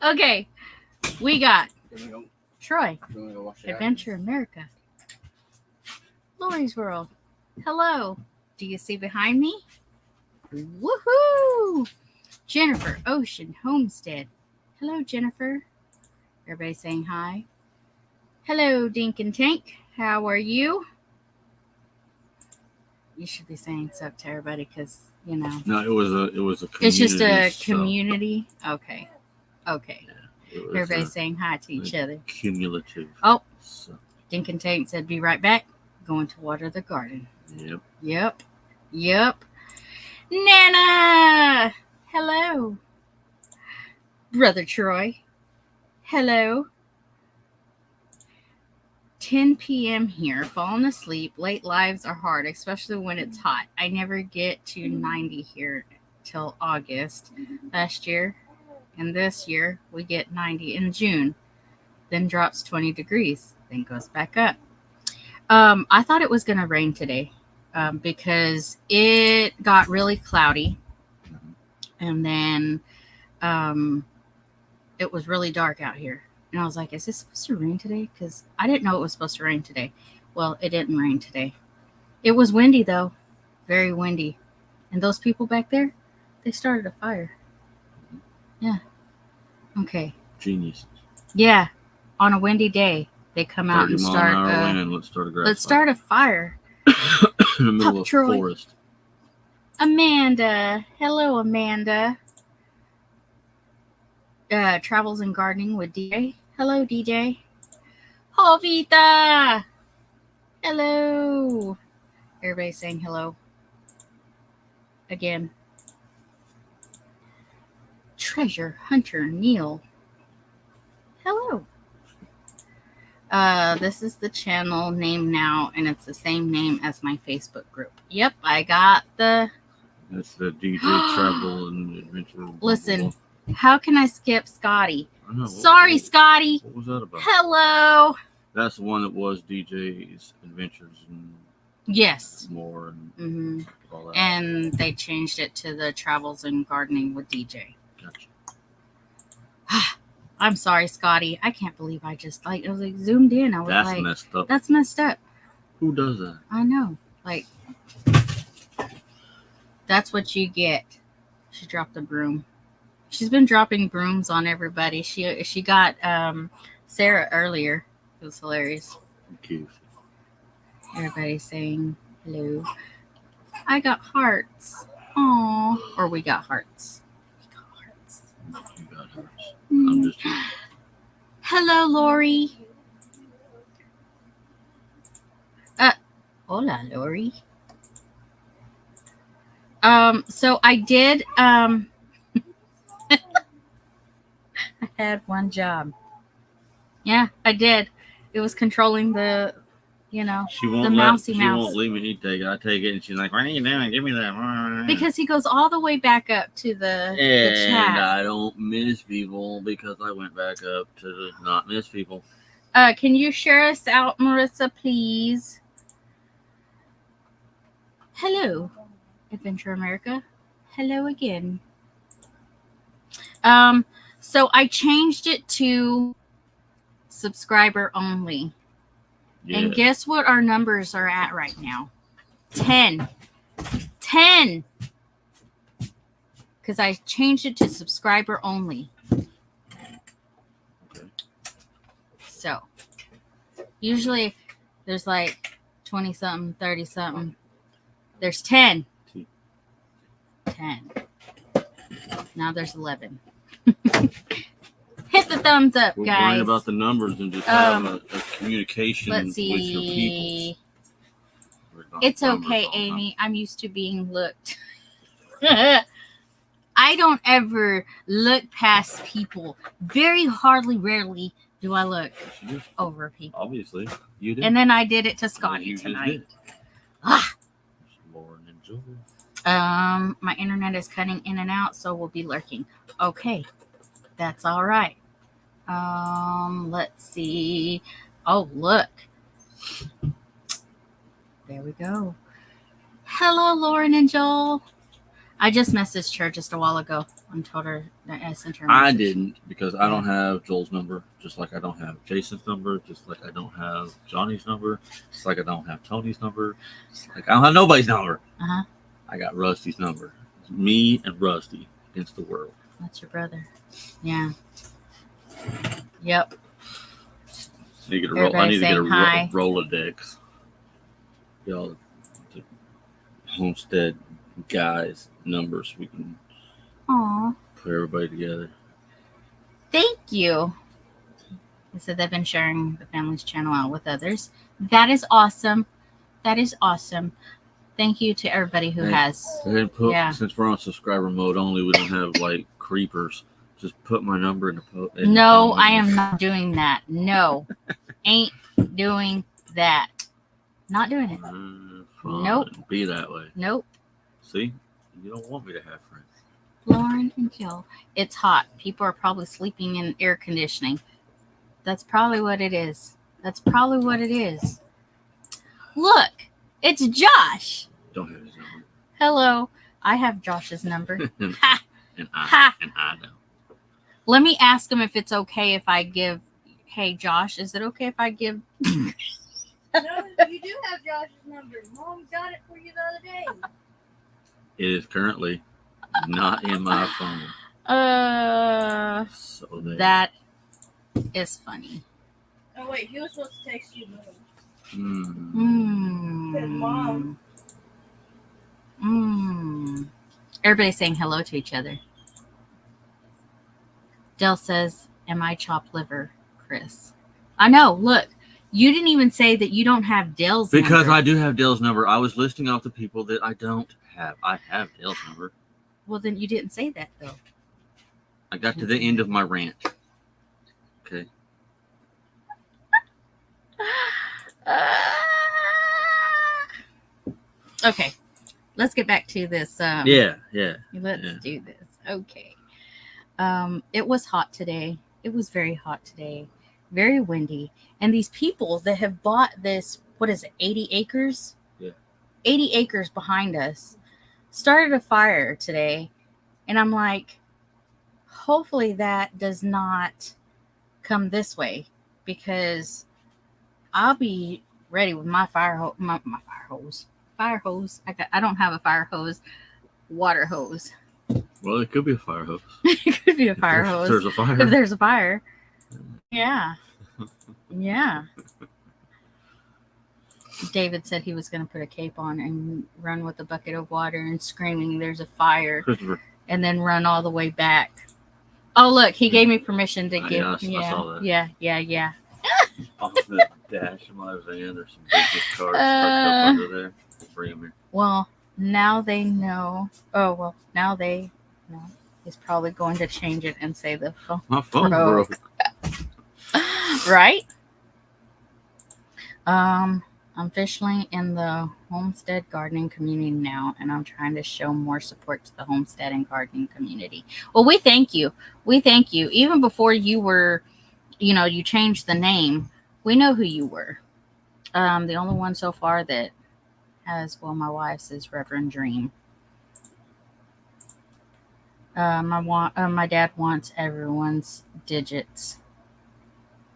Okay, we got Go, Troy, go watch Adventure America, Lori's World. Hello. Do you see behind me? Woohoo! Jennifer Ocean Homestead. Hello, Jennifer. Everybody saying hi. Hello, Dink and Tank. How are you? You should be saying sup to everybody because, you know. No, it was a community. It's just a community? Okay. Okay. Yeah, everybody's saying hi to each other. Cumulative. Oh, Dink and Tank said, be right back. Going to water the garden. Yep. Nana! Hello. Brother Troy. Hello. 10 p.m. here, falling asleep. Late lives are hard, especially when it's hot. I never get to 90 here till August. Last year and this year, we get 90 in June. Then drops 20 degrees, then goes back up. I thought it was going to rain today because it got really cloudy. And then it was really dark out here. And I was like, is this supposed to rain today? Because I didn't know it was supposed to rain today. Well, it didn't rain today. It was windy, though. Very windy. And those people back there, they started a fire. Yeah. Okay. Geniuses. Yeah. On a windy day, they come out and start Let's start a fire. In the middle of the forest. Amanda. Hello, Amanda. Travels and Gardening with DJ. Hello, DJ. Jovita. Hello. Everybody's saying hello. Again. Treasure Hunter Neil. Hello. This is the channel name now, and it's the same name as my Facebook group. Yep, I got the... That's the DJ Travel and Adventure. Listen, how can I skip Scotty? Sorry, Scotty. What was that about? Hello. That's the one that was DJ's Adventures and yes, more and all that. And they changed it to the Travels and Gardening with DJ. Gotcha. I'm sorry, Scotty. I can't believe I just I was like zoomed in. I was that's like, messed up. That's messed up. Who does that? I know. Like, that's what you get. She dropped a broom. She's been dropping brooms on everybody. She got Sarah earlier. It was hilarious. Cute. Everybody's saying hello. I got hearts. Aww. Or we got hearts. We got hearts. You got hearts. I'm just here. Hello, Lori. Hola, Lori. So I did I had one job. Yeah, I did. It was controlling the, the mousy mouse. She won't leave me take it. I take it, and she's like, "What are you doing? Give me that." Because he goes all the way back up to the chat. And I don't miss people because I went back up to not miss people. Can you share us out, Marissa, please? Hello, Adventure America. Hello again. So I changed it to subscriber only. Yeah. And guess what our numbers are at right now? 10. Because I changed it to subscriber only. Okay. So, usually there's like 20-something, 30-something. There's 10. 10. Now there's 11. Hit the thumbs up, We're guys. We're worrying about the numbers and just having a communication with your people. It's okay, Amy. I'm used to being looked. I don't ever look past people. Very rarely do I look over people. Obviously, you did. And then I did it to Scotty tonight. My internet is cutting in and out, so we'll be lurking. Okay, that's all right. Let's see. Oh, look. There we go. Hello, Lauren and Joel. I just messaged her just a while ago and told her that I sent her a I message. didn't because I don't have Joel's number, just like I don't have Jason's number, just like I don't have Johnny's number, just like I don't have Tony's number, just like I don't have nobody's number. Uh-huh. I got Rusty's number. It's me and Rusty against the world. That's your brother. Yeah. Yep. I need to get a Rolodex. Y'all, the Homestead guys' numbers. We can put everybody together. Thank you. They said they've been sharing the family's channel out with others. That is awesome. That is awesome. Thank you to everybody who has. Since we're on subscriber mode only, we don't have like creepers. Just put my number in the post. No, I am not doing that. No, ain't doing that. Not doing it. Nope. Be that way. Nope. See, you don't want me to have friends. Lauren and Kill. It's hot. People are probably sleeping in air conditioning. That's probably what it is. Look, it's Josh. Don't have his number. Hello. I have Josh's number. And I don't. Let me ask him if it's okay if I give. Hey, Josh, is it okay if I give? No, you do have Josh's number. Mom got it for you the other day. It is currently not in my phone. So that is funny. Oh wait, he was supposed to text you. Mom. Everybody's saying hello to each other. Dell says, "Am I chopped liver, Chris?" I know. Look, you didn't even say that you don't have Dell's number. Because I do have Dell's number. I was listing off the people that I don't have. I have Dell's number. Well, then you didn't say that, though. I got to the end of my rant. Okay. Okay. Let's get back to this. Yeah. Let's do this. Okay. It was hot today. It was very hot today. Very windy. And these people that have bought this, 80 acres? Yeah. 80 acres behind us started a fire today. And I'm like, hopefully that does not come this way, because I'll be ready with my fire hose. I don't have a fire hose. Water hose. Well, it could be a fire hose. It could be a fire hose. There's a fire. If there's a fire. Yeah. Yeah. David said he was going to put a cape on and run with a bucket of water and screaming, "There's a fire," and then run all the way back. Oh, look, he gave me permission to give. I saw that. Yeah. Off the dash of my van, there's some business cards tucked up under there. Bring them here. Well, now they know. Oh, well, now they know. He's probably going to change it and say the phone. My phone broke. Right? I'm officially in the homestead gardening community now, and I'm trying to show more support to the homestead and gardening community. Well, we thank you. Even before you were, you changed the name, we know who you were. The only one so far that has, my wife's is Reverend Dream. My dad wants everyone's digits.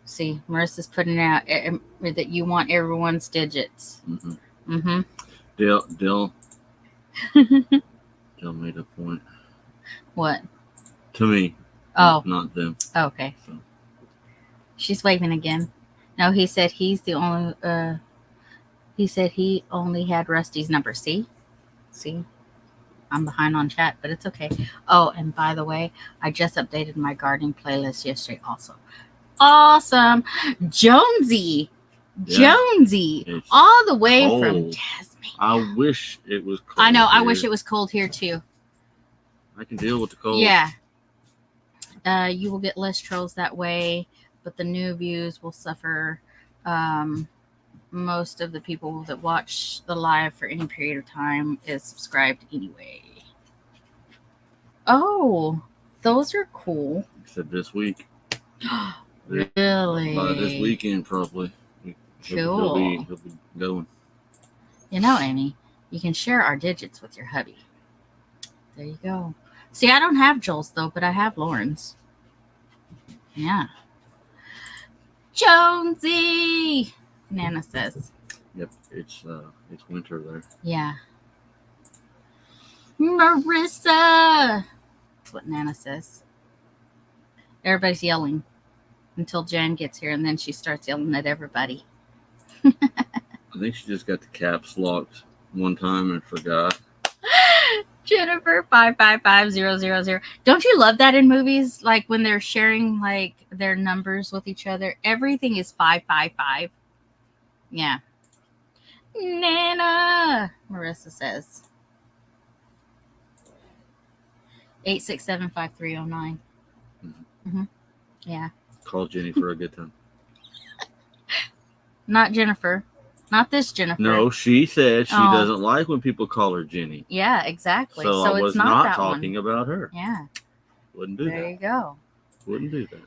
See, Marissa's putting out that you want everyone's digits. Dill made a point. What? To me. Oh. Not them. Okay. So. She's waving again. No, he said he's the only. He said he only had Rusty's number. See, I'm behind on chat, but it's okay. Oh, and by the way, I just updated my gardening playlist yesterday. Also, awesome, Jonesy, it's all the way cold. from Tasmania. I wish it was cold. I know. Here. I wish it was cold here too. I can deal with the cold. Yeah. You will get less trolls that way, but the new views will suffer. Most of the people that watch the live for any period of time is subscribed anyway. Oh, those are cool. Except this week. Really? By this weekend, probably. Cool. He'll be going. Amy, you can share our digits with your hubby. There you go. See, I don't have Joel's though, but I have Lauren's. Yeah. Jonesy, Nana says. Yep, it's winter there. Yeah. Marissa. That's what Nana says. Everybody's yelling until Jan gets here, and then she starts yelling at everybody. I think she just got the caps locked one time and forgot. Jennifer 555000. Don't you love that in movies? Like when they're sharing like their numbers with each other, everything is 555. Yeah. Nana, Marissa says. 8675309. Mm-hmm. Yeah. Call Jenny for a good time. Not Jennifer. Not this Jennifer. No, she said she Oh. doesn't like when people call her Jenny. Yeah, exactly. So I it's was not not that talking one. about her. Yeah. Wouldn't do There that. you go. Wouldn't do that.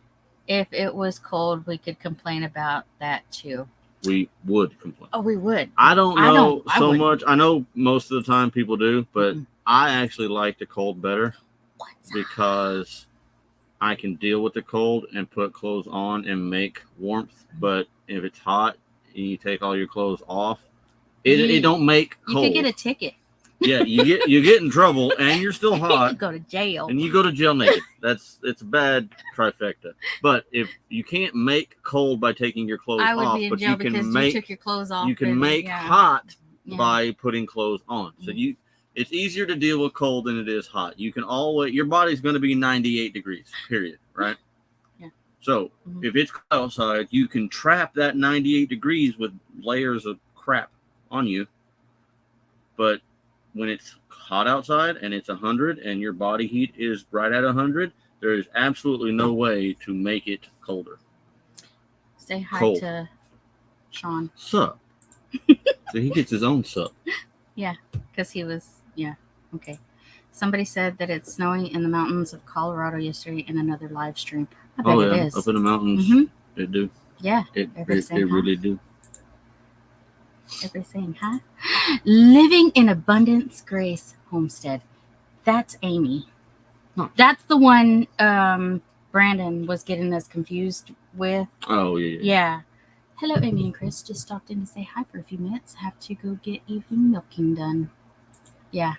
If it was cold, we could complain about that too. We would complain. Oh, we would. I don't know I so wouldn't. much. I know most of the time people do, but Mhm. I actually like the cold better What's because I can deal with the cold and put clothes on and make warmth. But if it's hot and you take all your clothes off, it don't make You cold. could get a ticket. Yeah, you get in trouble and you're still You hot could go to jail. and you go to jail naked. It's a bad trifecta. But if you can't make cold by taking your clothes I would off, be in but jail you because can make you took your clothes off. you can and- make yeah. hot Yeah. by putting clothes on. So it's easier to deal with cold than it is hot. You can always your body's going to be 98 degrees, period, right? Yeah. So Mhm. if it's cold outside, you can trap that 98 degrees with layers of crap on you. But when it's hot outside and it's 100 and your body heat is right at 100, there is absolutely no way to make it colder. Say hi Cold. to Sean Sup. So he gets his own sup. because he was, yeah, okay. Somebody said that it's snowing in the mountains of Colorado yesterday in another live stream. I bet it is. Up in the mountains, Mhm. it do. Yeah, It Everybody's saying hi. really do. everybody's saying hi. Living in Abundance Grace Homestead. That's Amy. Huh. That's the one Brandon was getting us confused with. Oh yeah. Yeah. Hello, Amy and Chris. Just stopped in to say hi for a few minutes. Have to go get evening milking done. Yeah.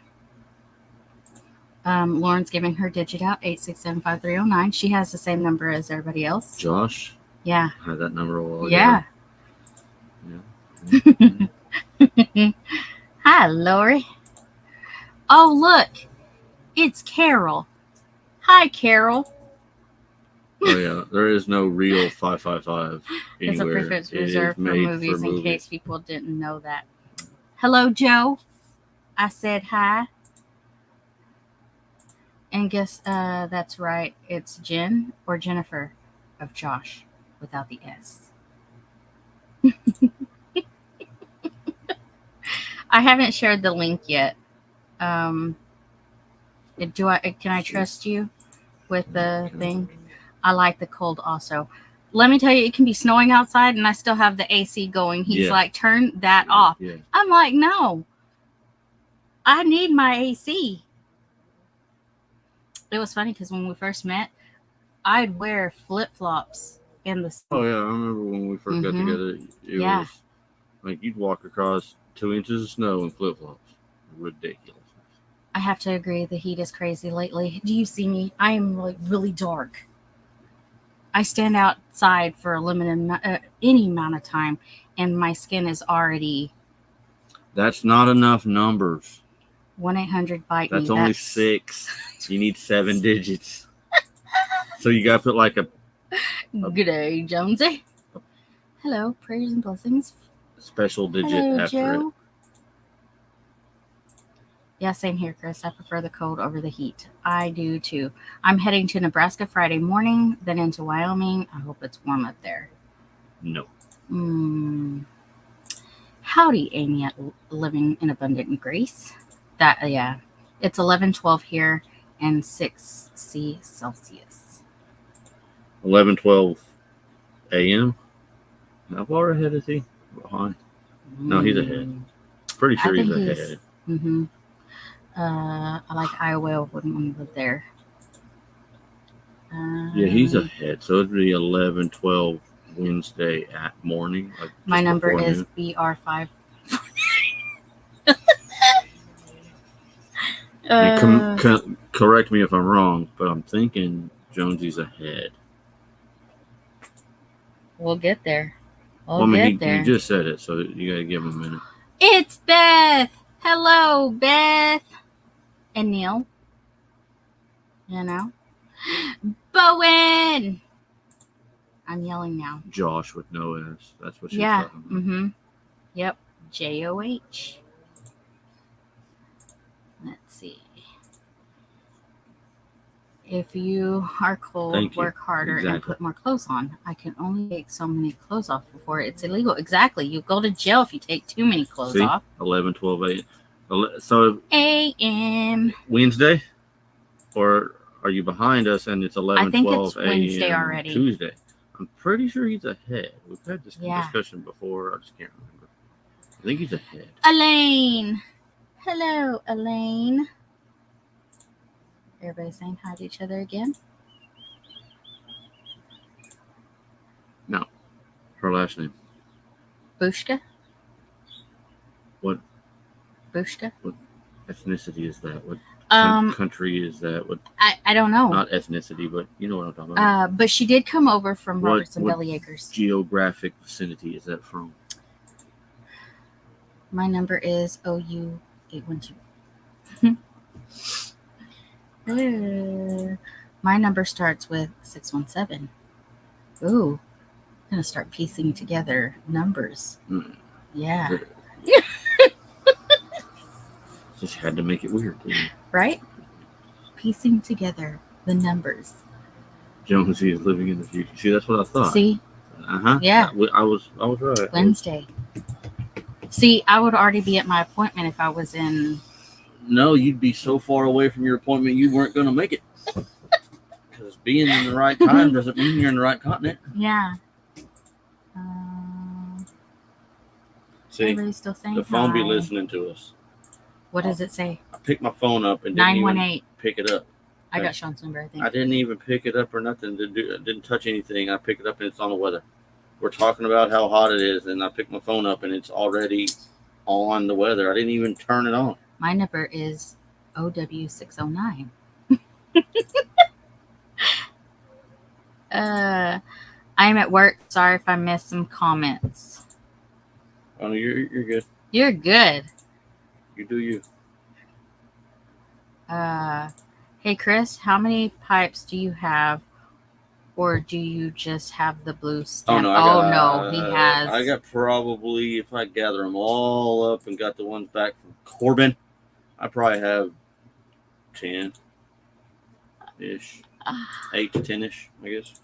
Lauren's giving her digit out, 8675309. She has the same number as everybody else. Josh Yeah. had that number a while ago. Yeah. Yeah. Hi, Lori. Oh, look. It's Carol. Hi, Carol. Oh yeah. There is no real 555 It's a anywhere. prefix It is reserved for made movies in case people didn't know that. Hello, Joe. I said hi. And guess that's right. It's Jen or Jennifer of Josh without the S. I haven't shared the link yet. Can I trust you with the thing? I like the cold also. Let me tell you, it can be snowing outside and I still have the AC going. He's Yeah. like, turn that off. Yeah. I'm like, no. I need my AC. It was funny because when we first met, I'd wear flip-flops in the Oh yeah, I remember when we 1st got Mhm. together. It Yeah. was like you'd walk across 2 inches of snow in flip flops. Ridiculous. I have to agree, the heat is crazy lately. Do you see me? I am like really dark. I stand outside for a limited any amount of time, and my skin is already That's not enough numbers. 1-800-BITE me. That's only 6. You need 7 digits. So you gotta put like a Good day, Jonesy. Hello, prayers and blessings. special digit Hello, after Joe. Yeah, same here, Chris. I prefer the cold over the heat. I do too. I'm heading to Nebraska Friday morning, then into Wyoming. I hope it's warm up there. it. No. Howdy, Amy at Living in Abundant Grace. Yeah, it's 11:12 here and 6 C Celsius. 11:12 a.m. How far ahead is he? Behind. No, he's ahead. Pretty sure he's ahead. Mm-hmm. I like Iowa. Wouldn't want to live there. Yeah, he's ahead. So it'd be 11, 12 Wednesday at morning. Like My just number before is noon. BR5. And correct me if I'm wrong, but I'm thinking Jonesy's ahead. We'll get there. We'll Well, I mean, get there. he just said it, so you gotta give him a minute. It's Beth. Hello, Beth. And Neil. You know? Bowen. I'm yelling now. Josh with no S. That's what she's Yeah. talking about. Mm-hmm. Yep. JOH. Let's see. If you are cold, Thank you. work harder and Exactly. put more clothes on. I can only take so many clothes off before it's illegal. Exactly. You go to jail if you take too many clothes See? off. 11, 12, 8. So AM. Wednesday? Or are you behind us and it's 11, I think 12 it's Wednesday a.m. already. Tuesday? I'm pretty sure he's ahead. We've had this Yeah. discussion before. I just can't remember. I think he's ahead. Elaine. Hello, Elaine. Everybody saying hi to each other again? No. Her last name. Bushka? What Bushka? ethnicity is that? What country is that? What? I don't know. Not ethnicity, but you know what I'm talking about. But she did come over from What- Robertson what- Belly Acres. Geographic vicinity is that from? My number is OU812. My number starts with 617. Ooh, I'm gonna start piecing together numbers. Mm. Yeah. Just had to make it weird. Didn't you? Right? Piecing together the numbers. Jonesy is living in the future. See, that's what I thought. See, Yeah. I was right. Wednesday. See, I would already be at my appointment if I was in. No, you'd be so far away from your appointment you weren't going to make it. Because being in the right time doesn't mean you're in the right continent. Yeah. See, Everybody's still saying the phone be hi. listening to us. What does it say? I picked my phone up and didn't even 918. pick it up. I got Sean's number, I think. I didn't even pick it up or nothing. I didn't touch anything. I picked it up and it's on the weather. We're talking about how hot it is, and I picked my phone up and it's already on the weather. I didn't even turn it on. My number is OW609. I'm at work. Sorry if I missed some comments. Oh, you're good. You're good. You do you. Hey Chris, how many pipes do you have, or do you just have the blue stem? No, he has. I got probably, if I gather them all up and got the ones back from Corbin, I probably have 10-ish, 8 to 10-ish, I guess.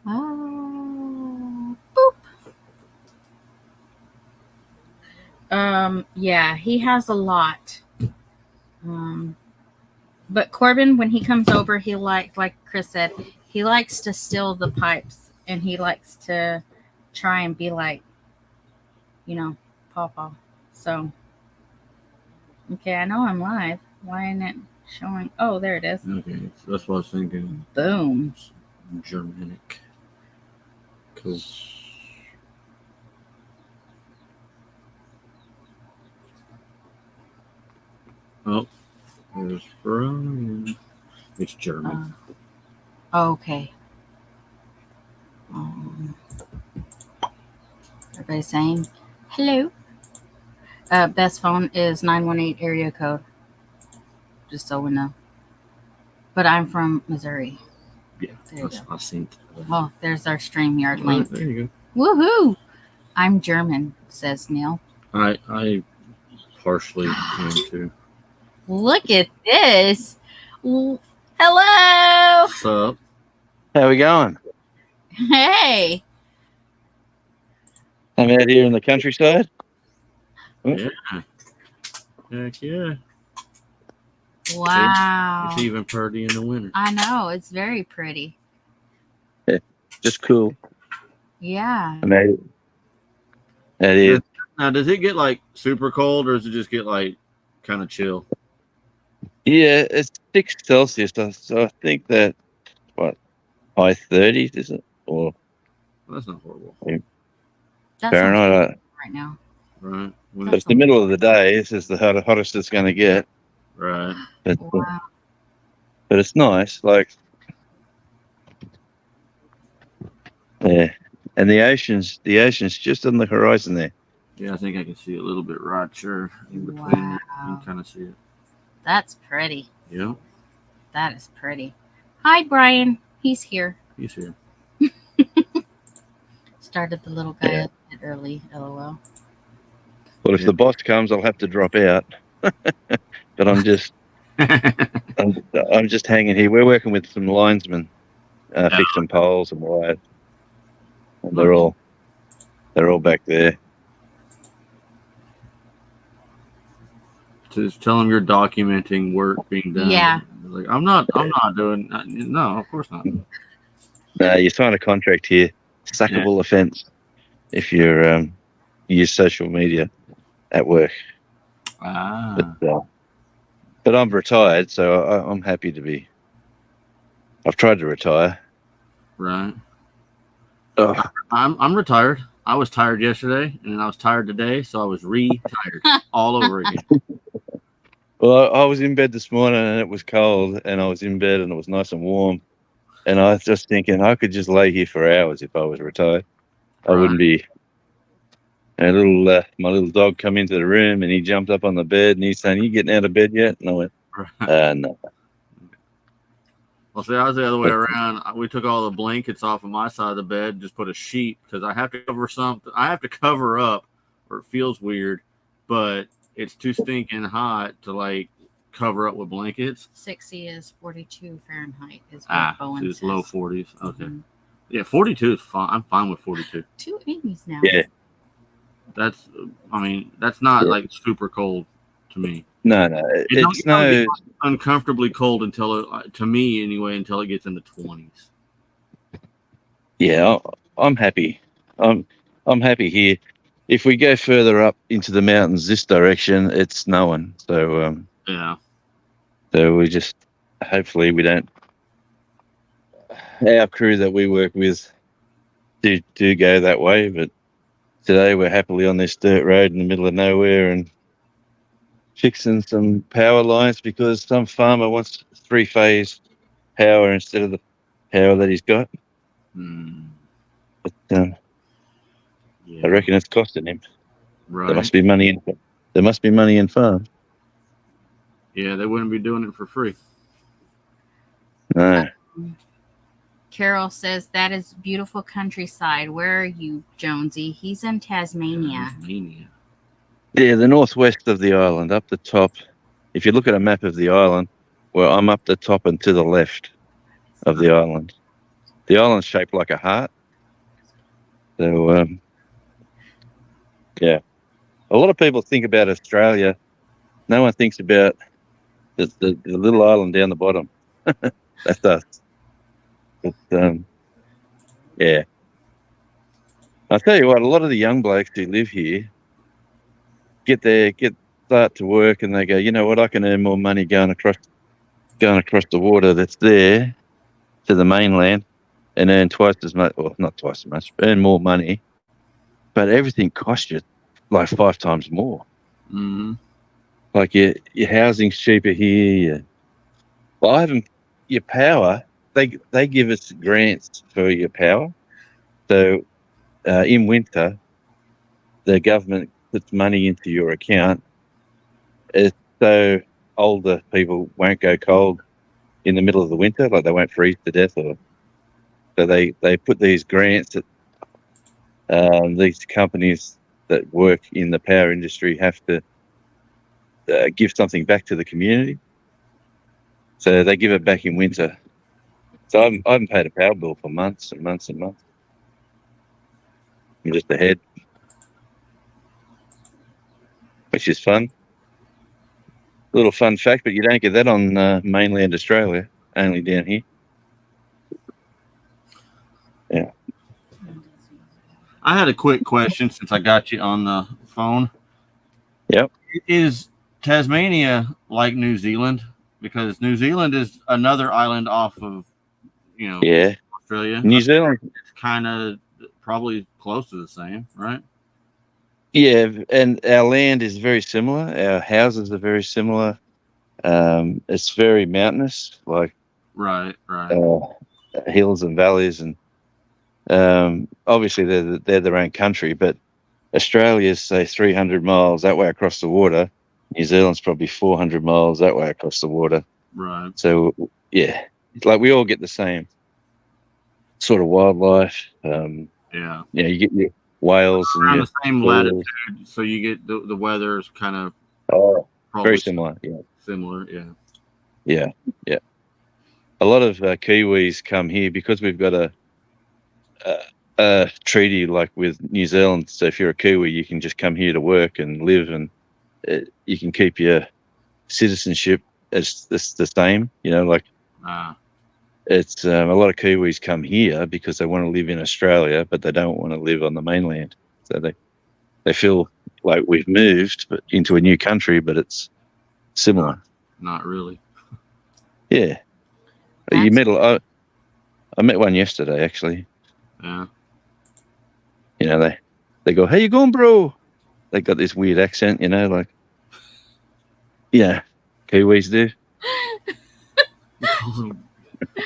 Boop. Yeah, he has a lot. But Corbin, when he comes over, he like Chris said, he likes to steal the pipes, and he likes to try and be like, Pawpaw. So, okay, I know I'm live. Why isn't it showing? Oh, there it is. Okay, so that's what I was thinking. Boom. Germanic. Cool. Oh, there's Brian. It's German. Okay. Everybody's saying hello. Best phone is 918 area code. Just so we know. But I'm from Missouri. Yeah, I seen. Oh, there's our StreamYard link. There you go. Woohoo! I'm German, says Neil. I partially can too. Look at this. Hello. What's up? How we going? Hey. I'm out here in the countryside. Yeah. Heck yeah. Wow. It's even pretty in the winter. I know. It's very pretty. Just cool. Yeah. I made it. That is. Now, does it get like super cold or does it just get like kind of chill? Yeah, it's 6 Celsius. So I think that what high 30s is it, or That's not horrible, That sounds Fahrenheit? right now. right? When It's the middle of the day. This is the hottest it's going to get. right. But, Wow. but it's nice. Like, yeah, and the ocean's just on the horizon there. Yeah, I think I can see it a little bit right sure in between there. You Wow. can kind of see it. That's pretty. Yeah, That is pretty. Hi, Brian. He's here. he's here. Started the little guy Yeah. a bit early. LOL. Well, if Yeah. the boss comes, I'll have to drop out. But I'm just hanging here. We're working with some linesmen, fixing poles and wires, and they're all back there. Just tell him you're documenting work being done. Yeah. Like I'm not doing. No, of course not. You sign a contract here, sackable offence if you use social media at work. Ah, But I'm retired, so I'm happy to be. I've tried to retire. right. Oh, I'm retired. I was tired yesterday, and I was tired today, so I was retired all over again. well, I was in bed this morning and it was cold, and I was in bed and it was nice and warm, and I was just thinking I could just lay here for hours if I was retired. I wouldn't be. And my little dog come into the room and he jumped up on the bed and he's saying, "You getting out of bed yet?" And I went, "No." Well, see, I was the other way around. We took all the blankets off of my side of the bed, just put a sheet because I have to cover something. I have to cover up, or it feels weird, but it's too stinking hot to like cover up with blankets. 60 is 42 Fahrenheit. Is what Bowen It's says. low 40s. Okay, Mhm. yeah, 42 is fine. I'm fine with 42. 280s now. Yeah. That's not like super cold to me. No, it's no. Uncomfortably cold to me anyway, until it gets in the 20s. Yeah, I'm happy. I'm happy here. If we go further up into the mountains this direction, it's snowing. So Yeah. so we just hopefully we don't. Our crew that we work with do go that way, but today we're happily on this dirt road in the middle of nowhere and fixing some power lines because some farmer wants 3-phase power instead of the power that he's got. But Yeah. I reckon it's costing him. Right. There must be money in farm. Yeah, they wouldn't be doing it for free. No. Carol says that is beautiful countryside. Where are you, Jonesy? He's in Tasmania. Yeah, the northwest of the island, up the top. If you look at a map of the island, well, I'm up the top and to the left of the island. The island's shaped like a heart. So, yeah. A lot of people think about Australia. No one thinks about the little island down the bottom. That's us. But, yeah. I'll tell you what, a lot of the young blokes who live here start to work and they go, you know what, I can earn more money going across the water that's there to the mainland and earn twice as much, well, not twice as much, earn more money, but everything costs you like 5 times more. Mm-hmm. Like your housing's cheaper here. Your power, they give us grants for your power. So in winter, the government puts money into your account. So older people won't go cold in the middle of the winter, like they won't freeze to death. So they put these grants that these companies that work in the power industry have to give something back to the community. So they give it back in winter. So I haven't paid a power bill for months and months and months. I'm just ahead, which is fun. A little fun fact, but you don't get that on mainland Australia, only down here. Yeah. I had a quick question since I got you on the phone. Yep. Is Tasmania like New Zealand? because New Zealand is another island off of, Yeah. Australia. New Zealand. It's kind of probably close to the same, right? Yeah, and our land is very similar. Our houses are very similar. It's very mountainous, like Right. hills and valleys, and obviously they're their own country. But Australia's say 300 miles that way across the water. New Zealand's probably 400 miles that way across the water. Right. So yeah, it's like we all get the same sort of wildlife. Yeah. Yeah, you get your whales and Around your the same falls. latitude, so you get the weather's kind of Very probably similar. Yeah. similar. Yeah. Yeah. A lot of Kiwis come here because we've got a treaty like with New Zealand. So if you're a Kiwi, you can just come here to work and live, and you can keep your citizenship as the same. Like it's a lot of Kiwis come here because they want to live in Australia, but they don't want to live on the mainland. So they feel like we've moved but into a new country, but it's similar. Not really. Yeah. You met I met one yesterday, actually. Yeah. They go, "How you going, bro?" They got this weird accent, like, yeah, Kiwis do.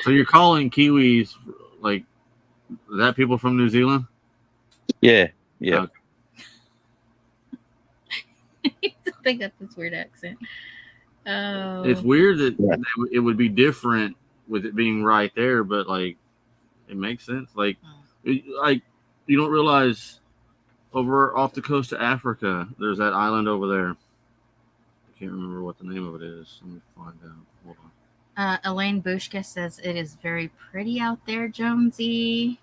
So you're calling Kiwis like that people from New Zealand? Yeah. Okay. They got this weird accent. Oh, It's weird that it would be different with it being right there, but like it makes sense. Like you don't realize over off the coast of Africa, there's that island over there. I can't remember what the name of it is. Let me find out. Hold on. Elaine Bushka says it is very pretty out there, Jonesy.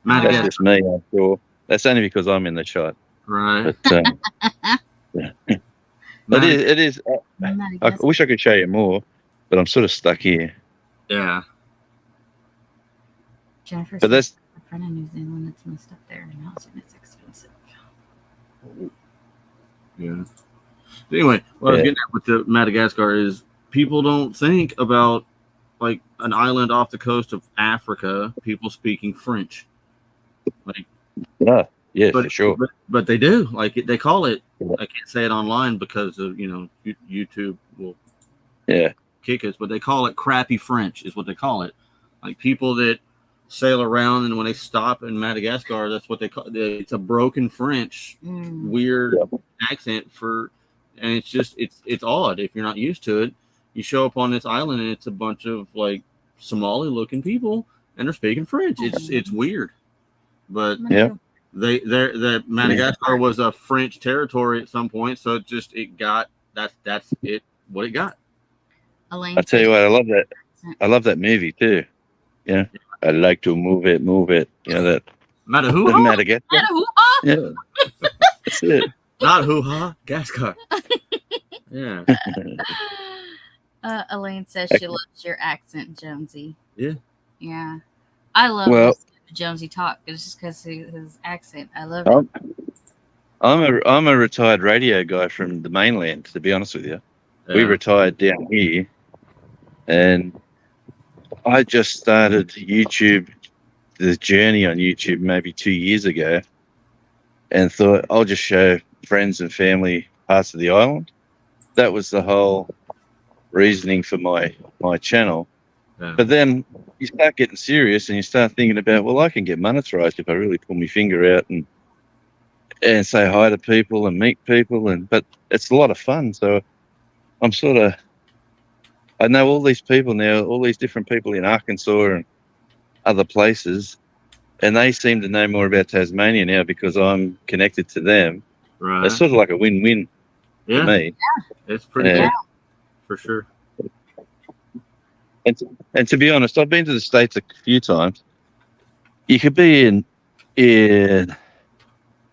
That's just me, I'm sure. That's only because I'm in the shot. Right. But it is. I wish I could show you more, but I'm sort of stuck here. Yeah. Jennifer but says in front of New Zealand, it's messed up there, and housing is expensive. Yeah. Anyway, what I was getting at with the Madagascar is people don't think about like an island off the coast of Africa, people speaking French. Like, for sure. But they do. Like they call it. I can't say it online because of YouTube will kick us. But they call it crappy French. Is what they call it. Like people that sail around and when they stop in Madagascar, that's what they call it. It's a broken French, weird accent and it's just it's odd if you're not used to it. You show up on this island and it's a bunch of like Somali looking people and they're speaking French. It's weird, but that Madagascar was a French territory at some point, so that's what it got. Elaine, I tell you what, I love that movie too. Yeah, I like to move it. That Madagascar. Yeah, that's it. Not hoo-ha, Gascar. Yeah. Elaine says she loves your accent, Jonesy. Yeah. I love Jonesy talk. It's just because his accent. I love it. I'm a retired radio guy from the mainland. To be honest with you, we retired down here, and I just started the journey on YouTube maybe 2 years ago, and thought I'll just show friends and family parts of the island. That was the whole reasoning for my channel. But then you start getting serious and you start thinking about, well, I can get monetized if I really pull my finger out and say hi to people and meet people, but it's a lot of fun. So I'm I know all these people now, all these different people in Arkansas and other places, and they seem to know more about Tasmania now because I'm connected to them. Right. It's sort of like a win-win for me. Yeah, it's pretty cool, for sure. And to be honest, I've been to the States a few times. You could be in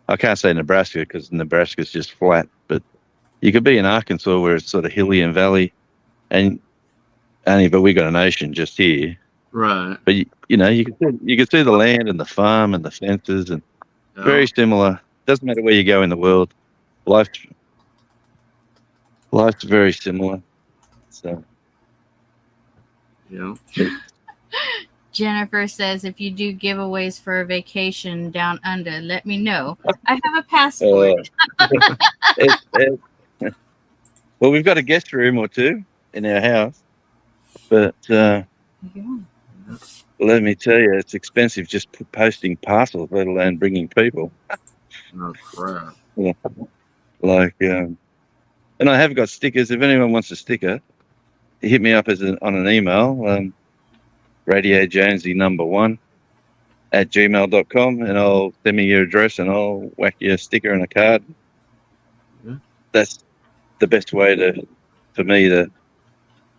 I can't say Nebraska because Nebraska's just flat, but you could be in Arkansas where it's sort of hilly and valley, but we got an ocean just here. Right. But you can see the land and the farm and the fences and very similar. Doesn't matter where you go in the world, life's very similar. So Yeah. Jennifer says, if you do giveaways for a vacation down under, let me know. I have a passport. It- well, we've got a guest room or two in our house, but Yeah. let me tell you, it's expensive just posting parcels, let alone bringing people. No crap. Like, and I have got stickers. If anyone wants a sticker, hit me up on an email, Radio Jonesy #1 @gmail.com, and I'll send me your address and I'll whack you a sticker and a card. Yeah. That's the best way for me to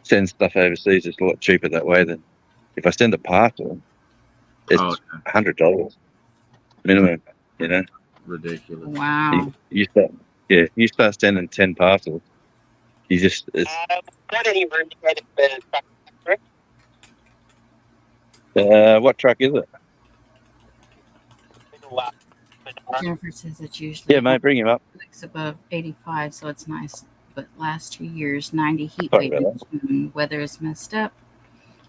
send stuff overseas. It's a lot cheaper that way than if I send a parcel. It's $100 minimum. You know, Ridiculous. Wow. you start sending 10 parcels. You just what truck is it? Jennifer says it's usually Yeah, mate, bring him up. above 85, so it's nice. But last 2 years, 90 heat Sorry wave about in June. Weather is messed up.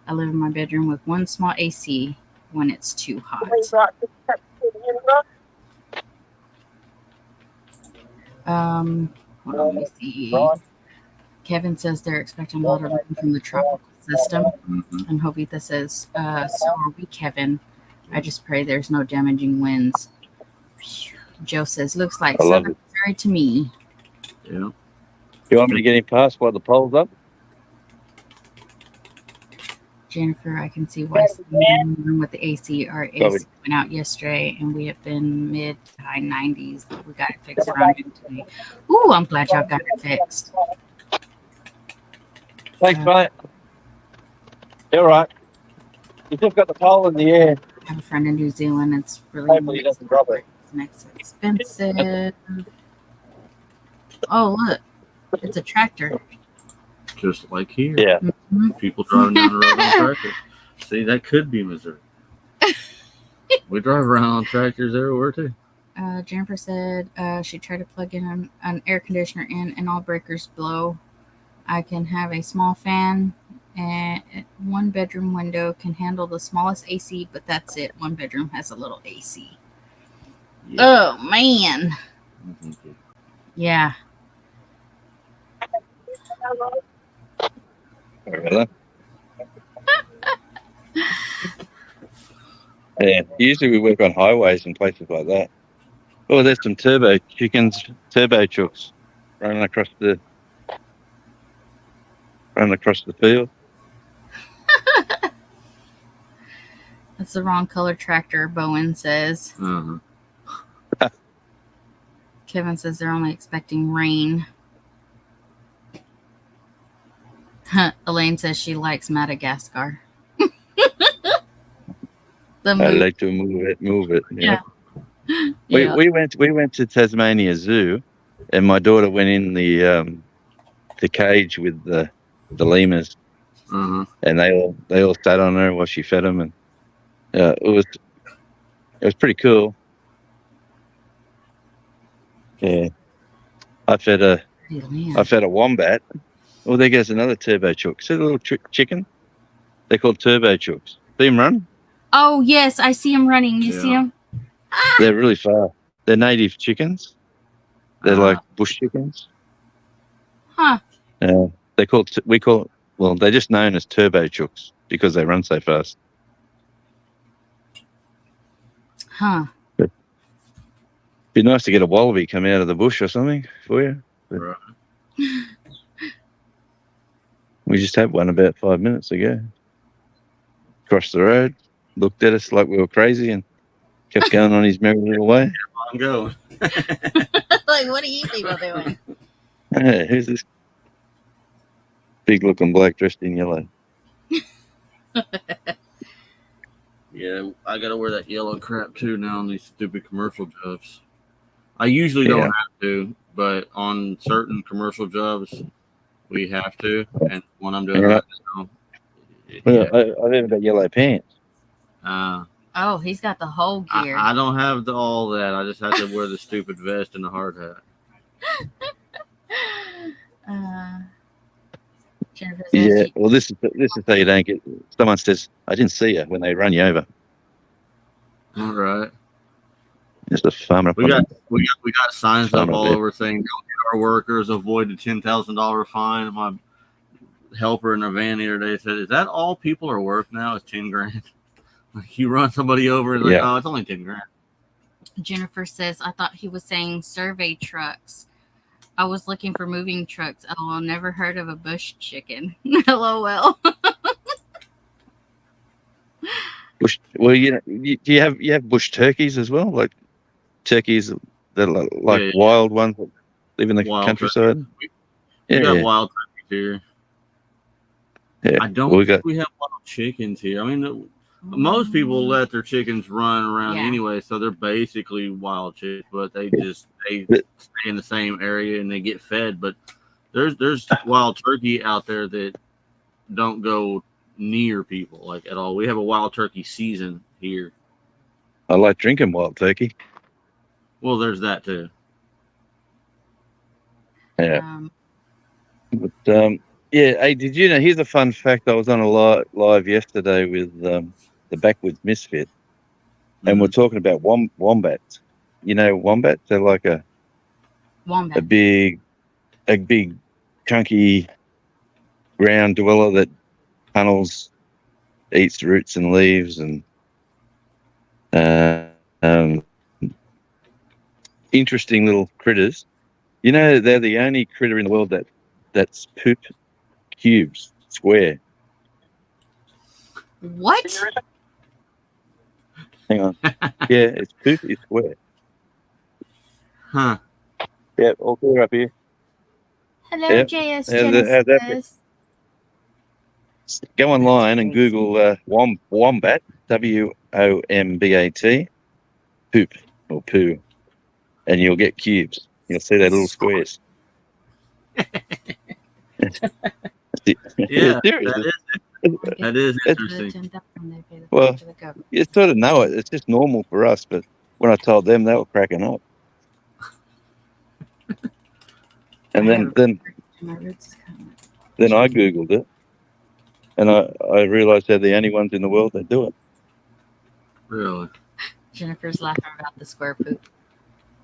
I live in my bedroom with one small AC when it's too hot. Hold on, let me see. Kevin says they're expecting a lot of rain from the tropical system. Mhm. And Jovita says, so are we, Kevin. I just pray there's no damaging winds. Joe says, looks like I love Southern it. Missouri to me. Yeah. You want me to get him past while the pole's up? Jennifer, I can see why some in the room with the AC. Our AC Probably. went out yesterday, and we have been mid to high 90s. But we got it fixed around noon today. Ooh, I'm glad y'all got it fixed. Thanks, mate. You're right. You just got the pole in the air. I have a friend in New Zealand. It's really Hopefully he doesn't drop it. next expensive. Oh, look. It's a tractor. Just like here. Yeah. Mhm. People driving down the road on tractors. See, that could be Missouri. We drive around on tractors everywhere too. Jennifer said she tried to plug in an air conditioner in and all breakers blow. I can have a small fan and one bedroom window can handle the smallest AC, but that's it. One bedroom has a little AC. Yeah. Oh, man. Mm-hmm. Yeah. Yeah. Usually we work on highways and places like that. Oh, there's some turbo chooks running across the field. That's the wrong color tractor, Bowen says. Uh-huh. Kevin says they're only expecting rain. Elaine says she likes Madagascar. I like to move it. Yeah. We Yeah. we went to Tasmania Zoo, and my daughter went in the cage with the lemurs, Uh-huh. and they all sat on her while she fed them, and it was pretty cool. Yeah, I fed a wombat. Oh, there goes another turbo chook. See the little chicken? They're called turbo chooks. See them run? Oh, yes, I see him running. You see him? They're really fast. They're native chickens. They're like bush chickens. Huh. They're just known as turbo chooks because they run so fast. Huh. Be nice to get a wallaby come out of the bush or something for you. Right. We just had one about 5 minutes ago. Crossed the road, looked at us like we were crazy, and kept going on his merry little way. I'm going. Like, what are you people doing? Hey, who's this big-looking black dressed in yellow? Yeah, I gotta wear that yellow crap too now on these stupid commercial jobs. I usually don't have to, but on certain commercial jobs, we have to. And when I'm doing that now, I've even got yellow pants. Oh, he's got the whole gear. I don't have all that. I just have to wear the stupid vest and the hard hat. Jennifer says Yeah. Well, this is how you don't get. Someone says, "I didn't see you" when they run you over. All right. Just a farmer. We got signs up Farmer all there. over saying "Don't hit our workers, avoid the $10,000 fine." My helper in a van the other day said, "Is that all people are worth now? Is 10 grand?" Like you run somebody over and like, Yeah. "Oh, it's only 10 grand." Jennifer says, I thought he was saying survey trucks. I was looking for moving trucks. LOL, never heard of a bush chicken. LOL. Bush. Well, do you have bush turkeys as well? Like turkeys that are like Yeah. wild ones that live in the Wild countryside. turkeys. We got wild turkeys here. Yeah. I don't Well, think we have wild chickens here. I mean, most people let their chickens run around anyway, so they're basically wild chickens, but they stay in the same area and they get fed. But there's wild turkey out there that don't go near people like at all. We have a wild turkey season here. I like drinking wild turkey. Well, there's that too. Yeah. But yeah. Hey, did you know? Here's a fun fact. I was on a live yesterday with the Backwoods Misfit, and we're talking about wombats. You know, wombats. They're like a big, chunky ground dweller that tunnels, eats roots and leaves, and interesting little critters. You know, they're the only critter in the world that's poop cubes, square. What? Hang on. Yeah, its poop is square. Huh. Yeah, all clear up here. Hello, Yep. JS How's that? Genesis. Go online and Google wombat, WOMBAT, poop or poo, and you'll get cubes. You'll see that little squares. Yeah, serious. that is interesting. Well, you sort of know it. It's just normal for us, but when I told them, they were cracking up. And then I Googled it, and I realized they're the only ones in the world that do it. Really? Jennifer's laughing about the square poop.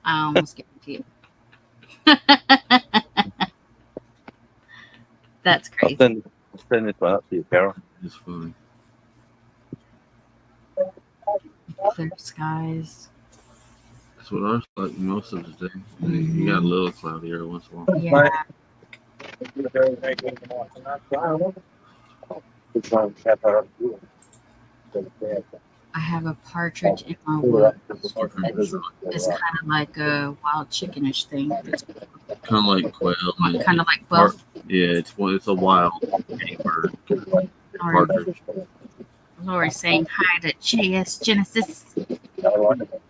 I almost gave it to you. That's crazy. I'll send this one up to you, Carol. It's funny. Clear skies. That's what ours like most of the day. You got a little cloudy every once in a while. Yeah. I have a partridge in my woods. It's kind of like a wild chickenish thing. It's kind of like quail. Kind of like quail. Yeah, it's a wild bird. Partridge. Lori saying hi to JS Genesis.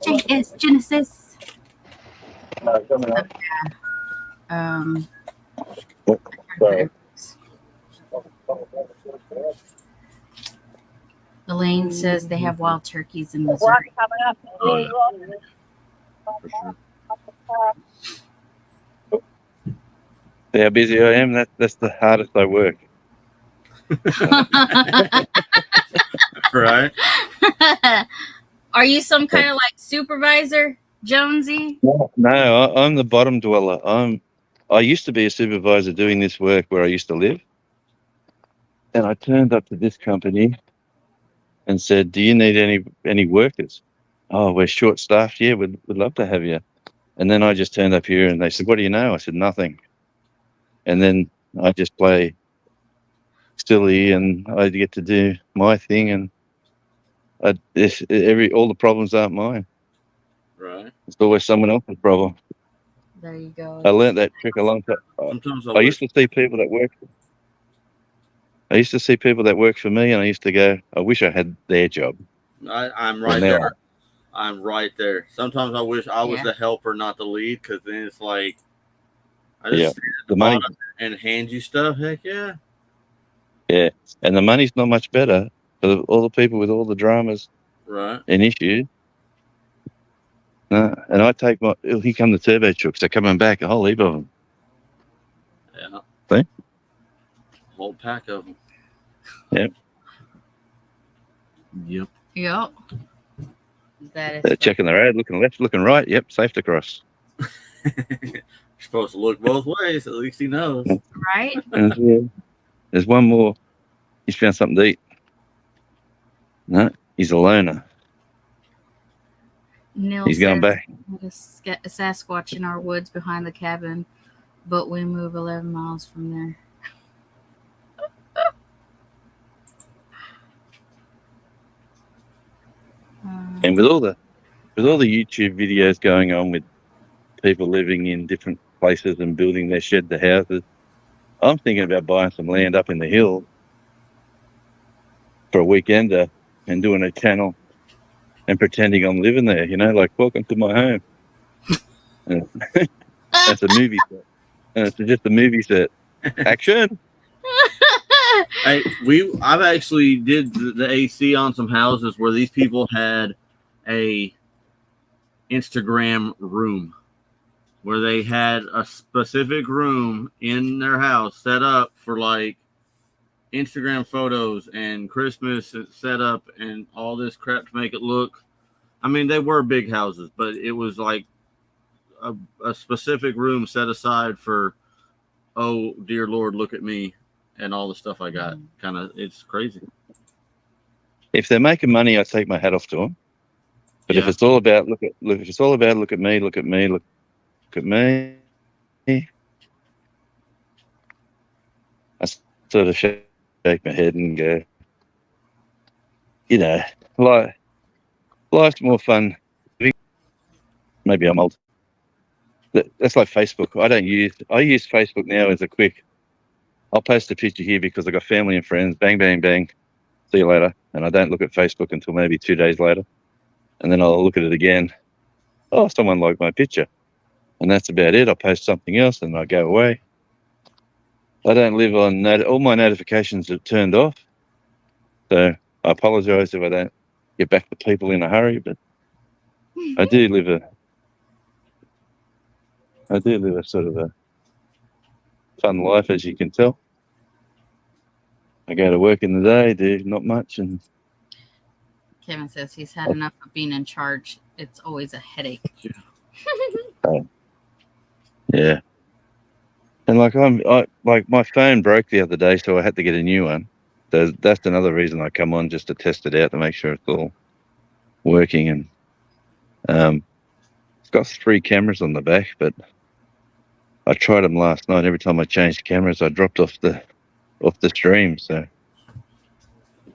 JS Genesis. Elaine says they have wild turkeys in Missouri. Oh, yeah. For sure. See how busy I am? That's the hardest I work. Right. Are you some kind of like supervisor, Jonesy? No, I'm the bottom dweller. I used to be a supervisor doing this work where I used to live, and I turned up to this company and said, "Do you need any workers?" "Oh, we're short staffed. Yeah, we'd love to have you." And then I just turned up here, and they said, "What do you know?" I said, "Nothing." And then I just play silly, and I get to do my thing, and all the problems aren't mine. Right. It's always someone else's problem. There you go. I learned that trick a long time. Sometimes I used to see people that work. I used to see people that work for me, and I used to go, "I wish I had their job." I'm right there. I'm right there. Sometimes I wish I was the helper, not the lead, because then it's like I just stand at the bottom and hand you stuff. Heck yeah. Yeah, and the money's not much better for all the people with all the dramas and issues. No, and I take here come the turbo trucks. They're coming back, a whole heap of them. Yeah. See? whole pack of them. Yep. Yep. Yep. That is Checking the road, looking left, looking right. Yep, safe to cross. You're supposed to look both ways. At least he knows. right. And there's one more. He's found something to eat. No, he's a loner. Neil He's going says back. there's a Sasquatch in our woods behind the cabin, but we move 11 miles from there. And with all the YouTube videos going on with people living in different places and building their shed to houses, I'm thinking about buying some land up in the hill for a weekender and doing a channel and pretending I'm living there, like welcome to my home. And that's a movie set. And it's just a movie set. Action. I've actually did the AC on some houses where these people had a Instagram room where they had a specific room in their house set up for like Instagram photos and Christmas set up and all this crap to make it look. I mean, they were big houses, but it was like a specific room set aside for, oh dear Lord, look at me and all the stuff I got. Kind of, it's crazy. If they're making money, I take my hat off to them. But if it's all about look at me, look at me, I sort of shake my head and go, life's more fun. Maybe I'm old. That's like Facebook. I use Facebook now as a quick. I'll post a picture here because I got family and friends. Bang, bang, bang. See you later. And I don't look at Facebook until maybe 2 days later. And then I'll look at it again. Oh, someone liked my picture. And that's about it. I'll post something else and I go away. I don't live on all my notifications are turned off. So I apologize if I don't get back to people in a hurry, but I do live a sort of a fun life, as you can tell. I go to work in the day, do not much, and Kevin says he's had enough of being in charge. It's always a headache. Yeah. And like my phone broke the other day, so I had to get a new one. So that's another reason I come on, just to test it out to make sure it's all working. And it's got 3 cameras on the back, but I tried them last night. Every time I changed cameras, I dropped off the stream. So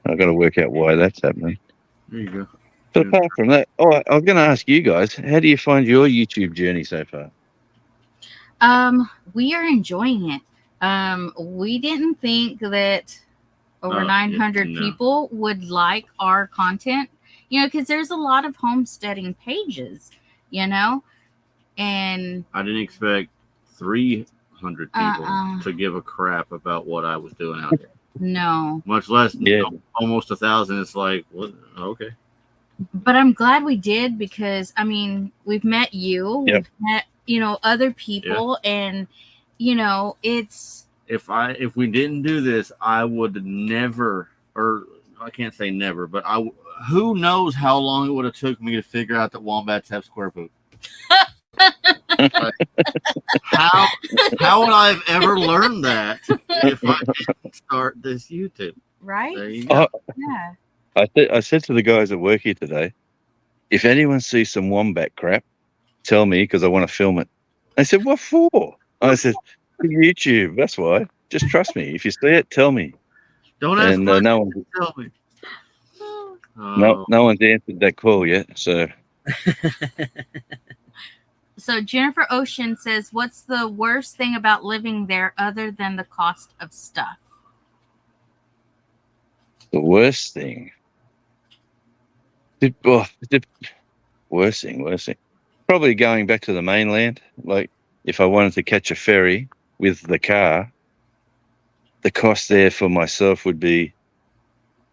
I've got to work out why that's happening. There you go. But apart from that, I was going to ask you guys, how do you find your YouTube journey so far? We are enjoying it. We didn't think that over 900 people would like our content, because there's a lot of homesteading pages, and I didn't expect 300 people to give a crap about what I was doing out there. No, much less almost 1,000. It's like, what? Okay. But I'm glad we did, because we've met you, we've met other people, and it's, if we didn't do this, I would never, or I can't say never, but who knows how long it would have took me to figure out that wombats have square poop. How would I have ever learned that if I didn't start this YouTube? Right? There you go. Yeah. I said to the guys at work here today, if anyone sees some wombat crap, tell me, because I want to film it. They said, what for? I said, YouTube, that's why. Just trust me. If you see it, tell me. Don't ask me. No one, tell me. No one's answered that call yet. So So Jennifer Ocean says, what's the worst thing about living there other than the cost of stuff? the worst thing. Worst thing. Probably going back to the mainland. Like if I wanted to catch a ferry with the car, the cost there for myself would be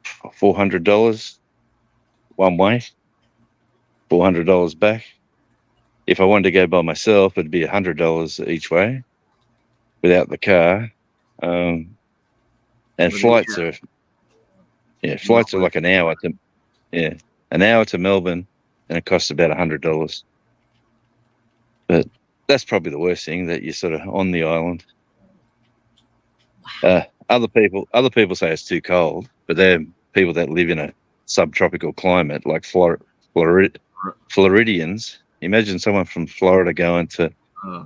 $400 one way, $400 back. If I wanted to go by myself, it'd be $100 each way without the car. And But flights yeah, are like an hour to Melbourne, and it costs about $100. But that's probably the worst thing, that you're sort of on the island. Other people say it's too cold, but they're people that live in a subtropical climate, like Floridians. Imagine someone from Florida going to uh,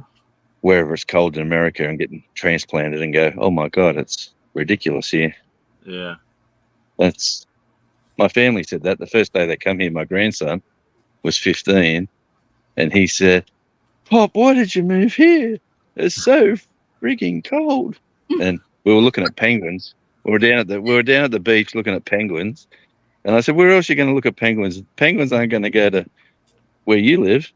wherever it's cold in America and getting transplanted and go, oh my God, it's ridiculous here. yeah. That's my family said that the first day they come here. My grandson was 15, and he said, "Pop, why did you move here? It's so freaking cold." And we were looking at penguins. We were down at the beach looking at penguins, and I said, "Where else are you going to look at penguins? Penguins aren't going to go to where you live."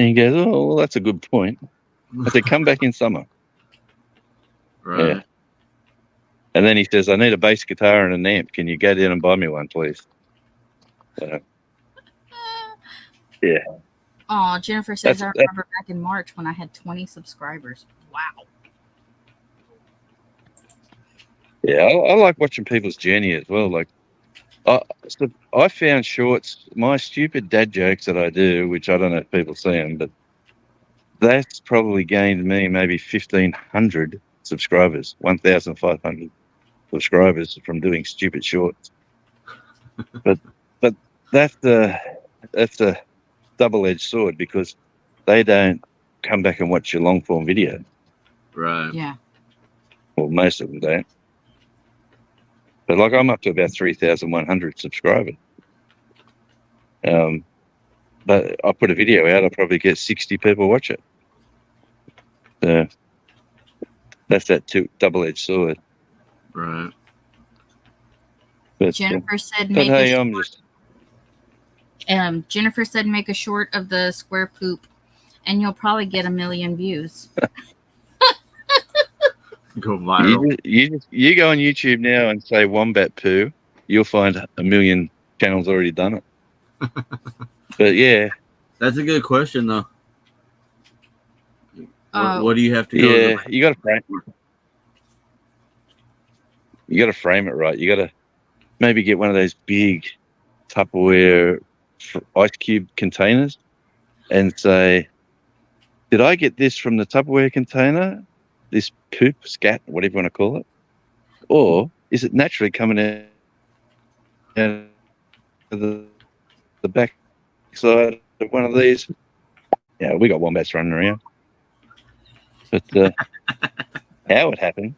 And he goes, "Oh, well, that's a good point." I said, "Come back in summer." Right. Yeah. And then he says, "I need a bass guitar and an amp. Can you go down and buy me one, please?" Yeah. Oh, Jennifer says, That's I remember back in March when I had 20 subscribers. Wow. Yeah, I like watching people's journey as well. Like, I found shorts, my stupid dad jokes that I do, which I don't know if people see them, but that's probably gained me maybe 1,500 subscribers, 1,500 subscribers from doing stupid shorts. but that's a double-edged sword, because they don't come back and watch your long-form video. Right. Yeah. Well, most of them don't. But like, I'm up to about 3,100 subscribers. But I put a video out, I'll probably get 60 people watch it. So that's that double-edged sword. Right. But, Jennifer said but make hey, a I'm just Jennifer said make a short of the square poop and you'll probably get 1 million views. Go viral. you go on YouTube now and say wombat poo, you'll find 1 million channels already done it. But yeah, That's a good question, though. What do you have to go? yeah, you got to frame it right. You got to maybe get one of those big Tupperware ice cube containers and say, did I get this from the Tupperware container? This poop, scat, whatever you want to call it? Or is it naturally coming out of the back side of one of these? Yeah, we got wombats running around. But how it happens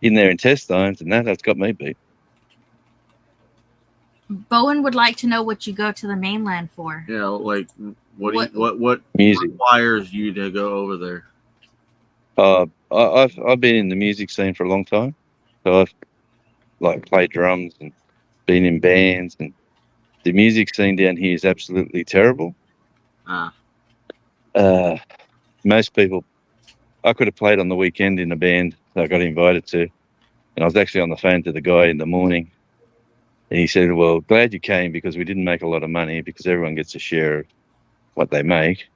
in their intestines, and that's got me beat. Bowen would like to know what you go to the mainland for. Yeah, like what Music. requires you to go over there? I've been in the music scene for a long time, so I've like played drums and been in bands, and the music scene down here is absolutely terrible. Most people, I could have played on the weekend in a band that I got invited to, and I was actually on the phone to the guy in the morning, and he said, "Well, glad you came, because we didn't make a lot of money, because everyone gets a share of what they make,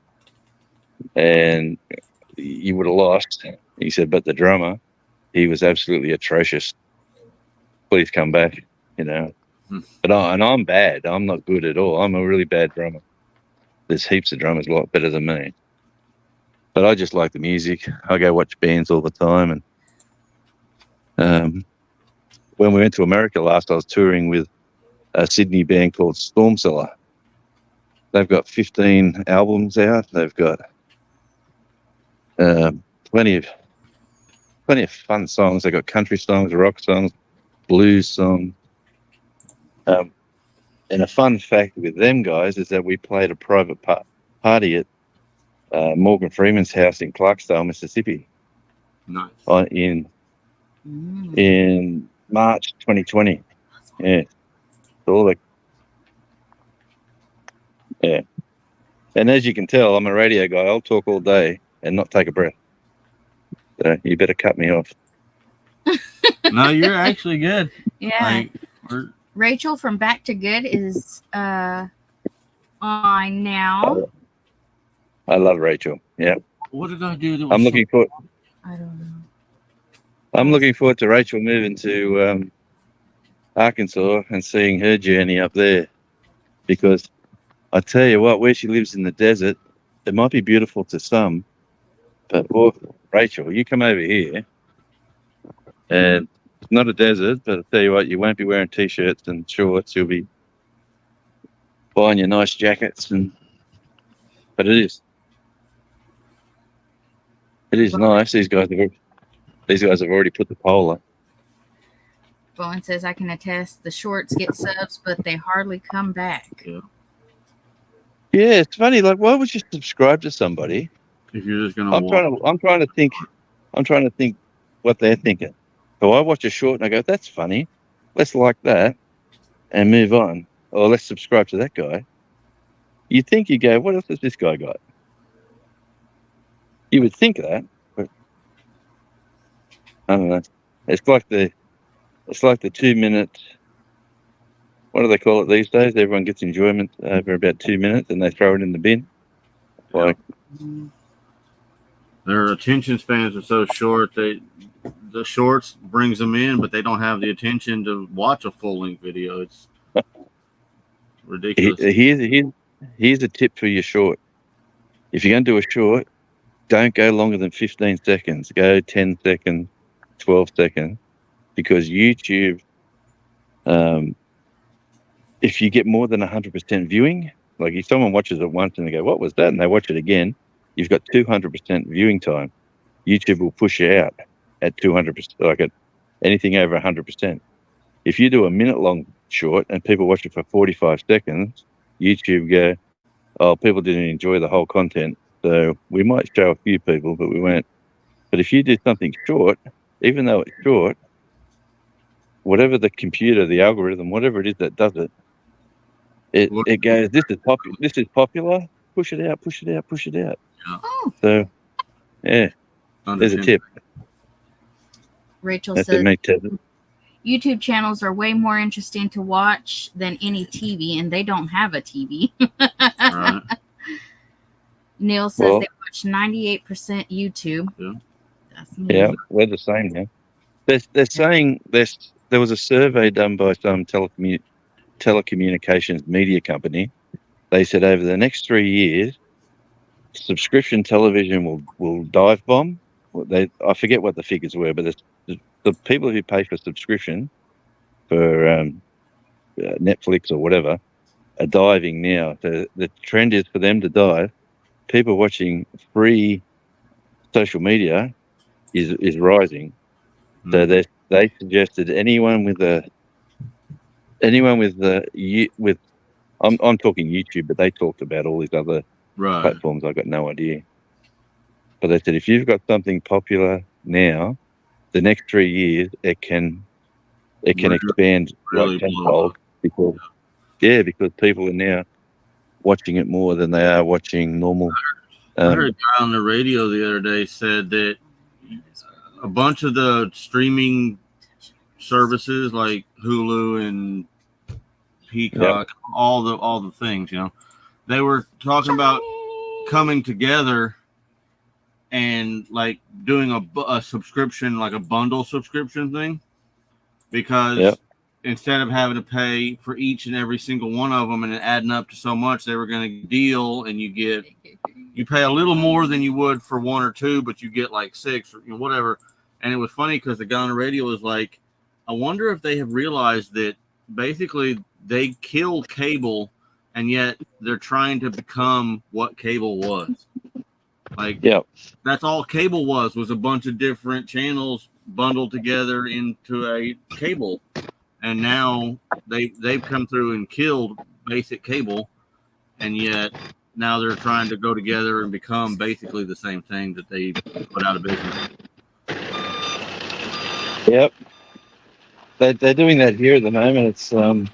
and you would have lost." He said, "But the drummer, he was absolutely atrocious. Please come back, you know." But I'm bad. I'm not good at all. I'm a really bad drummer. There's heaps of drummers a lot better than me. But I just like the music. I go watch bands all the time. And when we went to America last, I was touring with a Sydney band called Stormcellar. They've got 15 albums out. They've got plenty of fun songs. They've got country songs, rock songs, blues songs. And a fun fact with them guys is that we played a private party at Morgan Freeman's house in Clarksdale, Mississippi. Nice. In March 2020. Yeah. Yeah. And as you can tell, I'm a radio guy. I'll talk all day and not take a breath. So you better cut me off. No, you're actually good. Yeah. Rachel from Back to Good is on now. I love Rachel. Yeah. What did I do? I'm looking for. I don't know. I'm looking forward to Rachel moving to Arkansas and seeing her journey up there, because I tell you what, where she lives in the desert, it might be beautiful to some, but Rachel, you come over here and it's not a desert, but I tell you what, you won't be wearing t-shirts and shorts. You'll be buying your nice jackets, but it is nice. These guys have already put the pole up. Bowen says, I can attest the shorts get subs, but they hardly come back. Yeah. Yeah, it's funny. Like, why would you subscribe to somebody? If you're just gonna I'm trying to think what they're thinking. So I watch a short and I go, that's funny. Let's like that and move on. Or let's subscribe to that guy. You think, you go, what else has this guy got? You would think that, but I don't know. It's like the 2 minute. What do they call it these days? Everyone gets enjoyment over about 2 minutes and they throw it in the bin. Like, their attention spans are so short. The shorts brings them in, but they don't have the attention to watch a full length video. It's ridiculous. Here's a tip for your short. If you're going to do a short, don't go longer than 15 seconds. Go 10 seconds, 12 seconds, because YouTube, if you get more than 100% viewing, like if someone watches it once and they go, what was that? And they watch it again, you've got 200% viewing time. YouTube will push you out at 200%, like at anything over 100%. If you do a minute-long short and people watch it for 45 seconds, YouTube go, oh, people didn't enjoy the whole content, so we might show a few people, but we won't. But if you do something short, even though it's short, whatever the computer, the algorithm, whatever it is that does it, it goes, this is popular, push it out. Yeah. Oh, So, yeah, there's a tip. Rachel That's says, it, mate, Tevin. YouTube channels are way more interesting to watch than any TV, and they don't have a TV. Right. Neil says Well, they watch 98% YouTube. Yeah. That's me. Yeah, we're the same now. They're saying there was a survey done by some telecommunications media company. They said over the next 3 years, subscription television will dive bomb. I forget what the figures were, but the people who pay for subscription for Netflix or whatever are diving now. The trend is for them to dive. People watching free social media is rising. So they suggested anyone with I'm talking YouTube, but they talked about all these other platforms. I got no idea. But they said if you've got something popular now, the next 3 years it can expand like tenfold because people are now watching it more than they are watching normal. I heard a guy on the radio the other day said that a bunch of the streaming services like Hulu and Peacock, all the things, they were talking about coming together and like doing a subscription, like a bundle subscription thing, because instead of having to pay for each and every single one of them and it adding up to so much, they were going to deal and you pay a little more than you would for one or two, but you get like six or whatever. And it was funny because the guy on the radio was like, I wonder if they have realized that basically they killed cable and yet they're trying to become what cable was. Like, that's all cable was a bunch of different channels bundled together into a cable. And now they've come through and killed basic cable, and yet now they're trying to go together and become basically the same thing that they put out of business. Yep. They're doing that here at the moment. It's one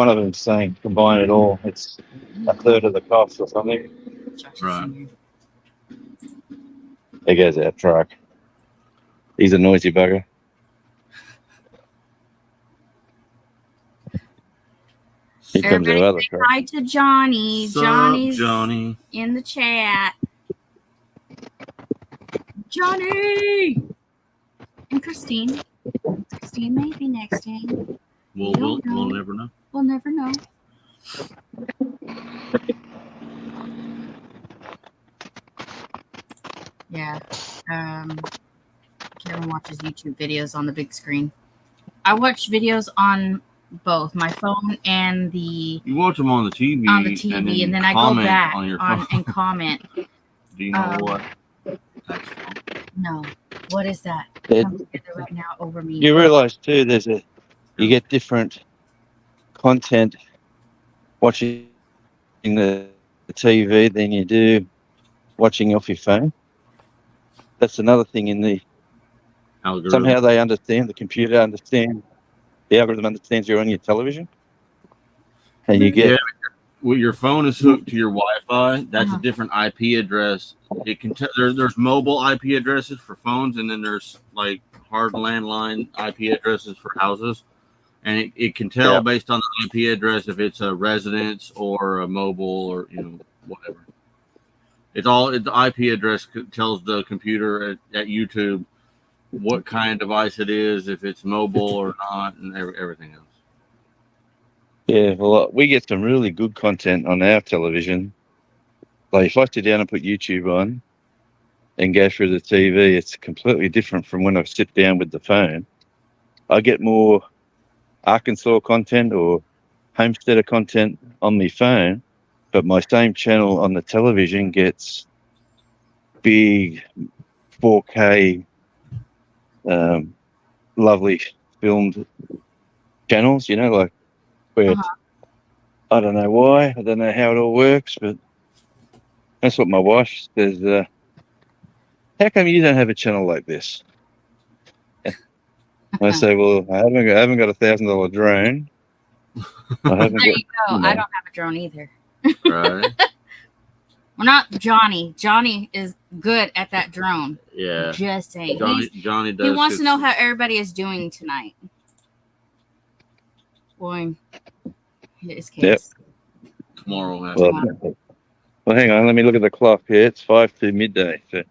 of them saying combine it all. It's a third of the cost or something. Right. There goes our truck. He's a noisy bugger. Here comes our other truck. Hi to Johnny. Sup, Johnny's Johnny in the chat. Johnny and Christine. Christine may be next in. We'll never know. We'll never know. Yeah. Karen watches YouTube videos on the big screen. I watch videos on both my phone and the You watch them on the TV. and then I go back on your phone. and comment. Do you know what? That's No. What is that? Yeah. Come together right now over me. You realise too, you get different content watching the TV than you do watching off your phone. That's another thing in the algorithm. somehow they understand, the computer understands, the algorithm understands you're on your television, and you get Well, your phone is hooked to your Wi-Fi. That's Uh-huh. a different IP address. It can there's mobile IP addresses for phones, and then there's like hard landline IP addresses for houses. And it can tell based on the IP address if it's a residence or a mobile or whatever. The IP address tells the computer at YouTube what kind of device it is, if it's mobile or not, and everything else. Yeah, well, we get some really good content on our television. Like if I sit down and put YouTube on and go through the TV, it's completely different from when I sit down with the phone. I get more Arkansas content or homesteader content on my phone, but my same channel on the television gets big 4K, lovely filmed channels, like where I don't know why, I don't know how it all works, but that's what my wife says. How come you don't have a channel like this? I say, well, I haven't got $1,000 drone. I haven't There you go. I don't have a drone either. Right. Well, not Johnny. Johnny is good at that drone. Yeah. Just saying. Johnny does. He wants to know how everybody is doing tonight. Boy, his case. Yep. Tomorrow. Well, hang on. Let me look at the clock here. It's 5 to midday. So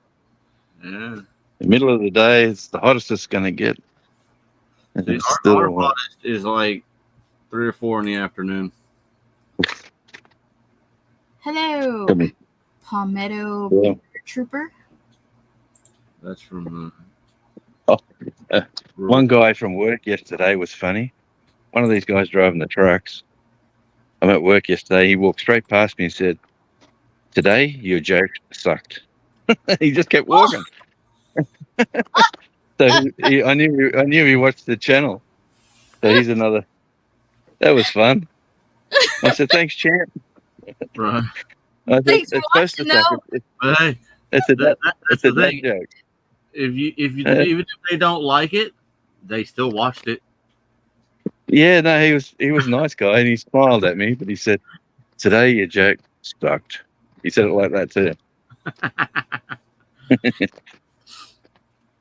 yeah. the middle of the day is the hottest it's going to get. And it's still our hottest is like 3 or 4 in the afternoon. Hello, Palmetto Trooper. That's from. One guy from work yesterday was funny. One of these guys driving the trucks. I'm at work yesterday. He walked straight past me and said, "Today, your joke sucked." He just kept walking. So I knew he watched the channel. So he's another. That was fun. I said, "Thanks, champ." Right. I said, Thanks for watching, But hey, it's a dad joke. Even if they don't like it, they still watched it. Yeah, no, he was a nice guy, and he smiled at me, but he said, "Today your joke sucked." He said it like that too.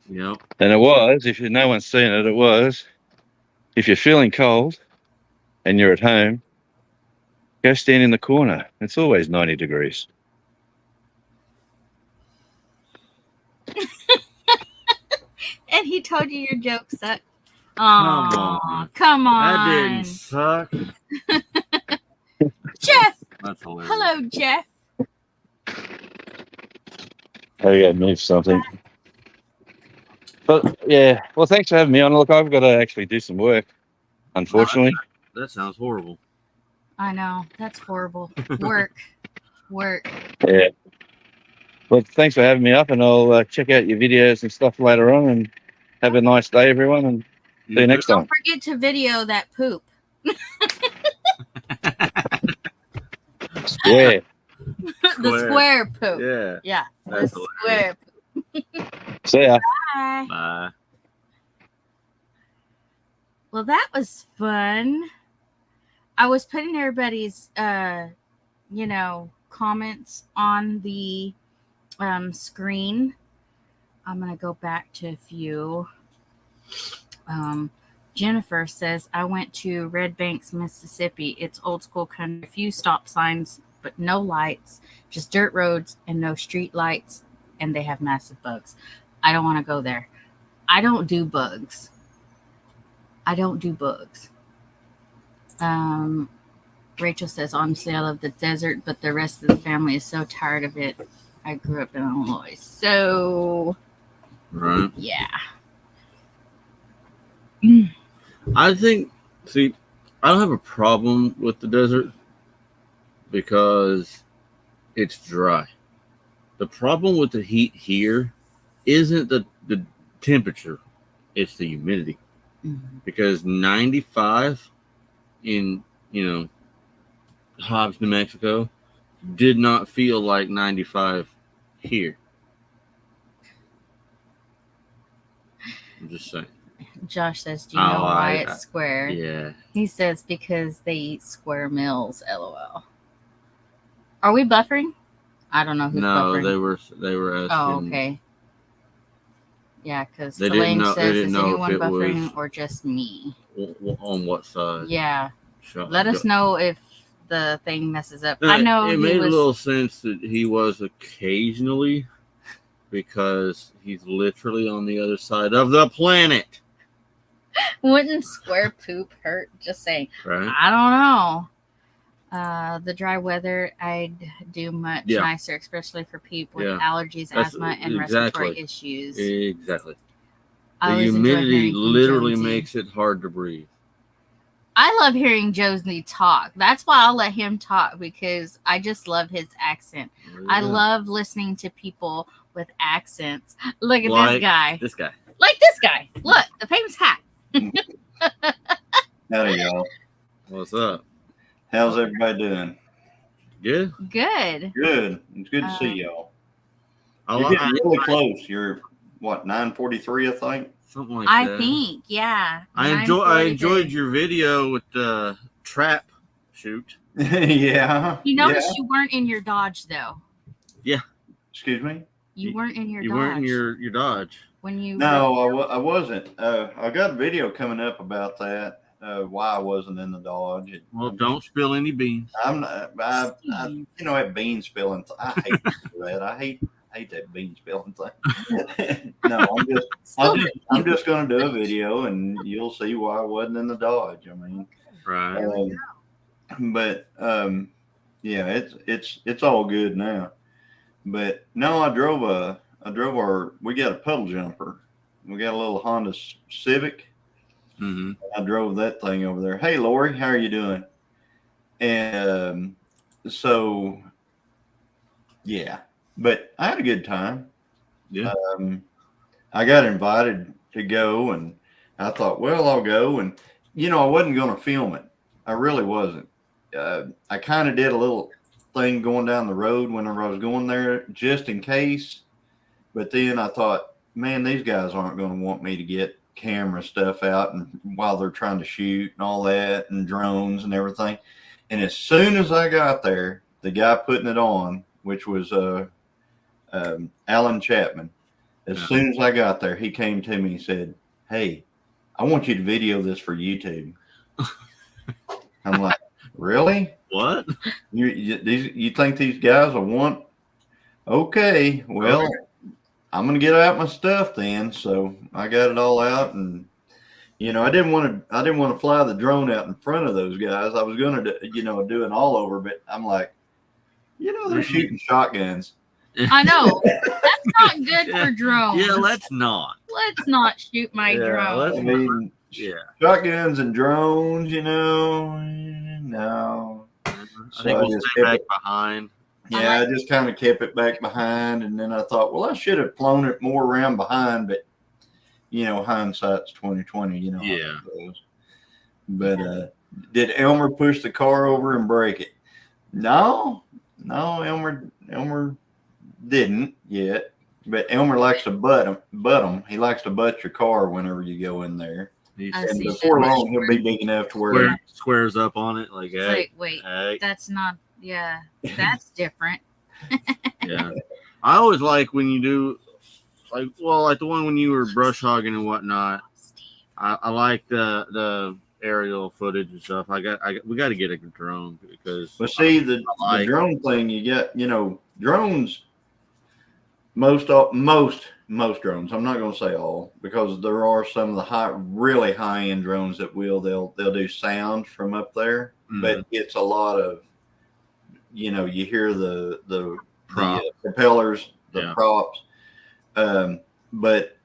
Yep. And it was, if no one's seen it, it was, if you're feeling cold and you're at home, go stand in the corner. It's always 90 degrees. And he told you your joke sucked. Come on. That didn't suck. Jeff. That's hilarious. Hello, Jeff. I gotta move something. But yeah, well, thanks for having me on. Look, I've got to actually do some work, unfortunately. That sounds horrible. I know. That's horrible. Work. Yeah. Well, thanks for having me up, and I'll check out your videos and stuff later on. And have a nice day, everyone, and see you next time. Don't forget to video that poop. Yeah. The square poop. Yeah. Yeah. That's the square poop. See ya. Bye. Bye. Well, that was fun. I was putting everybody's, comments on the screen. I'm going to go back to a few. Jennifer says, I went to Red Banks, Mississippi. It's old school country. A few stop signs, but no lights, just dirt roads and no street lights. And they have massive bugs. I don't want to go there. I don't do bugs. Rachel says, honestly, I love the desert, but the rest of the family is so tired of it. I grew up in Illinois. So, Right. yeah. I think, see, I don't have a problem with the desert because it's dry. The problem with the heat here isn't the temperature, it's the humidity. Mhm. Because 95 in, Hobbs, New Mexico, did not feel like 95 here. I'm just saying. Josh says, do you know why it's square? Yeah. He says, because they eat square meals, LOL. Are we buffering? I don't know who's No, buffering. they were asking. Oh, okay. Yeah, because They didn't Delane know. They says, didn't is know anyone if it buffering was or just me? on what side. Yeah. Let us know if the thing messes up. No, I know it made a little sense that he was occasionally, because he's literally on the other side of the planet. Wouldn't square poop hurt? Just saying. Right. I don't know. The dry weather, I'd do much nicer, especially for people with allergies, asthma, and respiratory issues. Exactly. I The humidity literally makes it hard to breathe. I love hearing Josie talk. That's why I'll let him talk, because I just love his accent. I love listening to people with accents. Look at this guy. This guy. Like this guy. Look, the famous hat. Howdy, y'all. What's up? How's everybody doing? Good. Good. Good. It's good to see y'all. You're You're getting really close. You're what, 9:43, I think? Something like that. I think, yeah. I enjoyed your video with the trap shoot. Yeah. You noticed you weren't in your Dodge, though. Yeah. Excuse me? You weren't in your Dodge. You weren't in your Dodge. When you No, I wasn't. I got a video coming up about that. Why I wasn't in the Dodge. Well, don't spill any beans. I'm not. That bean spilling. I hate that. I hate that bean spilling thing. No, I'm just going to do a video, and you'll see why I wasn't in the Dodge. I mean, right. But yeah, it's all good now. But no, we got a puddle jumper. We got a little Honda Civic. Mm-hmm. I drove that thing over there. Hey, Lori, how are you doing? And so, yeah, but I had a good time. Yeah. I got invited to go, and I thought, well, I'll go. And, I wasn't going to film it. I really wasn't. I kind of did a little thing going down the road whenever I was going there, just in case. But then I thought, man, these guys aren't going to want me to get camera stuff out and while they're trying to shoot and all that, and drones and everything. And as soon as I got there, the guy putting it on, which was Alan Chapman, as soon as I got there, he came to me and said, hey, I want you to video this for YouTube. I'm like, really? What? You think these guys will want? Okay, well, I'm going to get out my stuff then. So I got it all out, and I didn't want to fly the drone out in front of those guys. I was going to do an all over, but I'm like, they're shooting shotguns. I know. That's not good for drones. Yeah, let's not. Let's not shoot my drone. I mean, shotguns and drones, no. I think we'll stay back behind. Yeah, I just kind of kept it back behind, and then I thought, well, I should have flown it more around behind, but hindsight's 2020. Yeah. But did Elmer push the car over and break it? No, Elmer didn't yet. But Elmer likes to butt him. He likes to butt your car whenever you go in there. And before long, he'll be big enough to where squares up on it. Like, hey, wait, hey. That's not. Yeah, that's different. Yeah, I always like when you do, like the one when you were brush hogging and whatnot. I like the aerial footage and stuff. We got to get a drone because. But see, the drone thing, you get, drones. Most most drones. I'm not going to say all, because there are some of the really high end drones that they'll do sound from up there, but it's a lot of, you hear the propellers, the props, but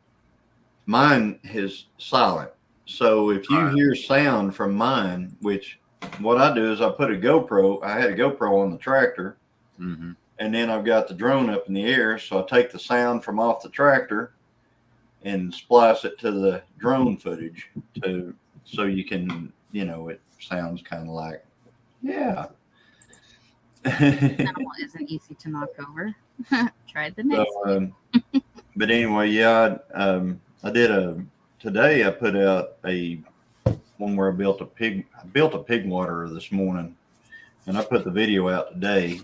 mine is silent. So if you hear sound from mine, which what I do is I put a GoPro. I had a GoPro on the tractor. Mm-hmm. And then I've got the drone up in the air, so I take the sound from off the tractor and splice it to the drone footage so you can, it sounds kind of like, yeah. Animal isn't easy to knock over. Tried the next one. But anyway, yeah, I did today I put out one where I built a pig waterer this morning, and I put the video out today.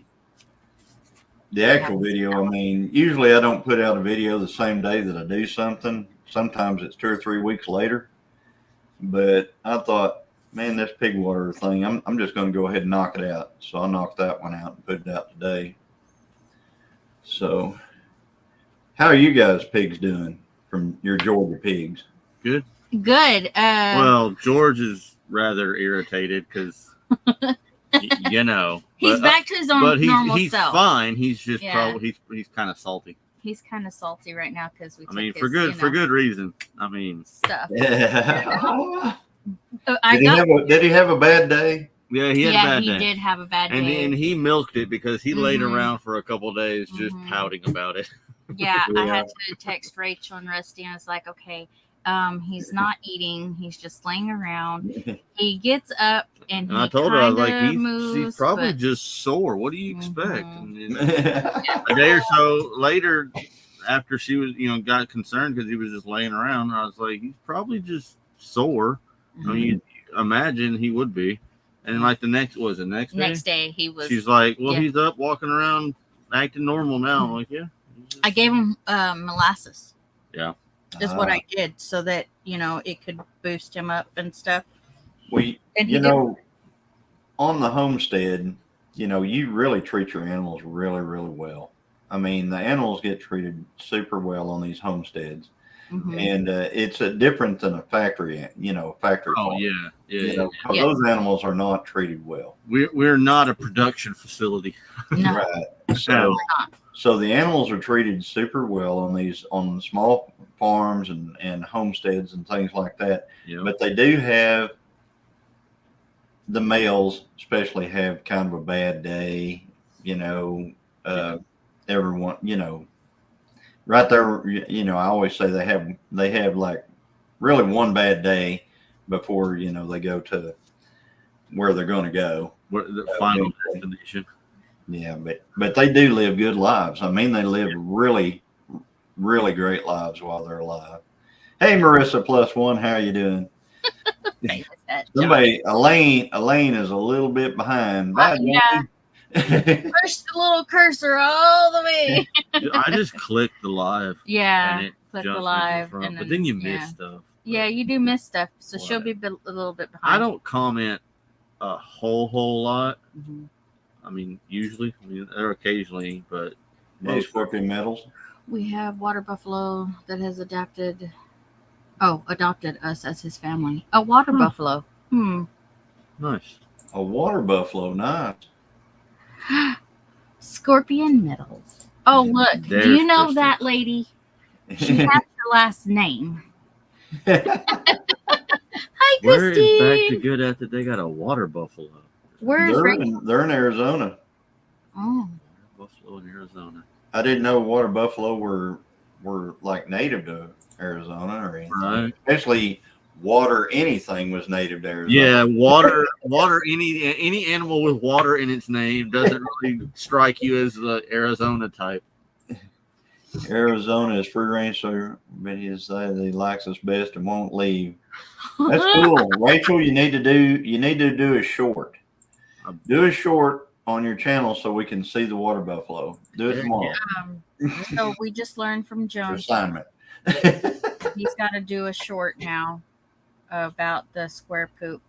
The actual video, I mean, usually I don't put out a video the same day that I do something. Sometimes it's 2 or 3 weeks later. But I thought, man, this pig water thing, I'm just going to go ahead and knock it out. So I knocked that one out and put it out today. So how are you guys pigs doing from your Georgia pigs? Good. Good. Well, George is rather irritated because... he's back to his own normal he's self. Fine. He's just probably he's kind of salty. He's kind of salty right now because we. For good reason. I mean, stuff. Yeah. Did he have a bad day? Yeah, he had a bad day. He did have a bad day, and he milked it because he laid around for a couple of days just pouting about it. Yeah, I had to text Rachel and Rusty, and I was like, okay. He's not eating. He's just laying around. He gets up and I told her, I was like, moves, he's probably just sore. What do you expect? And a day or so later, after she was, got concerned because he was just laying around, I was like, he's probably just sore. I mean, imagine he would be. And like the next day he was. She's like, well, he's up walking around acting normal now. I'm like, yeah. I gave him molasses. Yeah. Is what I did so that, it could boost him up and stuff. On the homestead, you really treat your animals really, really well. I mean, the animals get treated super well on these homesteads. Mm-hmm. And it's different than a factory, factory farm. Yeah. Those animals are not treated well. We're not a production facility. No. Right. So the animals are treated super well on small farms and homesteads and things like that. Yep. But they do have, the males especially have kind of a bad day, everyone, right there, I always say they have like really one bad day before, they go to where they're going to go. The final destination. Yeah, but they do live good lives. I mean, they live really, really great lives while they're alive. Hey, Marissa +1, how are you doing? Somebody, Elaine is a little bit behind. Bye, yeah. Push the little cursor all the way. I just clicked the live. Yeah, and click the live, but then you miss stuff. Yeah, you do miss stuff. So she'll be a little bit behind. I don't comment a whole lot. Mm-hmm. I mean, usually, or occasionally, but most Scorpion medals. We have Water Buffalo that has adopted us as his family. A water buffalo. Nice. A water buffalo, nice. Scorpion medals. Oh, look. Do you know that lady? She has your last name. Hi, Christine. Where is Back to Good at that they got a water buffalo? They're in Arizona. Oh. Buffalo in Arizona. I didn't know water buffalo were like native to Arizona or anything. Right. Especially water anything was native to Arizona. Yeah, water any animal with water in its name doesn't really strike you as the Arizona type. Arizona is free range, so he said he likes us best and won't leave. That's cool. Rachel, you need to do a short. Do a short on your channel so we can see the water buffalo. Do it tomorrow. So we just learned from Jones. Assignment. He's got to do a short now about the square poop.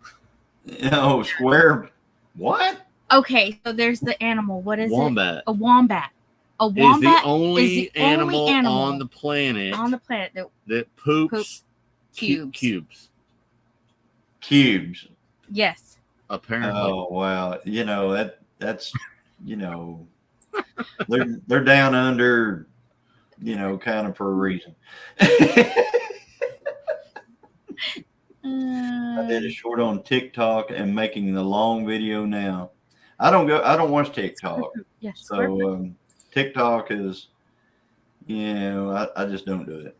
Oh, square. What? Okay, so there's the animal. What is Wombat. A wombat. A is the wombat only animal animal on the planet on the planet that poops cubes. cubes. Cubes. Yes. Apparently. Oh wow. That's they're down under, kind of for a reason. I did a short on TikTok and making the long video now. I don't watch TikTok. Yes. So TikTok is, I just don't do it.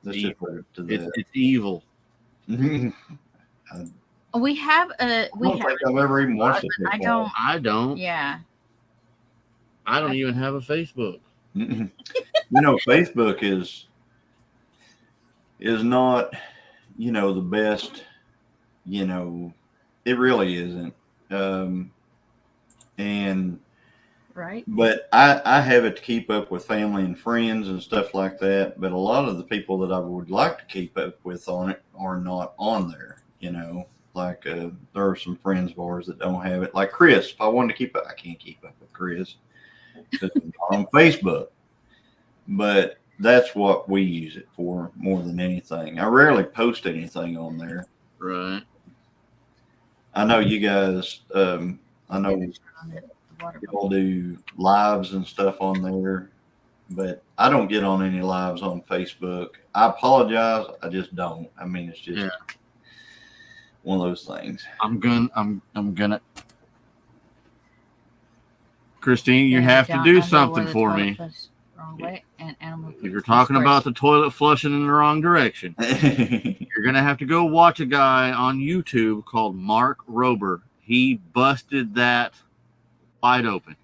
Let's just put it to that. It's evil. we have a. I don't think I've ever even watched it. I don't. I don't. Yeah. I don't even have a Facebook. Facebook is not, the best. It really isn't. And Right. but I have it to keep up with family and friends and stuff like that. But a lot of the people that I would like to keep up with on it are not on there. Like there are some friends of ours that don't have it. Like Chris, if I wanted to keep up, I can't keep up with Chris because I'm on Facebook. But that's what we use it for more than anything. I rarely post anything on there. Right. I know you guys. I know y'all do lives and stuff on there, but I don't get on any lives on Facebook. I apologize. I just don't. I mean, it's just one of those things. I'm gonna. Christine, you have to do something for me. Wrong way, and animal If you're talking about the toilet flushing in the wrong direction, you're gonna have to go watch a guy on YouTube called Mark Rober. He busted that wide open.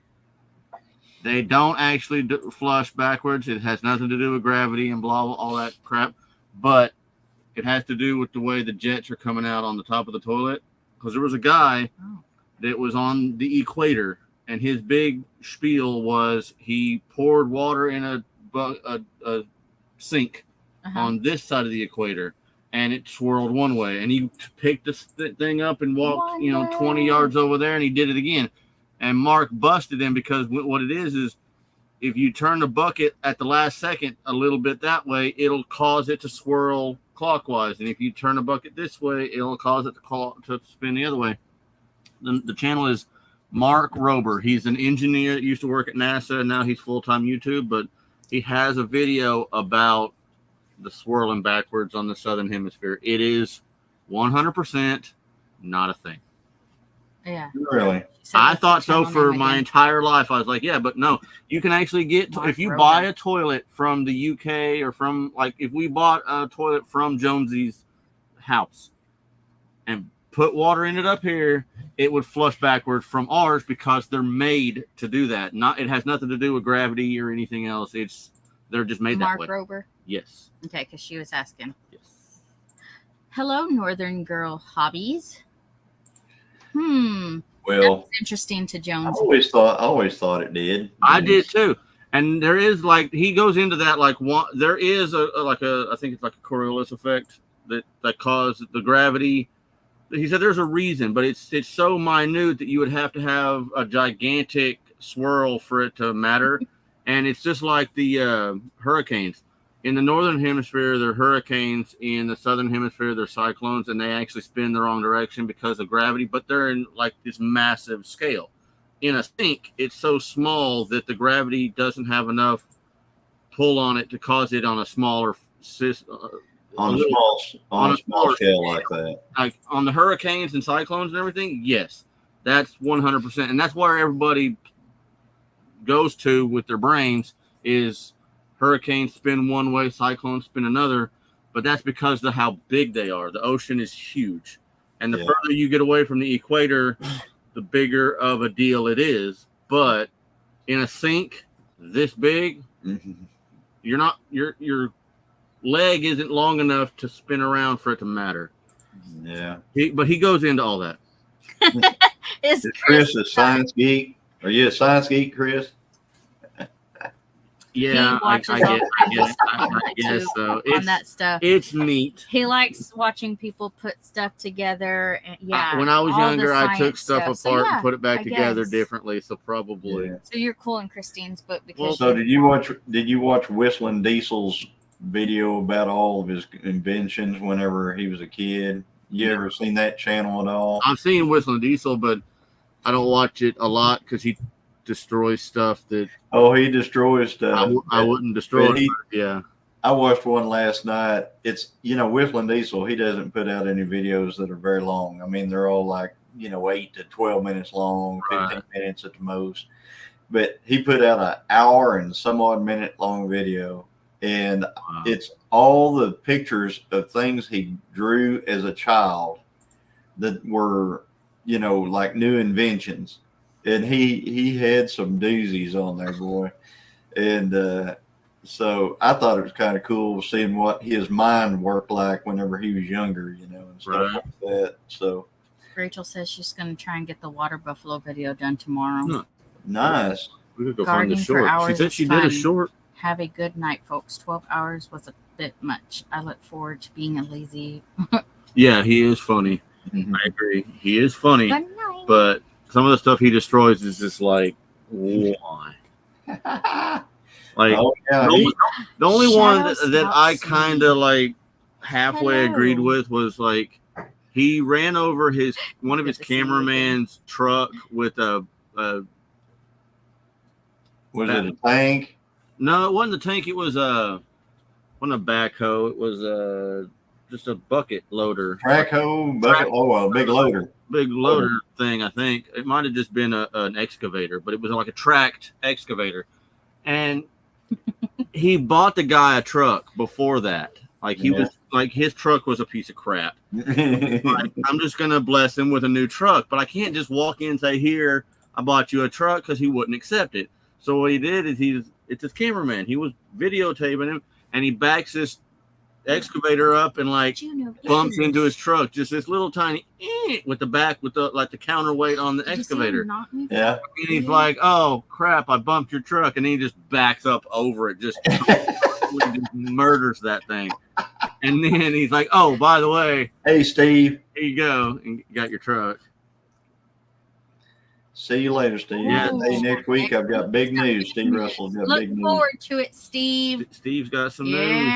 They don't actually flush backwards. It has nothing to do with gravity and blah, blah, all that crap. But it has to do with the way the jets are coming out on the top of the toilet. Because there was a guy that was on the equator, and his big spiel was he poured water in a sink on this side of the equator, and it swirled one way. And he picked this thing up and walked, 20 yards over there, and he did it again. And Mark busted him because what it is if you turn the bucket at the last second a little bit that way, it'll cause it to swirl clockwise. And if you turn the bucket this way, it'll cause it to spin the other way. The channel is Mark Rober. He's an engineer that used to work at NASA, and now he's full-time YouTube. But he has a video about the swirling backwards on the southern hemisphere. It is 100% not a thing. Yeah. Really? I thought so for my entire life. I was like, yeah, but no. You can actually get, if you buy a toilet from the UK or from, like, if we bought a toilet from Jonesy's house and put water in it up here, it would flush backwards from ours because they're made to do that. It has nothing to do with gravity or anything else. They're just made that way. Mark Rober? Yes. Okay, because she was asking. Yes. Hello, Northern Girl Hobbies. Well, that's interesting to Jones. I always thought it did. I did too. And there is he goes into that there is I think it's like a Coriolis effect that caused the gravity. He said there's a reason, but it's so minute that you would have to have a gigantic swirl for it to matter. And it's just like the hurricanes. In the northern hemisphere, they're hurricanes. In the southern hemisphere, they're cyclones, and they actually spin the wrong direction because of gravity, but they're in this massive scale. In a sink, it's so small that the gravity doesn't have enough pull on it to cause it on a smaller on a small scale like that. Like on the hurricanes and cyclones and everything, yes, that's 100%. And that's where everybody goes to with their brains is hurricanes spin one way, cyclones spin another, but that's because of how big they are. The ocean is huge. And the further you get away from the equator, the bigger of a deal it is. But in a sink this big, your leg isn't long enough to spin around for it to matter. Yeah. But he goes into all that. Is Chris a science geek? Are you a science geek, Chris? Yeah, watches I get, all I get kinds it. of I stuff guess too so. on that stuff. It's neat. He likes watching people put stuff together. And When I was all the younger, I took science stuff So, apart and yeah, put it back I together guess. differently. So probably. Yeah. So you're cool in Christine's book because So did you watch Whistling Diesel's video about all of his inventions whenever he was a kid? You ever seen that channel at all? I've seen Whistling Diesel, but I don't watch it a lot because he destroys stuff that Oh, he destroys stuff. I wouldn't destroy. But Yeah. I watched one last night. It's, Whistling Diesel, he doesn't put out any videos that are very long. I mean, they're all like, 8 to 12 minutes long, 15 minutes at the most. But he put out an hour and some odd minute long video. And it's all the pictures of things he drew as a child that were, like new inventions. And he had some doozies on there, boy. And so I thought it was kind of cool seeing what his mind worked like whenever he was younger, and stuff like that. So Rachel says she's going to try and get the water buffalo video done tomorrow. nice. We could go Gardening find the for short. hours She said is she did a fun. short. Have a good night, folks. 12 hours was a bit much. I look forward to being a lazy. Yeah, he is funny. Mhm. I agree. He is funny, Good night. but some of the stuff he destroys is just like, why? Like, Oh, yeah. the only one Shadows that I outside. kind of like halfway Hello. agreed with was like he ran over one of his Good to see you again. cameraman's truck with a Was it a tank? no, it wasn't a tank. It was wasn't a backhoe. It was just a bucket loader, Trackhoe, bucket, a big loader. big loader thing. I think it might have just been an excavator, but it was like a tracked excavator, and he bought the guy a truck before that. Like he was like his truck was a piece of crap. Like, I'm just gonna bless him with a new truck, but I can't just walk in and say, "Here, I bought you a truck," because he wouldn't accept it. So what he did is it's his cameraman. He was videotaping him, and he backs this excavator up and like bumps into his truck. Just this little tiny with the back with the counterweight on the excavator. Yeah. And he's like, "Oh crap! I bumped your truck," and he just backs up over it, just murders that thing. And then he's like, "Oh, by the way, Hey, Steve. here you go, and you got your truck." See you later, Steve. Yeah. Hey, next week I've got big news. Steve Russell's got Look big news. forward to it, Steve. Steve's got some news.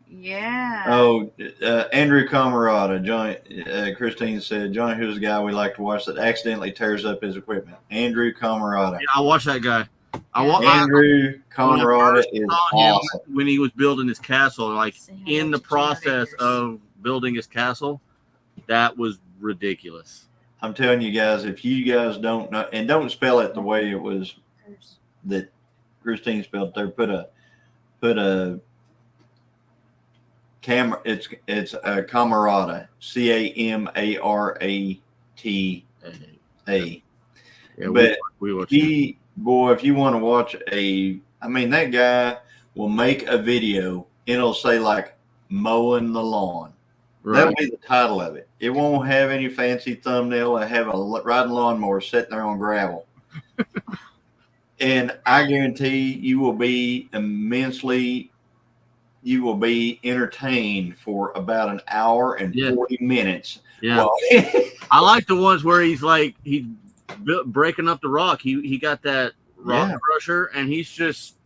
Yeah. Oh, Andrew Camarada, Johnny. Christine said, Johnny, who's the guy we like to watch that accidentally tears up his equipment? Andrew Camarada. Yeah, I watched that guy. Andrew Camarada is awesome. When he was building his castle, like Say hello in the to process generators. of building his castle, that was ridiculous. I'm telling you guys, if you guys don't know, and don't spell it the way it was that Christine spelled there, put a camera. It's a Camarada, Camarata. Yeah, But we watched if you want to watch that guy will make a video and it'll say like mowing the lawn. Right. That'll be the title of it. It won't have any fancy thumbnail. I have a riding lawnmower sitting there on gravel. And I guarantee you will be entertained for about an hour and 40 minutes. Yeah. I like the ones where he's breaking up the rock. He got that rock crusher and he's just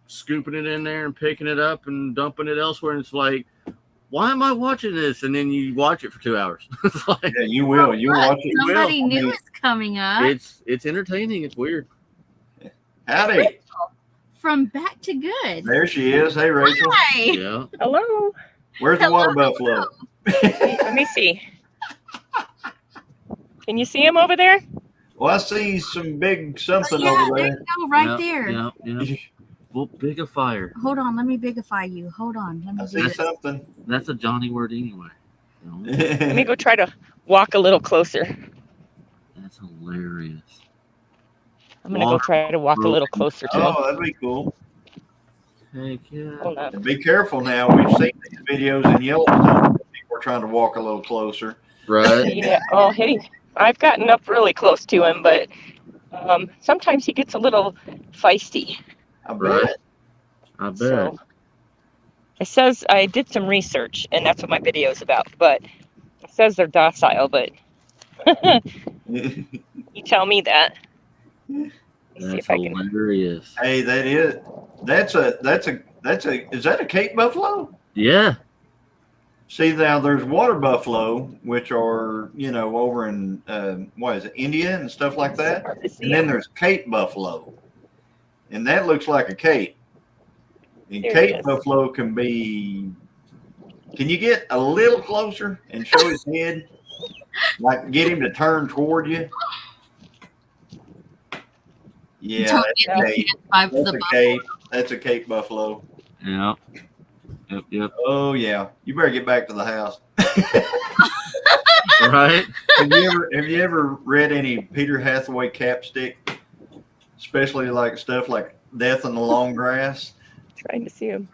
scooping it in there and picking it up and dumping it elsewhere. And it's like, why am I watching this? And then you watch it for 2 hours. It's like, yeah, you will. You'll watch it. Somebody new is coming up. It's entertaining. It's weird. Howdy. From Back to Good. There she is. Hey, Rachel. Hi. Yeah. Hello. Where's the water buffalo? Let me see. Can you see him over there? Well, I see some big something Yeah, over there there. you go, right there. Yeah. Well, bigify. Hold on, let me bigify you. Hold on, let me I do see this. something. That's a Johnny word anyway. You know? Let me go try to walk a little closer. That's hilarious. I'm going to go try to walk a little closer to him. Oh, that'd be cool. Heck yeah. Hold on. And be careful now. We've seen these videos in Yellowstone. People are trying to walk a little closer. Right. Yeah. Oh, I've gotten up really close to him, but sometimes he gets a little feisty. I bet. Right. I bet. So it says I did some research, and that's what my video is about. But it says they're docile, but you tell me that. Let me see That's if I can. hilarious. Hey, that's a is that a Cape buffalo? Yeah. See, now there's water buffalo, which are, over in what is it, India and stuff like that. Hard to see And then him. there's Cape buffalo, and that looks like a cape. And There he Cape is. buffalo can be. Can you get a little closer and show his head, like get him to turn toward you? Yeah, Don't that's get a the cape. vibe for That's the a cape. That's a Cape buffalo. Yeah. Yep. Oh yeah, you better get back to the house. Right. Have you ever read any Peter Hathaway capstick, especially like stuff like Death in the Long Grass? Trying to see him.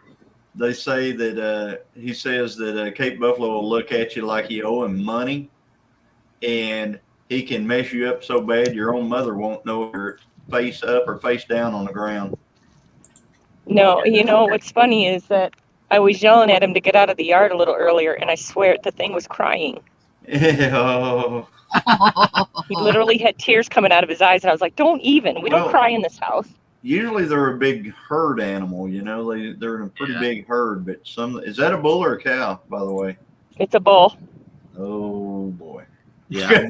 They say that he says that Cape buffalo will look at you like you owe him money, and he can mess you up so bad your own mother won't know if you're face up or face down on the ground. No, what's funny is that I was yelling at him to get out of the yard a little earlier, and I swear the thing was crying. Oh. He literally had tears coming out of his eyes, and I was like, "Don't even. We don't Well, cry in this house." Usually they're a big herd animal, they're in a pretty big herd, but is that a bull or a cow, by the way? It's a bull. Oh boy. Yeah.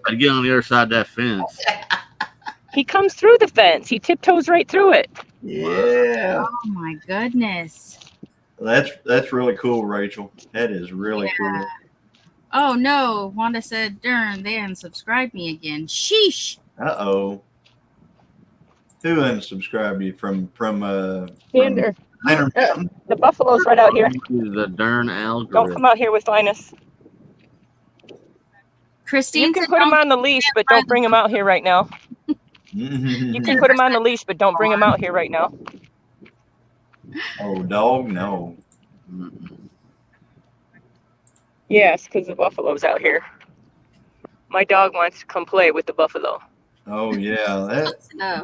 I'd get on the other side of that fence. He comes through the fence. He tiptoes right through it. Yeah. Oh my goodness. That's really cool, Rachel. That is really cool. Oh no, Wanda said, darn, they unsubscribed me again. Sheesh. Uh-oh. Who unsubscribed you from Xander, Hunter Mountain? the buffalo's right out here. The darn Don't algorithm. come out here with Linus. Christine You can said, put him don't on the leash, but don't bring him out here right now. You can put him on the leash, but don't bring him out here right now. Oh, dog, no. Yes, because the buffalo's out here. My dog wants to come play with the buffalo. Oh yeah, no.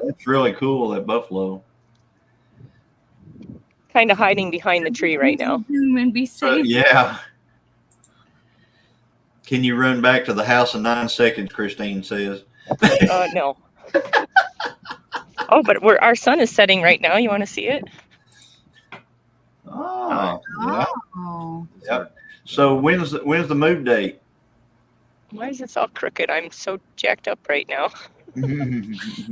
that's really cool, that buffalo. Kind of hiding behind the tree right now. And be safe. Yeah. Can you run back to the house in 9 seconds, Christine says. No. Oh, but our sun is setting right now. You want to see it? Oh, yeah. Oh. Yep. So when's the move date? Why is this all crooked? I'm so jacked up right now.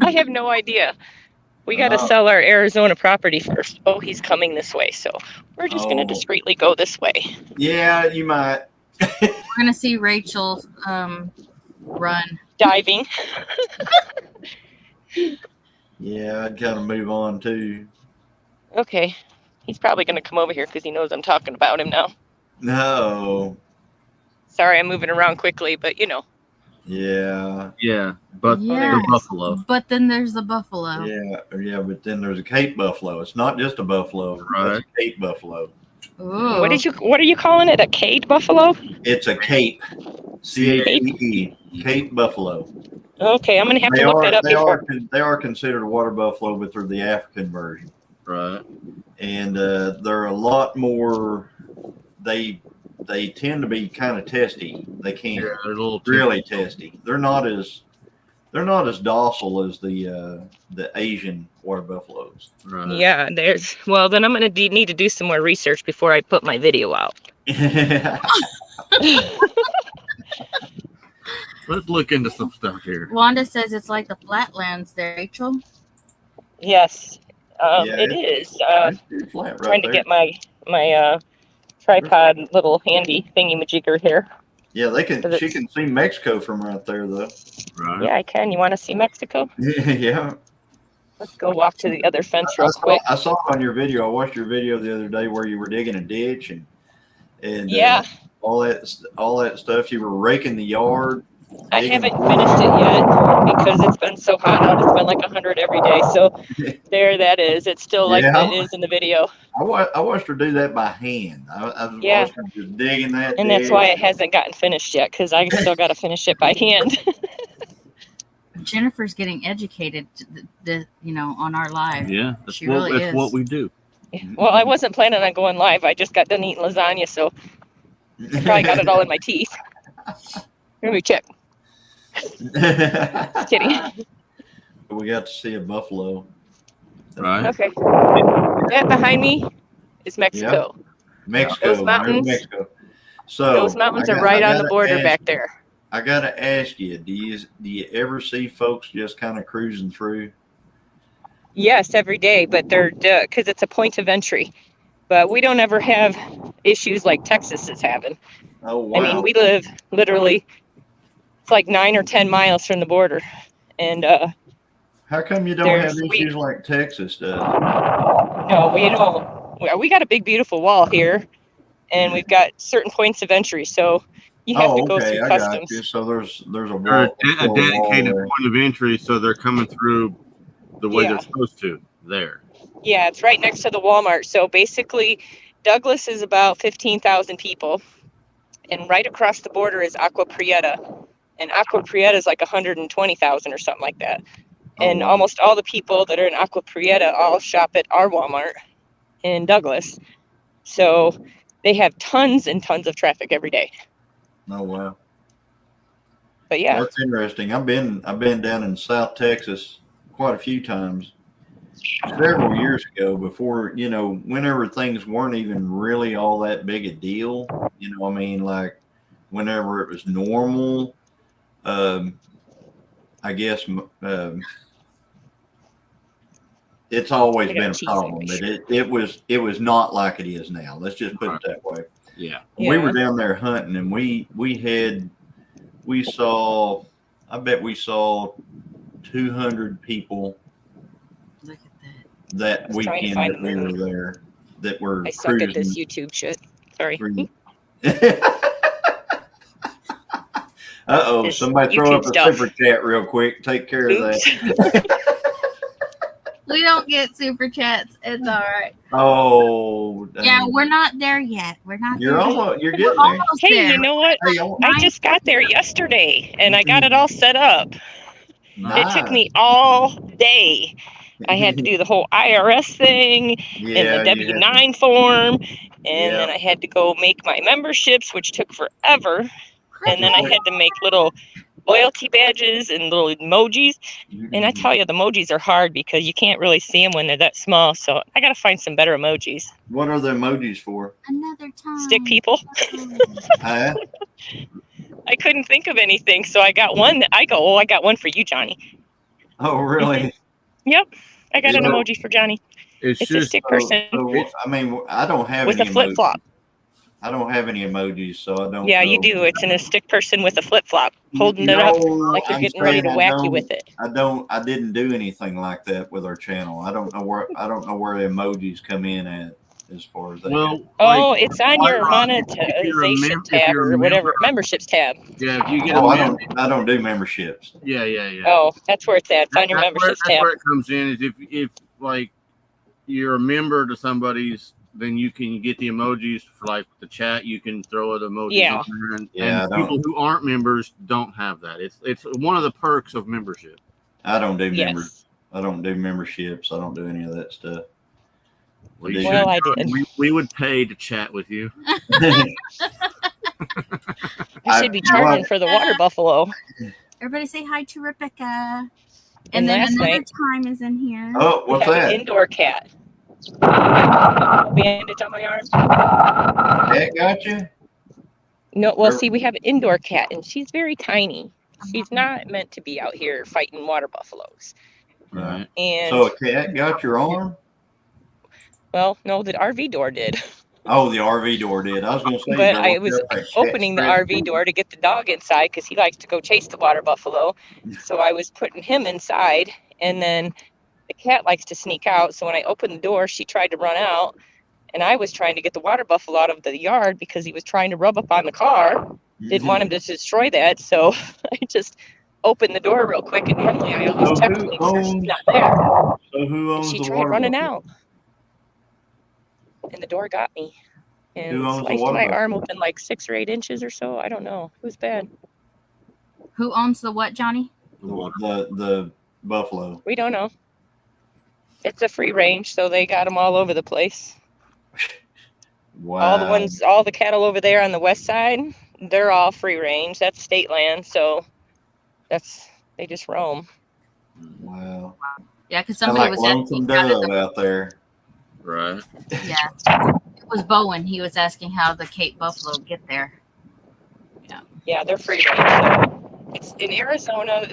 I have no idea. We got to sell our Arizona property first. Oh, he's coming this way. So we're just going to discreetly go this way. Yeah, you might. We're going to see Rachel run. Diving. Yeah, I'd kind of move on too. Okay. He's probably going to come over here because he knows I'm talking about him now. No. Sorry, I'm moving around quickly, but Yeah. Yeah, but Yes. the buffalo. But then there's the buffalo. Yeah, but then there's a Cape buffalo. It's not just a buffalo. Right. It's a Cape buffalo. Ooh. What are you calling it? A Cade buffalo? It's a Cape. C-A-P-E. Cape buffalo. Okay, I'm going to have to look that up before. They are considered a water buffalo, but they're the African version. Right. And they're a lot more. They tend to be kind of testy. They can Yeah, they're a little really testy. They're not as docile as the Asian water buffaloes. Right. Yeah, well, then I'm going to need to do some more research before I put my video out. Let's look into some stuff here. Wanda says it's like the flatlands there, Rachel. Yes, Yeah, it is. That's pretty flat right Trying to there. get my tripod little handy thingy-majigger here. Yeah, Because she can see Mexico from right there, though. Right. Yeah, I can. You want to see Mexico? Yeah. Let's go walk to the other fence real quick. I saw on your video. I watched your video the other day where you were digging a ditch and Yeah. all that stuff. You were raking the yard. I haven't finished it yet because it's been so hot out. It's been like 100 every day. So there that is. It's still like Yeah. it is in the video. I watched her do that by hand. I was watching her just digging that. And that's why it hasn't gotten finished yet, because I still got to finish it by hand. Jennifer's getting educated, on our live. Yeah, She really that's is. what we do. Well, I wasn't planning on going live. I just got done eating lasagna, so I probably got it all in my teeth. Let me check. Just kidding. We got to see a buffalo. Right. Okay. That behind me is Mexico. Mexico. Those mountains. There's Mexico. So Those mountains are right on the border back there. I gotta ask you, do you ever see folks just kind of cruising through? Yes, every day, but they're because it's a point of entry. But we don't ever have issues like Texas is having. Oh wow! I mean, we live literally, it's like 9 or 10 miles from the border, and how come you don't have issues like Texas does? No, we don't. We got a big, beautiful wall here, and we've got certain points of entry, so you have to go through customs. Got you. So there's a wall, a dedicated point of entry, so they're coming through the way they're supposed to there. Yeah, it's right next to the Walmart. So basically, Douglas is about 15,000 people, and right across the border is Agua Prieta, and Agua Prieta is like 120,000 or something like that. And almost all the people that are in Agua Prieta all shop at our Walmart in Douglas. So they have tons and tons of traffic every day. Oh wow. But yeah. That's interesting. I've been down in South Texas quite a few times several years ago before, whenever things weren't even really all that big a deal. I mean, like whenever it was normal, I guess it's always been a problem, but it was not like it is now. Let's just put it that way. Yeah. We were down there hunting, and I bet we saw 200 people. Look at that weekend that we were there. That were I suck at this YouTube shit. Sorry. Uh-oh, somebody throw up a super chat real quick. Take care of that. We don't get super chats. It's all right. Oh. Dang. Yeah, we're not there yet. We're not. You're almost. You're getting there. Hey, there. You know what? I just got there yesterday, and I got it all set up. Nice. It took me all day. I had to do the whole IRS thing and the W-9 form, and then I had to go make my memberships, which took forever. And then I had to make little loyalty badges and little emojis. And I tell you, the emojis are hard because you can't really see them when they're that small. So I got to find some better emojis. What are the emojis for? Another time. Stick people. I couldn't think of anything. So I got one that I got one for you, Johnny. Oh, really? Yep. I got an emoji for Johnny. It's just a stick person. I mean, I don't have with any a flip flop. I don't have any emojis, so I don't. Yeah, you do. It's in a stick person with a flip flop, holding it up like you're getting ready to whack you with it. I didn't do anything like that with our channel. I don't know where the emojis come in at as far as that. Well, it's on your monetization tab or whatever memberships tab. Yeah, if you get I don't do memberships. Yeah. Oh, that's where it's at. It's on your memberships tab. That's where it comes in. Is if like you're a member to somebody's, then you can get the emojis for like the chat. You can throw the emojis on there, and people who aren't members don't have that. It's one of the perks of membership. I don't do members. I don't do memberships. I don't do any of that stuff. Well, I did. We would pay to chat with you. I should be charging for the water buffalo. Everybody say hi to Rebecca. And then last another night, time is in here. Oh, what's that? An indoor cat. Bandage on my arm. Cat got you? No, well, see, we have an indoor cat, and she's very tiny. She's not meant to be out here fighting water buffaloes. Right. And so a cat got your arm? Well, no, the RV door did. Oh, the RV door did. I was going to say. But I was opening the RV door to get the dog inside because he likes to go chase the water buffalo. So I was putting him inside, and then the cat likes to sneak out. So when I opened the door, she tried to run out, and I was trying to get the water buffalo out of the yard because he was trying to rub up on the car. Didn't want him to destroy that, so I just opened the door real quick, and normally I always check to make sure she's not there. So who owns she the tried water running buffalo? out, and the door got me and Who owns the sliced water my buffalo? arm open like 6 or 8 inches or so. I don't know. It was bad. Who owns the what, Johnny? The buffalo. We don't know. It's a free range, so they got them all over the place. Wow. All the cattle over there on the west side, they're all free range. That's state land, so they just roam. Wow. Yeah, because Sound somebody like was asking lonesome how did dove out there. Right. yeah, it was Bowen. He was asking how the Cape Buffalo get there. Yeah, they're free range. So it's in Arizona.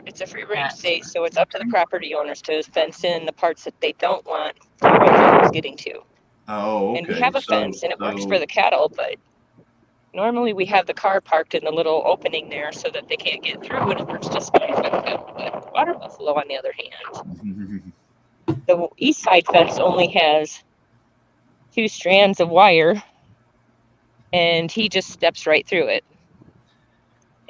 It's a free range state, so it's up to the property owners to fence in the parts that they don't want animals getting to. Oh, okay. And we have a fence, and it works for the cattle, but normally we have the car parked in the little opening there so that they can't get through, and it works just fine for the cattle. But water buffalo, on the other hand, the east side fence only has 2 strands of wire, and he just steps right through it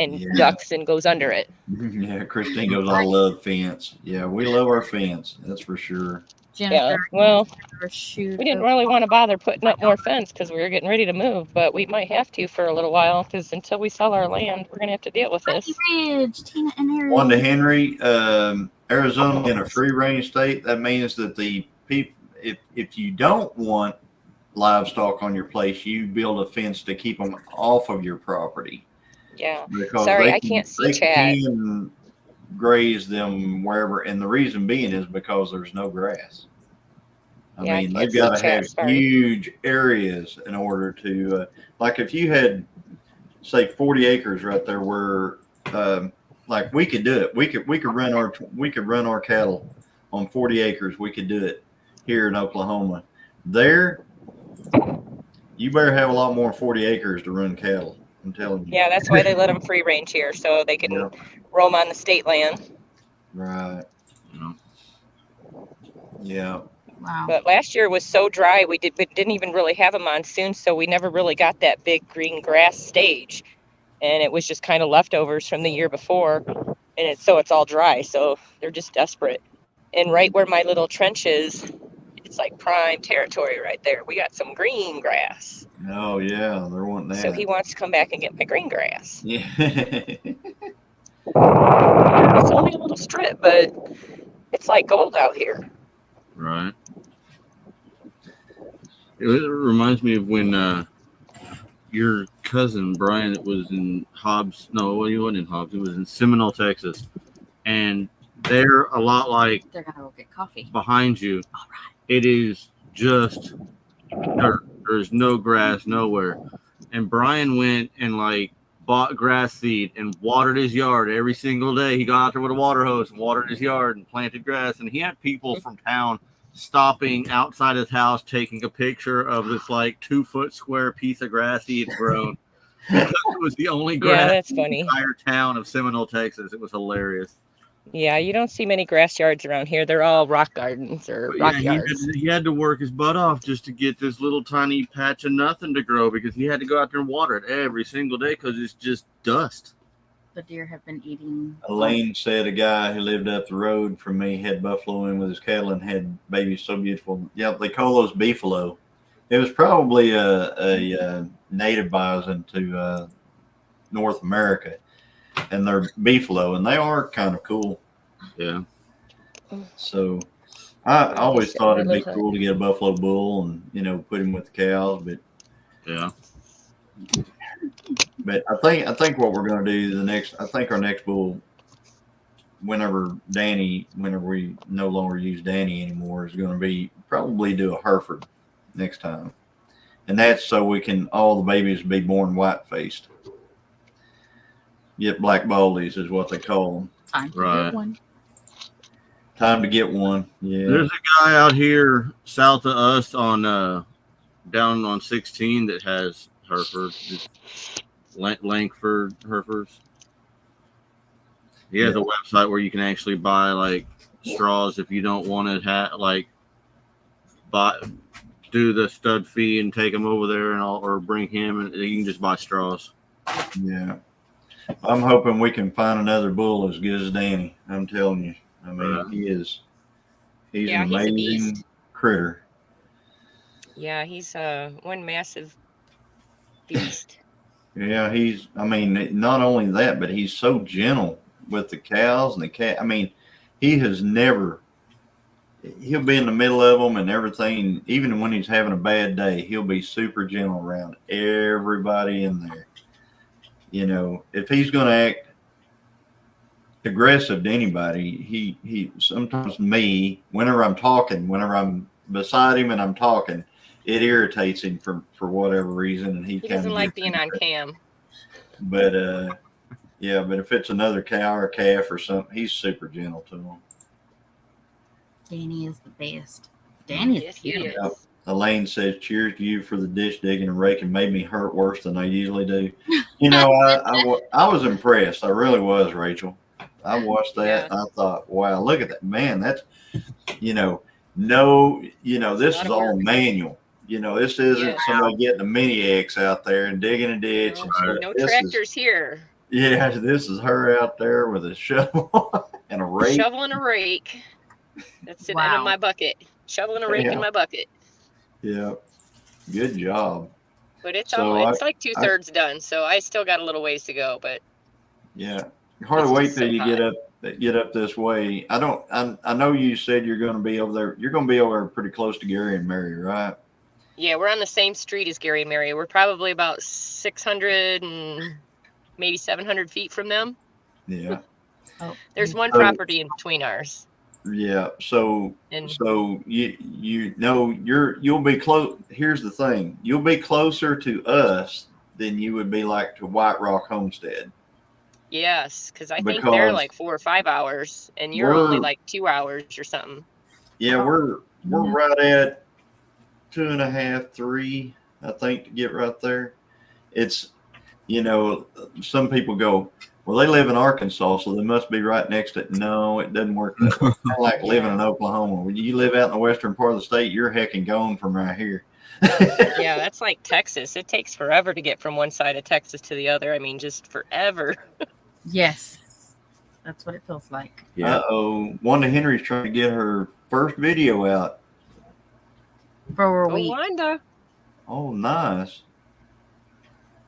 and ducks and goes under it. Yeah, Christine goes, I love fence. Yeah, we love our fence. That's for sure. Jennifer, Yeah, well, shoot, we didn't really want to bother putting up more fence because we were getting ready to move, but we might have to for a little while because until we sell our land, we're going to have to deal with this. Ridge, Tina and Harry. One to Henry, Arizona in a free range state, that means that the people, if you don't want livestock on your place, you build a fence to keep them off of your property. Yeah. Because sorry, I can't see Chad. Can graze them wherever, and the reason being is because there's no grass. I mean, they've got to have huge areas in order to, like if you had, say, 40 acres right there where, like we could do it. We could run our cattle on 40 acres. We could do it here in Oklahoma. There, you better have a lot more than 40 acres to run cattle. I'm telling you. Yeah, that's why they let them free range here, so they can roam on the state land. Right. Yeah. Wow. But last year was so dry, we didn't even really have a monsoon, so we never really got that big green grass stage, and it was just kind of leftovers from the year before, and it's all dry, so they're just desperate. And right where my little trench is, it's like prime territory right there. We got some green grass. Oh yeah, they're wanting that. So he wants to come back and get my green grass. Yeah. It's only a little strip, but it's like gold out here. Right. It reminds me of when your cousin Brian was in Hobbs. No, he wasn't in Hobbs. He was in Seminole, Texas, and they're a lot like they're gonna go get coffee behind you. All right. It is just dirt. There's no grass nowhere. And Brian went and like bought grass seed and watered his yard every single day. He got out there with a water hose and watered his yard and planted grass. And he had people from town stopping outside his house, taking a picture of this like 2-foot square piece of grass he had grown. Because it was the only grass that's funny. in the entire town of Seminole, Texas. It was hilarious. Yeah, you don't see many grass yards around here. They're all rock gardens or rock yards. He had to work his butt off just to get this little tiny patch of nothing to grow because he had to go out there and water it every single day because it's just dust. The deer have been eating. Elaine said a guy who lived up the road from me had buffalo in with his cattle and had babies so beautiful. Yeah, they call those beefalo. It was probably a native bison to North America. And they're beefalo, and they are kind of cool. Yeah. So I always thought it'd be cool to get a buffalo bull and put him with the cows, but yeah. But I think what we're going to do our next bull, whenever we no longer use Danny anymore, is going to be probably do a Hereford next time, and that's so we can all the babies be born white faced. Get black baldies is what they call them. Time to get one. Time to get one. Yeah. There's a guy out here south of us on down on 16 that has Hereford, Langford Herefords. He has a website where you can actually buy like straws if you don't want to do the stud fee and take him over there or bring him, and you can just buy straws. Yeah. I'm hoping we can find another bull as good as Danny. I'm telling you. I mean, he's an amazing critter. Yeah, he's one massive beast. Yeah, not only that, but he's so gentle. with the cows and the cat. I mean, he has never. He'll be in the middle of them and everything. Even when he's having a bad day, he'll be super gentle around everybody in there. You know, if he's going to act aggressive to anybody, he sometimes me, whenever I'm beside him and I'm talking, it irritates him for whatever reason, and He doesn't like being on cam. But yeah, but if it's another cow or calf or something, he's super gentle to them. Danny is the best. Danny's Yes, he cute. is. Elaine says, "Cheers to you for the dish digging and raking. Made me hurt worse than I usually do." You know, I was impressed. I really was, Rachel. I watched that. Yeah. And I thought, wow, look at that, man. That's, this is all manual. You know, this isn't somebody getting a mini X out there and digging a ditch. No tractors here. Yeah, this is her out there with a shovel and a rake. Shovel and a rake. That's it. And in my bucket. Shovel and a rake in my bucket. Yeah. Good job. But it's it's like 2/3 done, so I still got a little ways to go. But yeah, hard to wait till you get up this way. I know you said you're going to be over there. You're going to be over there pretty close to Gary and Mary, right? Yeah, we're on the same street as Gary and Mary. We're probably about 600 and maybe 700 feet from them. Yeah. There's one property in between ours. Yeah. So you know you'll be close. Here's the thing: you'll be closer to us than you would be like to White Rock Homestead. Yes, because I think they're like 4 or 5 hours, and you're only like 2 hours or something. Yeah, we're right at 2.5, 3, I think, to get right there. It's, some people go, well, they live in Arkansas, so they must be right next to it. No, it doesn't work that way. It's kind of like living in Oklahoma. When you live out in the western part of the state, you're hecking gone from right here. Yeah, that's like Texas. It takes forever to get from one side of Texas to the other. I mean, just forever. Yes. That's what it feels like. Yeah. Uh-oh. Wanda Henry's trying to get her first video out. For a week. Wanda. Oh, nice.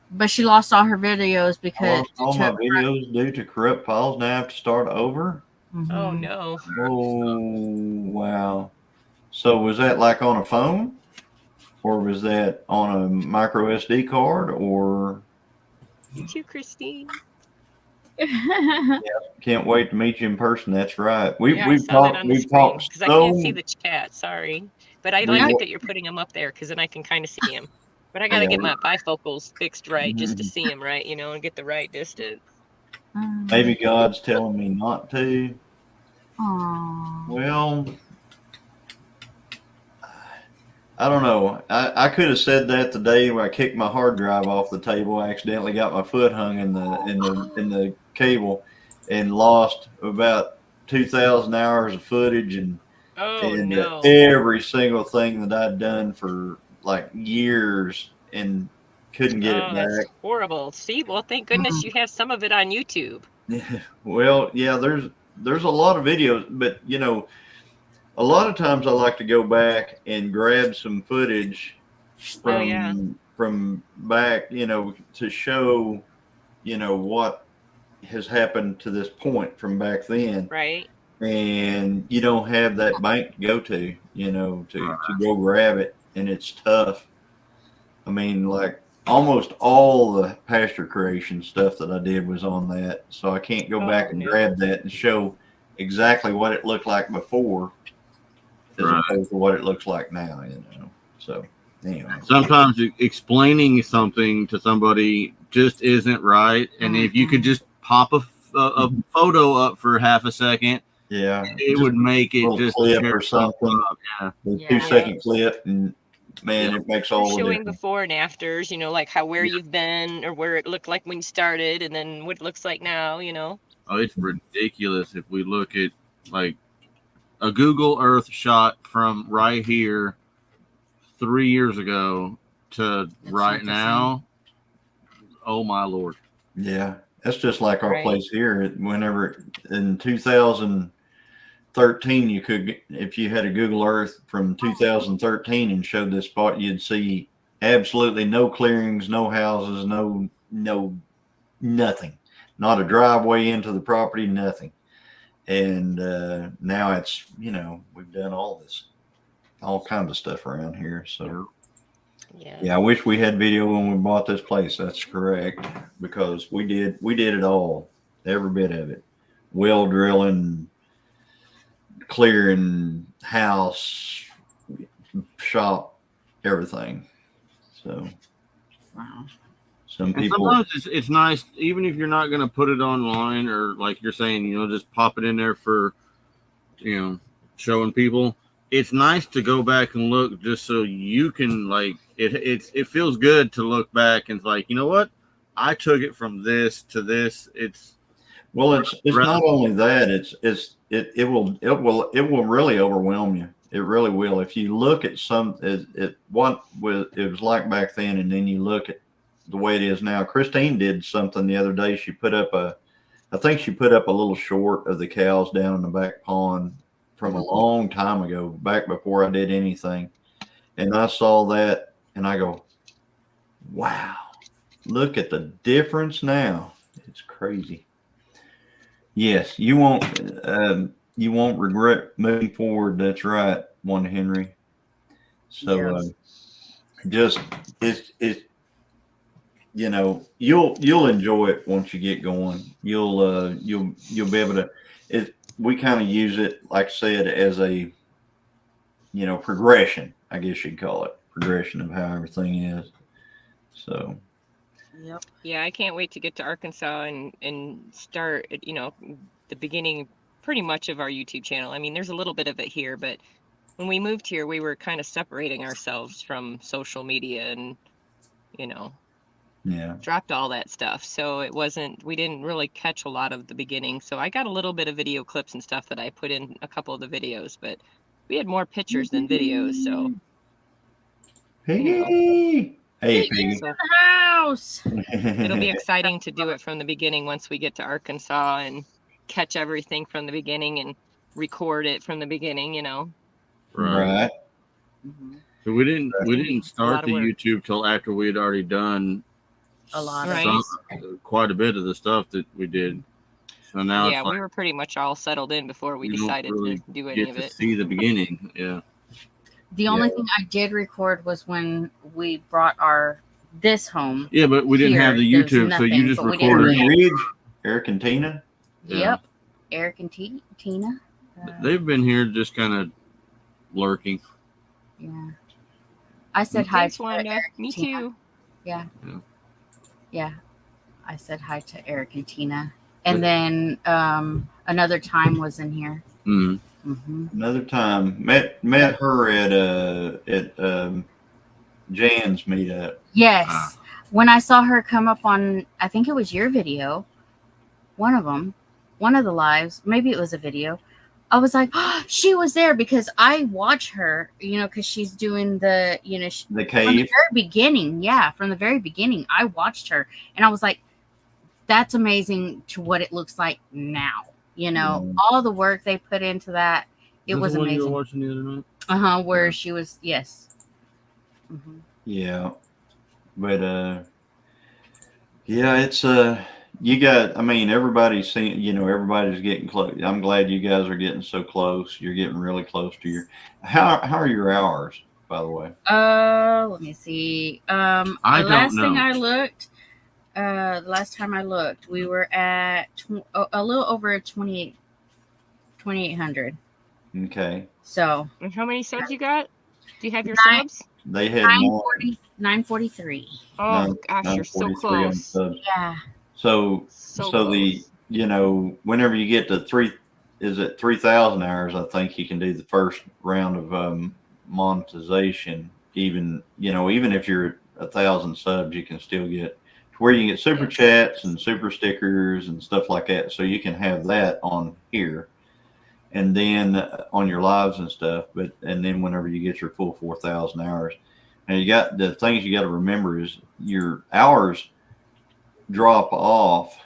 But she lost all her videos because all my videos due to corrupt files. Now I have to start over. Mm-hmm. Oh no. Oh wow. So was that like on a phone, or was that on a micro SD card, or? You too, Christine. Yeah, can't wait to meet you in person. That's right. We've talked. We've talked because I can't see the chat. Sorry, but I like it that you're putting them up there because then I can kind of see them. But I got to get my bifocals fixed right just to see them right, and get the right distance. Maybe God's telling me not to. Aww. Well, I don't know. I could have said that the day when I kicked my hard drive off the table. I accidentally got my foot hung in the cable and lost about 2,000 hours of footage and every single thing that I'd done for like years and couldn't get it back. That's horrible. See, well, thank goodness you have some of it on YouTube. Well, yeah, there's a lot of videos, but a lot of times I like to go back and grab some footage from back, to show, what has happened to this point from back then. Right. And you don't have that bank to go to, to go grab it. And it's tough. I mean, like almost all the pasture creation stuff that I did was on that. So I can't go back and grab that and show exactly what it looked like before as opposed to what it looks like now, So anyway. Sometimes explaining something to somebody just isn't right. And if you could just pop a photo up for half a second, it would make it just clip or something. Yeah. 2-second clip, and man, it makes all the showing difference. Before and afters, like where you've been or where it looked like when you started, and then what it looks like now. Oh, it's ridiculous if we look at like a Google Earth shot from right here 3 years ago to right now. Oh my Lord. Yeah. That's just like our place here. Whenever in 2013, you could, if you had a Google Earth from 2013 and showed this spot, you'd see absolutely no clearings, no houses, no nothing. not a driveway into the property, nothing. And now it's, we've done all kinds of stuff around here. So yeah, I wish we had video when we bought this place. That's correct, because we did it all, every bit of it. Well drilling, clearing, house, shop, everything. So Wow. some And people, sometimes it's nice, even if you're not going to put it online, or like you're saying, just pop it in there for, showing people. It's nice to go back and look, just so you can, like, it feels good to look back and it's like, you know what? I took it from this to this. It's not only that, it will really overwhelm you. It really will. If you look at it was like back then, and then you look at the way it is now. Christine did something the other day. She put up I think she put up a little short of the cows down in the back pond from a long time ago, back before I did anything. And I saw that and I go, wow, look at the difference now. It's crazy. Yes, you won't regret moving forward. That's right, one Henry. So just it's you'll enjoy it once you get going. You'll be able to. We kind of use it, like I said, as a progression. I guess you'd call it progression of how everything is. So. Yep. Yeah, I can't wait to get to Arkansas and start at, the beginning pretty much of our YouTube channel. I mean, there's a little bit of it here, but when we moved here, we were kind of separating ourselves from social media and, dropped all that stuff. So we didn't really catch a lot of the beginning. So I got a little bit of video clips and stuff that I put in a couple of the videos, but we had more pictures than videos. So, Piggy. Hey, Piggy. So, house. It'll be exciting to do it from the beginning once we get to Arkansas and catch everything from the beginning and record it from the beginning, Right. Mm-hmm. So we didn't start the YouTube till after we had already done a lot of quite a bit of the stuff that we did. So now it's like, we were pretty much all settled in before we decided to do any of it. See the beginning, yeah. The only thing I did record was when we brought this home. Yeah, but we didn't have the YouTube, so you just recorded. Eric and Tina. Yep, Eric and Tina. They've been here just kind of lurking. Yeah. I said hi to Wanda. Me too. Yeah. I said hi to Eric and Tina. And then another time was in here. Mm-hmm. Mm-hmm. Another time met her at Jan's meetup. Yes. When I saw her come up on, I think it was your video, one of the lives, maybe it was a video. I was like, oh, she was there, because I watch her, because she's doing the, the cave. From the very beginning. Yeah. From the very beginning, I watched her and I was like, that's amazing to what it looks like now. All the work they put into that. It was amazing. You were watching the other night? Where she was, yes. Mm-hmm. Yeah. But, it's, everybody's seeing, everybody's getting close. I'm glad you guys are getting so close. You're getting really close to how are your hours, by the way? Let me see. The last time I looked, we were at a little over 2,800. Okay. So. And how many subs you got? Do you have your subs? They had 943. Oh gosh, you're so close. Yeah. So close. Whenever you get to 3,000 hours, I think you can do the first round of monetization. Even if you're at 1,000 subs, you can still get to where you can get super chats and super stickers and stuff like that. So you can have that on here, and then on your lives and stuff. And then whenever you get your full 4,000 hours, and you got the things you got to remember is your hours drop off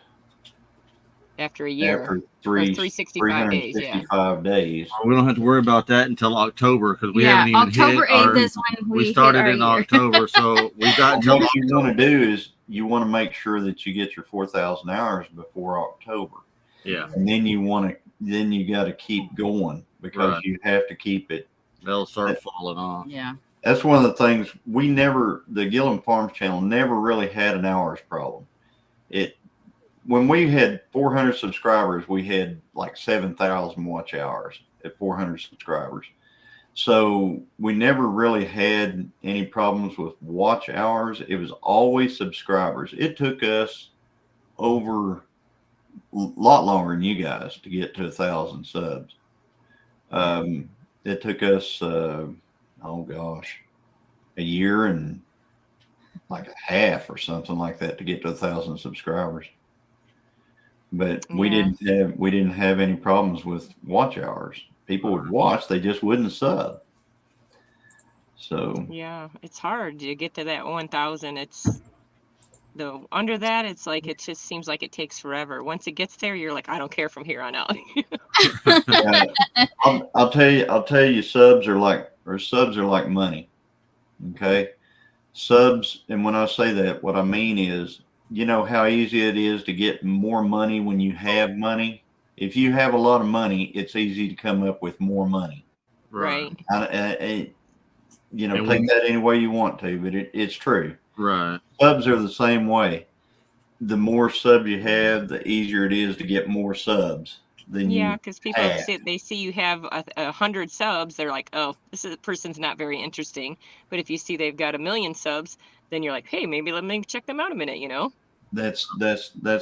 after a year. After 365 days. We don't have to worry about that until October, because we haven't even October 8th is when we started in October. So we got until what you want to do is you want to make sure that you get your 4,000 hours before October. Yeah. And then you got to keep going because Right. you have to keep it. They'll start falling off. Yeah. That's one of the things the Gillum Farms channel never really had an hours problem. When we had 400 subscribers, we had like 7,000 watch hours at 400 subscribers. So we never really had any problems with watch hours. It was always subscribers. It took us over a lot longer than you guys to get to 1,000 subs. It took us, a year and like a half or something like that to get to 1,000 subscribers. But we didn't have any problems with watch hours. People would watch, they just wouldn't sub. So Yeah, it's hard to get to that 1,000. It's under that, it's like it just seems like it takes forever. Once it gets there, you're like, I don't care from here on out. yeah, I'll tell you, subs are like money. Okay, subs, and when I say that, what I mean is, you know how easy it is to get more money when you have money. If you have a lot of money, it's easy to come up with more money. Right. Take that any way you want to, but it's true. Right. Subs are the same way. The more subs you have, the easier it is to get more subs than you. Yeah, because people they see you have 100 subs, they're like, oh, this person's not very interesting. But if you see they've got 1 million subs, then you're like, hey, maybe let me check them out a minute, you know? That's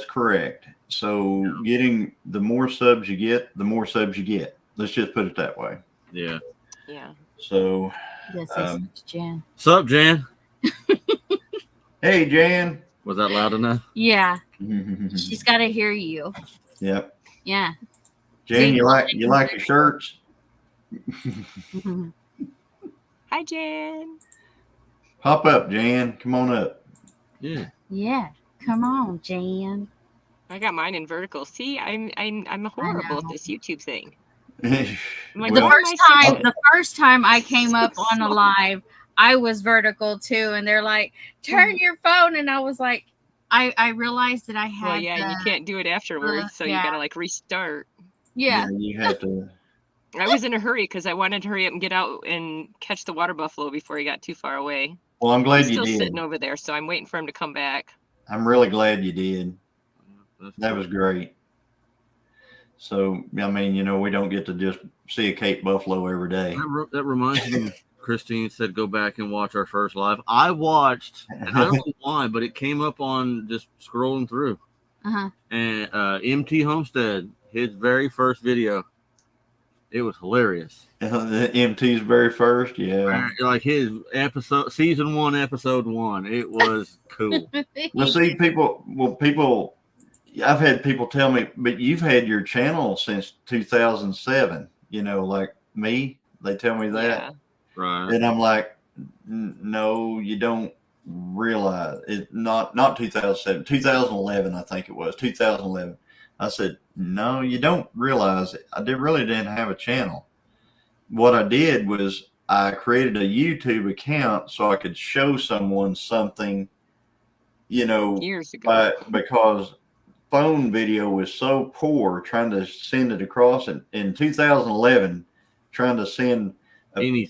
correct. So getting the more subs you get, the more subs you get. Let's just put it that way. Yeah. Yeah. So Jan. Sup, Jan? Hey, Jan. Was that loud enough? Yeah. She's got to hear you. Yep. Yeah. Jan, you like your shirts? Hi, Jan. Hop up, Jan. Come on up. Yeah. Yeah. Come on, Jan. I got mine in vertical. See, I'm horrible at this YouTube thing. Like, the first time I came up on a live, I was vertical too, and they're like, turn your phone, and I was like, I realized that I had. Well, yeah, you can't do it afterwards, so you gotta like restart. Yeah, you have to. I was in a hurry because I wanted to hurry up and get out and catch the water buffalo before he got too far away. Well, I'm glad He's you did. still sitting over there, so I'm waiting for him to come back. I'm really glad you did. That was great. So, I mean, we don't get to just see a Cape buffalo every day. That reminds me, Christine said go back and watch our first live. I watched, and I don't know why, but it came up on just scrolling through. And MT Homestead, his very first video. It was hilarious. MT's very first, yeah. Like his season 1, episode 1. It was cool. Well, see, people, I've had people tell me, but you've had your channel since 2007, like me. They tell me that. Yeah. Right. And I'm like, no, you don't realize it. Not 2007, 2011, I think it was 2011. I said, no, you don't realize it. I really didn't have a channel. What I did was I created a YouTube account so I could show someone something, years ago. because phone video was so poor trying to send it across in 2011, trying to send any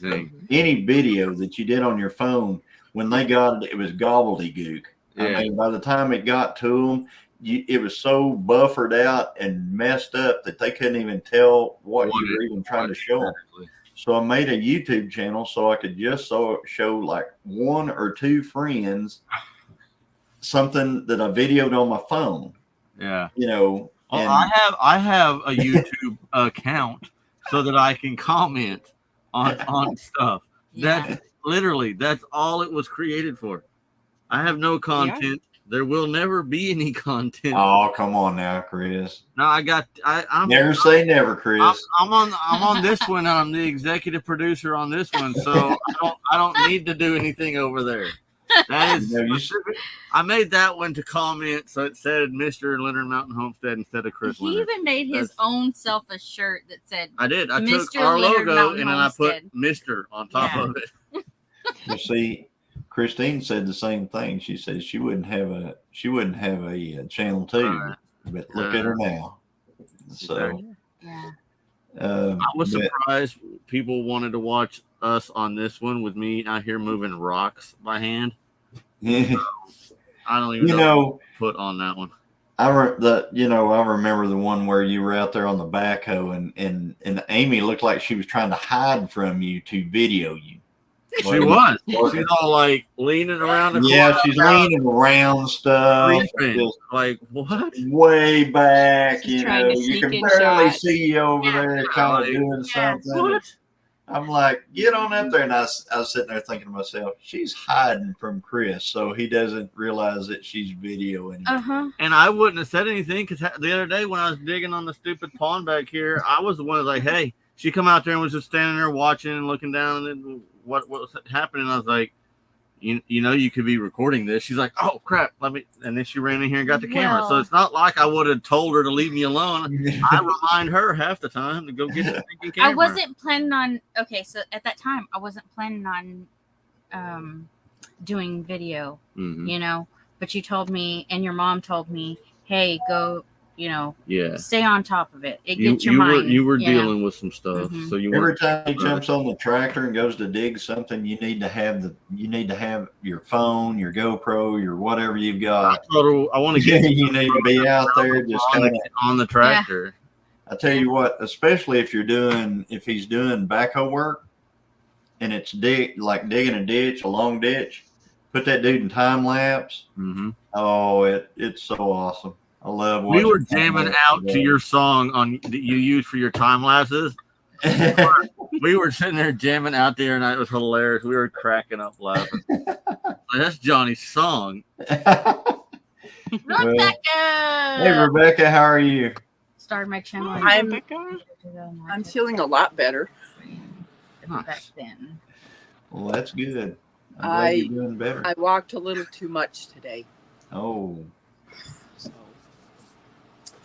video that you did on your phone, when they got it, it was gobbledygook. Yeah. I mean, by the time it got to them, it was so buffered out and messed up that they couldn't even tell what you were even trying to show them. So I made a YouTube channel so I could just show like 1 or 2 friends something that I videoed on my phone. Yeah. I have a YouTube account so that I can comment on stuff. Yeah. That's all it was created for. I have no content. Yeah. There will never be any content. Oh, come on now, Chris. No, I'm never say never, Chris. I'm on this one. I'm the executive producer on this one, so I don't need to do anything over there. That is, I made that one to comment, so it said Mr. Leonard Mountain Homestead instead of Chris. He even made his own self a shirt that said. I did. I Mr. took our Leonard logo Mountain and then Homestead. I put Mr. on top of it. You see, Christine said the same thing. She said she wouldn't have a channel 2, Right. but look at her now. So Yeah. I was but- surprised people wanted to watch us on this one with me out here moving rocks by hand. I don't even you know know, what to put on that one. I remember the one where you were out there on the backhoe and Amy looked like she was trying to hide from you to video you. She was. She's all like leaning around the Yeah, corner. she's leaning around stuff. Creeping. Just Like, what? way back, She's you trying know, to you sneak can in barely shots. see you over there kind of Like, doing something. What? I'm like, get on up there. And I was sitting there thinking to myself, she's hiding from Chris, so he doesn't realize that she's videoing him. And I wouldn't have said anything because the other day when I was digging on the stupid pond back here, I was the one that was like, hey, she come out there and was just standing there watching and looking down and what was happening. I was like, you know, you could be recording this. She's like, oh crap, let me. And then she ran in here and got the camera. So Well- it's not like I would have told her to leave me alone. I remind her half the time to go get the freaking camera. I wasn't planning on. Okay, so at that time, I wasn't planning on doing video. Mhm. You know, but you told me, and your mom told me, "Hey, go. You know, Yeah. stay on top of it. It gets your you mind." were you know? dealing with some stuff, Mhm. so you Every were. time he jumps on the tractor and goes to dig something, you need to have your phone, your GoPro, your whatever you've I got. told her I want to get You need to be out there just on the tractor. I tell you what, especially if he's doing backhoe work and it's digging a ditch, a long ditch, put that dude in time lapse. Mm-hmm. Oh, it's so awesome. I love We watching were time jamming lapse out to today. your song that you use for your time lapses. We were sitting there jamming out there, and it was hilarious. We were cracking up laughing. That's Johnny's song. Rebecca. Hey Rebecca, how are you? Started my channel. I'm feeling a lot better. back then. Well, that's good. I'm glad you're doing better. I walked a little too much today. Oh, So,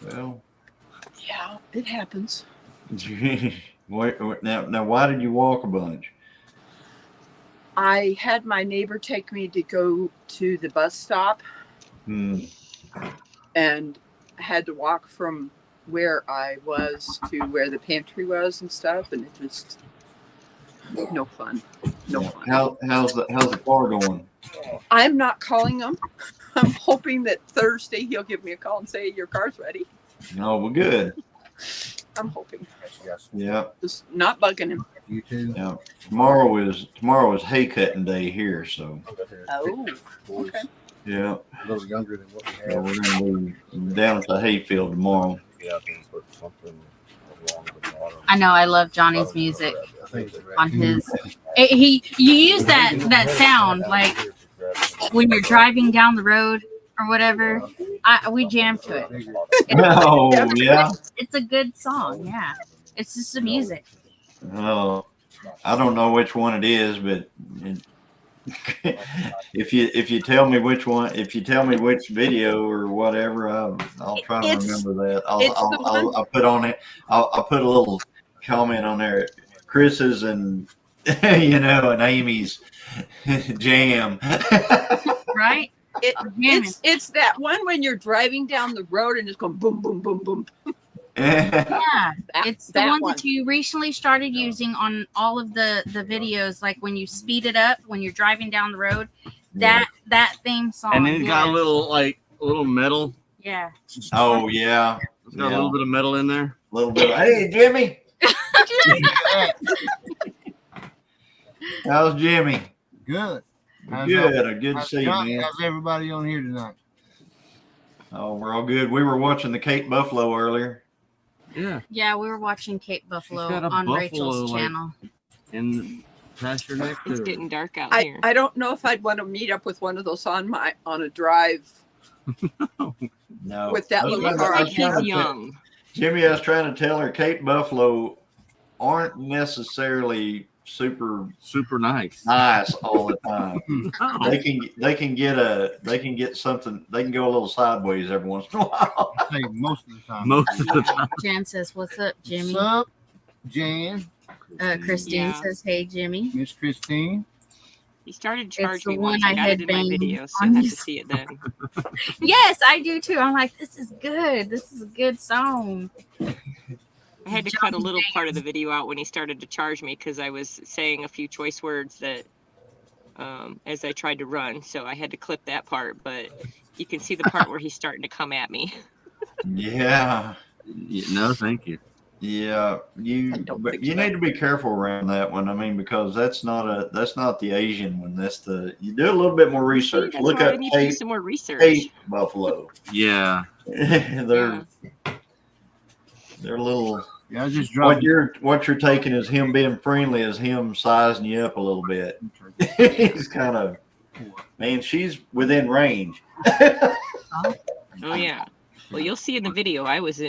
well. yeah, it happens. Now, why did you walk a bunch? I had my neighbor take me to go to the bus stop and had to walk from where I was to where the pantry was and stuff, and it just no fun. No fun. How's the car going? I'm not calling him. I'm hoping that Thursday he'll give me a call and say your car's ready. No, well, good. I'm hoping. Yeah. Just not bugging him. You too. Yeah. Tomorrow is hay cutting day here, so Oh, okay. yeah. A little younger than what we Yeah, have. we're gonna be down at the hayfield tomorrow. Yeah, I think put something along the bottom. I know. I love Johnny's music I think it's on his. You use that sound like when you're driving down the road or whatever. We jam to it. Oh yeah. It's a good song. Yeah, it's just the music. Oh, I don't know which one it is, but if you tell me which one, if you tell me which video or whatever, I'll try to remember that. I'll put on it. I'll put a little comment on there. Chris's and and Amy's jam. Right? It's that one when you're driving down the road and it's going boom, boom, boom, boom. Yeah, it's the that one that you recently started using on all of the videos, like when you speed it up when you're driving down the road. That theme song. And then it's got a little metal. Yeah. Oh yeah. It's got a little bit of metal in there. A little bit. Hey Jimmy. How's Jimmy? Good. Good. Good to see you, man. How's everybody on here tonight? Oh, we're all good. We were watching the Cape Buffalo earlier. Yeah. Yeah, we were watching Cape Buffalo got a on buffalo, Rachel's like- channel. And pasture next It's to it. getting dark out here. I don't know if I'd want to meet up with one of those on a drive No. with that I was little trying to- car. I was trying He's to- young. Jimmy, I was trying to tell her Cape Buffalo aren't necessarily super Super nice. nice all the time. Oh. They can get something. They can go a little sideways every once in a while. I think most of the time. Most of the time. Jan says, "What's up, Jimmy?" What's up, Jan? Christine Yeah. says, "Hey, Jimmy." Miss Christine. He started It's charging the me once. one I I got it in my headbanged video, so on I have you. to see it then. Yes, I do too. I'm like, this is good. This is a good song. I had to cut a little part of the video out when he started to charge me because I was saying a few choice words that as I tried to run, so I had to clip that part, but you can see the part where he's starting to come at me. Yeah. No, thank you. Yeah, but you need to be careful around that one. I mean, because that's not the Asian one. That's you do a little bit more See, research. that's Look why I up need to do Cape some more research. buffalo. Yeah. They're a little. Yeah, I just dropped. What you're taking is him being friendly, is him sizing you up a little bit. He's kind of, man. She's within range. Oh yeah. Well, you'll see in the video. I was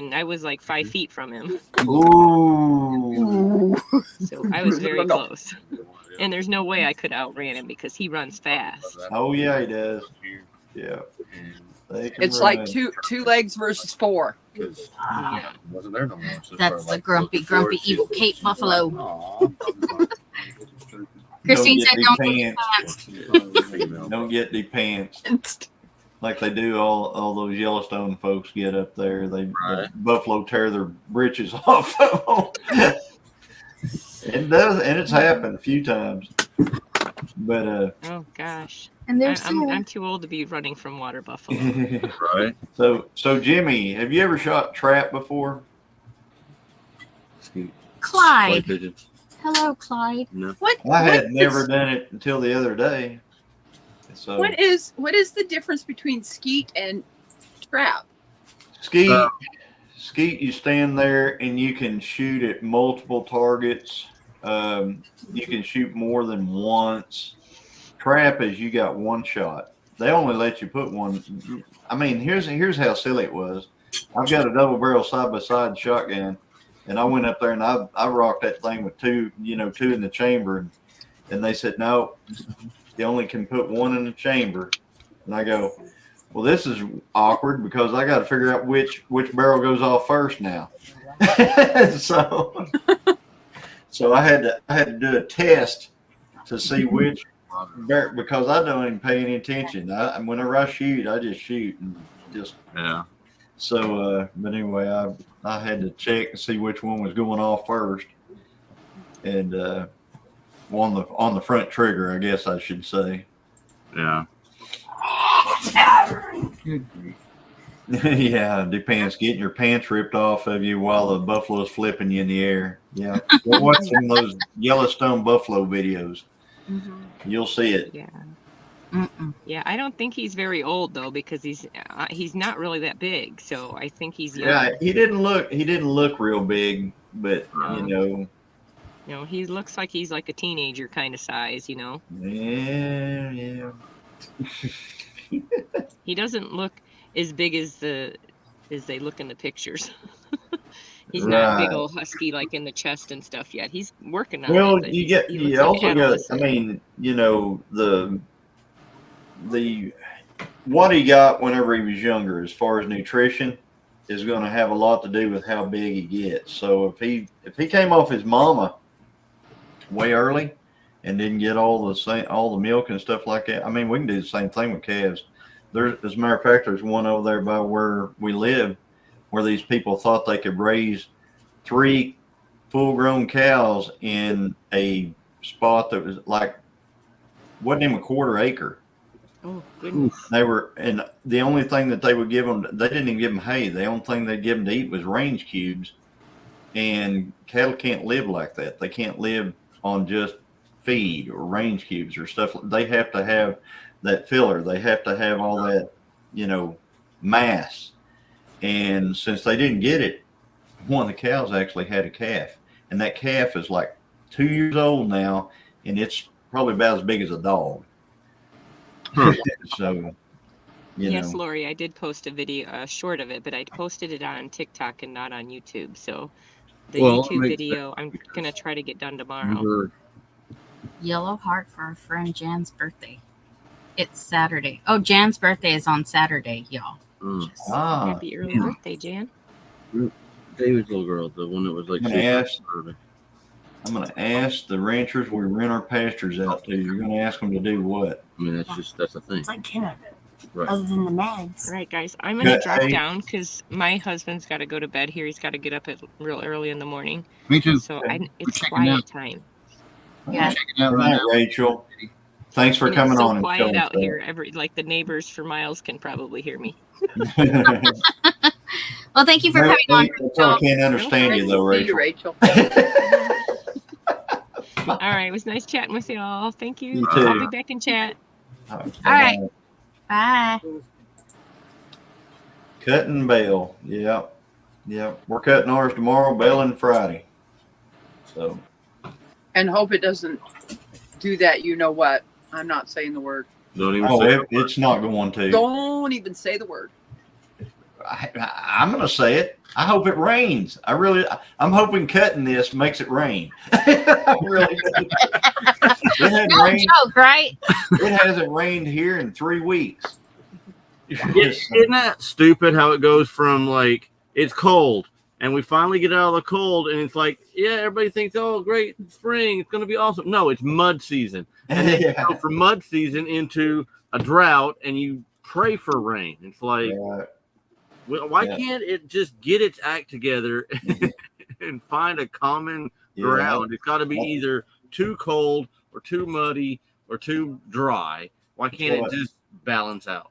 like 5 feet from him, Ooh. so I was very close. And there's no way I could outran him because he runs fast. Oh yeah, he does. Yeah. It's like two legs versus 4. Yeah. Wasn't there no more. That's the grumpy, evil Cape Buffalo. Christine said, "Don't get pants." Don't get the pants. Like they do all those Yellowstone folks get up there. The buffalo tear their britches off of them. It does, and it's happened a few times. But oh gosh, and I'm too old to be running from water buffalo. Right. So Jimmy, have you ever shot trap before? Clyde. Hello, Clyde. No. I had never done it until the other day. So What is the difference between skeet and trap? Skeet, you stand there and you can shoot at multiple targets. You can shoot more than once. Trap is you got one shot. They only let you put one. I mean, here's how silly it was. I've got a double barrel side by side shotgun, and I went up there and I rocked that thing with two in the chamber, and they said no, you only can put one in the chamber. And I go, well, this is awkward because I got to figure out which barrel goes off first now. So I had to do a test to see which barrel, because I don't even pay any attention. Whenever I shoot, I just shoot and just yeah. So but anyway, I had to check and see which one was going off first, and on the front trigger, I guess I should say. Yeah. Yeah, depends. Getting your pants ripped off of you while the buffalo's flipping you in the air. Yeah, watch some of those Yellowstone buffalo videos. Mm-hmm. You'll see it. Yeah. Mm-mm. Yeah, I don't think he's very old though, because he's not really that big. So I think he's young. Yeah, he didn't look real big, but he looks like he's like a teenager kind of size. Yeah. He doesn't look as big as they look in the pictures. He's not a big old husky like in the chest and stuff yet. He's working on it. Well, But you also got. I mean, the what he got whenever he was younger, as far as nutrition, is going to have a lot to do with how big he gets. So if he came off his mama way early and didn't get all the milk and stuff like that, I mean, we can do the same thing with calves. As a matter of fact, there's one over there by where we live where these people thought they could raise 3 full-grown cows in a spot that was like wasn't even a quarter acre. Oh goodness! And the only thing that they would give them, they didn't even give them hay. The only thing they'd give them to eat was range cubes. And cattle can't live like that. They can't live on just feed or range cubes or stuff. They have to have that filler. They have to have all that, mass. And since they didn't get it, one of the cows actually had a calf, and that calf is like 2 years old now, and it's probably about as big as a dog. So, yes, Lori, I did post a video, short of it, but I posted it on TikTok and not on YouTube. So the YouTube video, I'm gonna try to get done tomorrow. Yellow heart for our friend Jan's birthday. It's Saturday. Oh, Jan's birthday is on Saturday, y'all. Happy early birthday, Jan. David's little girl, the one that was like I'm gonna ask the ranchers we rent our pastures out to. You're gonna ask them to do what? I mean, that's the thing. It's like Canada, Right. other than the meds. All right, guys, I'm gonna Good. drop Hey. down because my husband's got to go to bed here. He's got to get up at real early in the morning. Me too. So Okay. it's checking quiet out. time. Yeah. Checking out Good right night, now. Rachel. Thanks for And coming it's so on and quiet showing out us here. Like the neighbors for miles can probably hear me. that. Well, thank you for coming on. That's why I can't understand Nice you to though, see you, Rachel. All right, it was nice chatting with y'all. Thank you. You I'll too. be back in chat. All right. Bye. Cutting bale. Yep. Yep. We're cutting ours tomorrow, baling Friday. So And hope it doesn't do that. You know what? I'm not saying the word. Don't even say it's not going to. Don't even say the word. I'm going to say it. I hope it rains. I'm hoping cutting this makes it rain. I really do. It hadn't No rained. joke, right? It hasn't rained here in 3 weeks. Isn't that stupid how it goes from like it's cold and we finally get out of the cold and it's like, yeah, everybody thinks, oh, great, spring, it's going to be awesome. No, it's mud season. And then you go from mud season into a drought and you pray for rain. It's like, why can't it just get its act together and find a common ground? It's got to be either too cold or too muddy or too dry. Why can't it just balance out?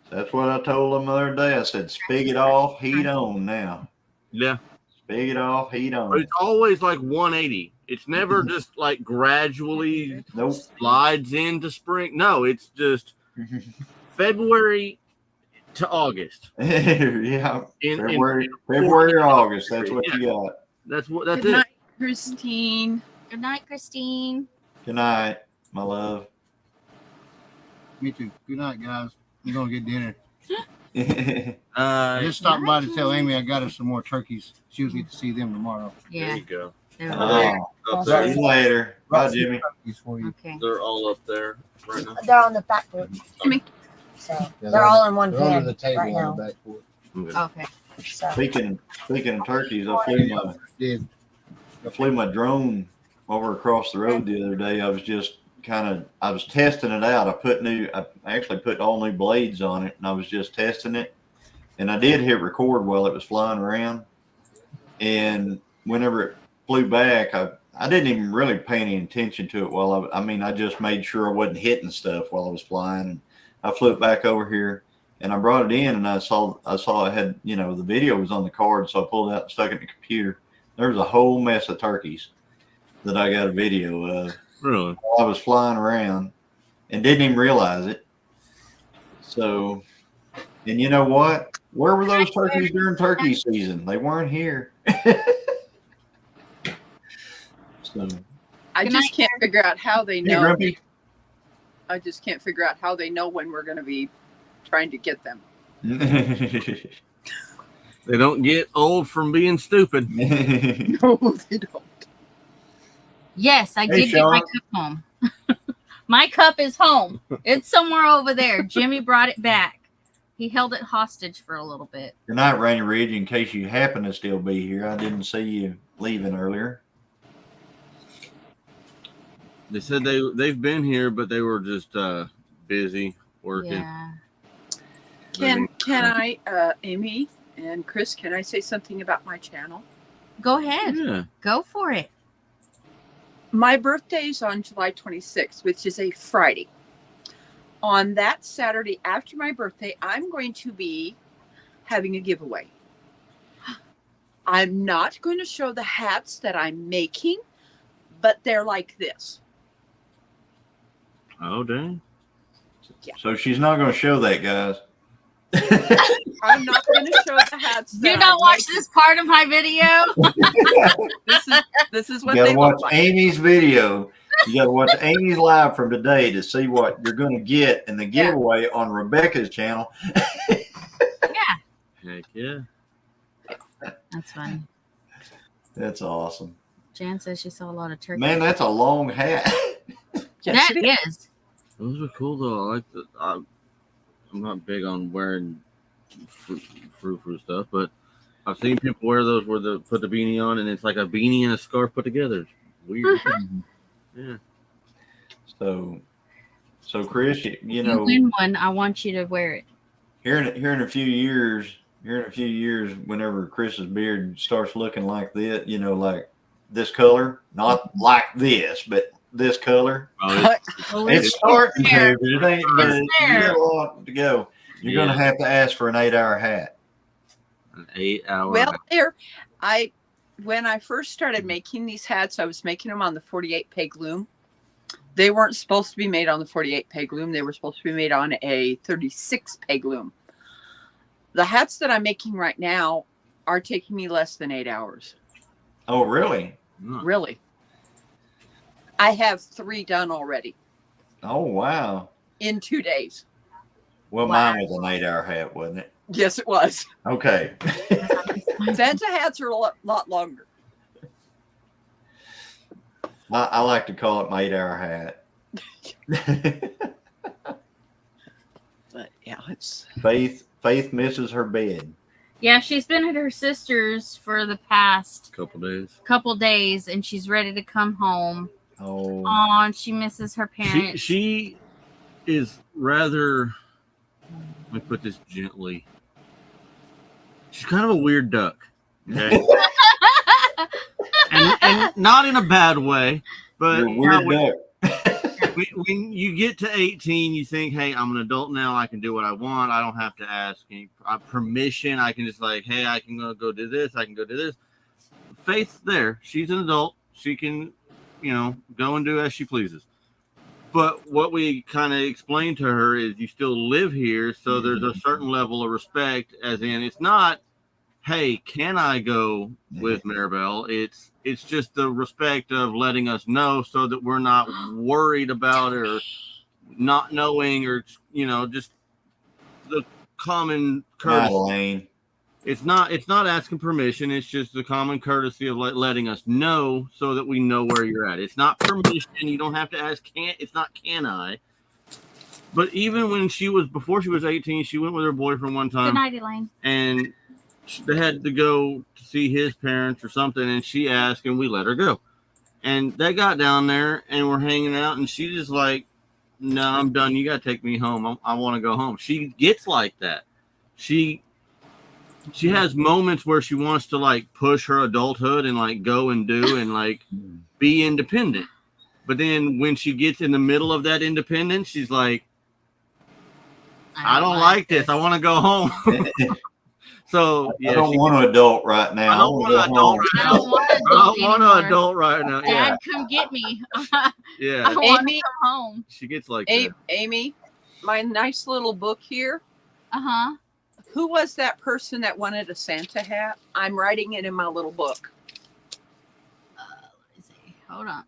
That's what I told them the other day. I said, spigot off, heat on now. Yeah. Spigot off, heat on. But it's always like 180. It's never just like gradually slides into spring. No, it's just February to August. Yeah. February or August. That's what you got. That's Good it. night, Christine. Good night, Christine. Good night, my love. Me too. Good night, guys. We're gonna get dinner. I just stopped by to tell Amy I got her some more turkeys. She'll get to see them tomorrow. Yeah. There you go. See you later. Bye, Jimmy. For you. Okay. They're all up there right now. They're on the back porch. Jimmy. So they're all in one They're under pan the table right on now. the back porch. Okay. So Speaking of turkeys, I flew my drone over across the road the other day. I was just I was testing it out. I actually put all new blades on it, and I was just testing it. And I did hit record while it was flying around. And whenever it flew back, I didn't even really pay any attention to it while I just made sure I wasn't hitting stuff while I was flying. And I flew it back over here, and I brought it in, and I saw it had, the video was on the card, so I pulled it out and stuck it in the computer. There was a whole mess of turkeys that I got a video of. Really? While I was flying around and didn't even realize it. So, and you know what? Where were those turkeys during turkey season? They weren't here. So I just can't figure out how they know. Grumpy. I just can't figure out how they know when we're going to be trying to get them. They don't get old from being stupid. No, they don't. Yes, I did get my cup home. My cup is home. It's somewhere over there. Jimmy brought it back. He held it hostage for a little bit. Good night, Rainy Ridge. In case you happen to still be here, I didn't see you leaving earlier. They said they've been here, but they were just busy working. Yeah. Can I, Amy and Chris, can I say something about my channel? Go ahead. Yeah. Go for it. My birthday is on July 26th, which is a Friday. On that Saturday after my birthday, I'm going to be having a giveaway. I'm not going to show the hats that I'm making, but they're like this. Oh, dang. Yeah. So she's not going to show that, guys. I'm not going to show the hats. Do not watch this part of my video. This is You what got they to watch look like. Amy's video. You got to watch Amy's live from today to see what you're going to get in the giveaway on Rebecca's channel. Heck yeah. That's funny. That's awesome. Jan says she saw a lot of turkeys. Man, that's a long hat. Yes, That it is. Those are cool though. I like the. I'm not big on wearing fruit stuff, but I've seen people wear those where they put the beanie on and it's like a beanie and a scarf put together. It's Weird. Yeah. So Chris, you You know, win one. I want you to wear it. here in a few years, whenever Chris's beard starts looking like this, you know, like this color, not like this, but this color, Oh, it's starting there. to, but it ain't. But It's you there. got a lot to go. You're Yeah. gonna have to ask for an 8-hour hat. an 8-hour. Well, when I first started making these hats, I was making them on the 48 peg loom. They weren't supposed to be made on the 48 peg loom. They were supposed to be made on a 36 peg loom. The hats that I'm making right now are taking me less than 8 hours. Oh, really? Really. I have 3 done already Oh, wow. in 2 days. Well, Wow. mine was an 8-hour hat, wasn't it? Yes, it was. Okay. Santa hats are a lot longer. I like to call it my 8-hour hat. But yeah, it's Faith misses her bed. Yeah, she's been at her sister's for the past couple days. days, and she's ready to come home. Oh, And she misses her parents. She is rather. Let me put this gently. She's kind of a weird duck. Okay. and not in a bad way, but you're a weird duck. when you get to 18, you think, hey, I'm an adult now. I can do what I want. I don't have to ask any permission. I can just like, hey, I can go do this. I can go do this. Faith's there. She's an adult. She can, go and do as she pleases. But what we kind of explained to her is you still live here. So there's a certain level of respect, as in it's not, hey, can I go with Maribel? It's just the respect of letting us know so that we're not worried about it or not knowing or, just the common courtesy. Madeline. It's not asking permission. It's just the common courtesy of letting us know so that we know where you're at. It's not permission. You don't have to ask. It's not can I. But even when before she was 18, she went with her boyfriend one time. Good night, Elaine. And they had to go to see his parents or something, and she asked, and we let her go. And they got down there, and we're hanging out, and she just like, no, I'm done. You got to take me home. I want to go home. She gets like that. She has moments where she wants to like push her adulthood and like go and do and like be independent. But then when she gets in the middle of that independence, she's like, I don't like this. I want to go home. So yeah, I don't want to adult right now. I don't want to adult right now. I don't want to adult right now. Yeah. Dad, come get me. Yeah. I want to Amy, come home. She gets like that. Amy, my nice little book here. Uh-huh. Who was that person that wanted a Santa hat? I'm writing it in my little book. Let me see. Hold on.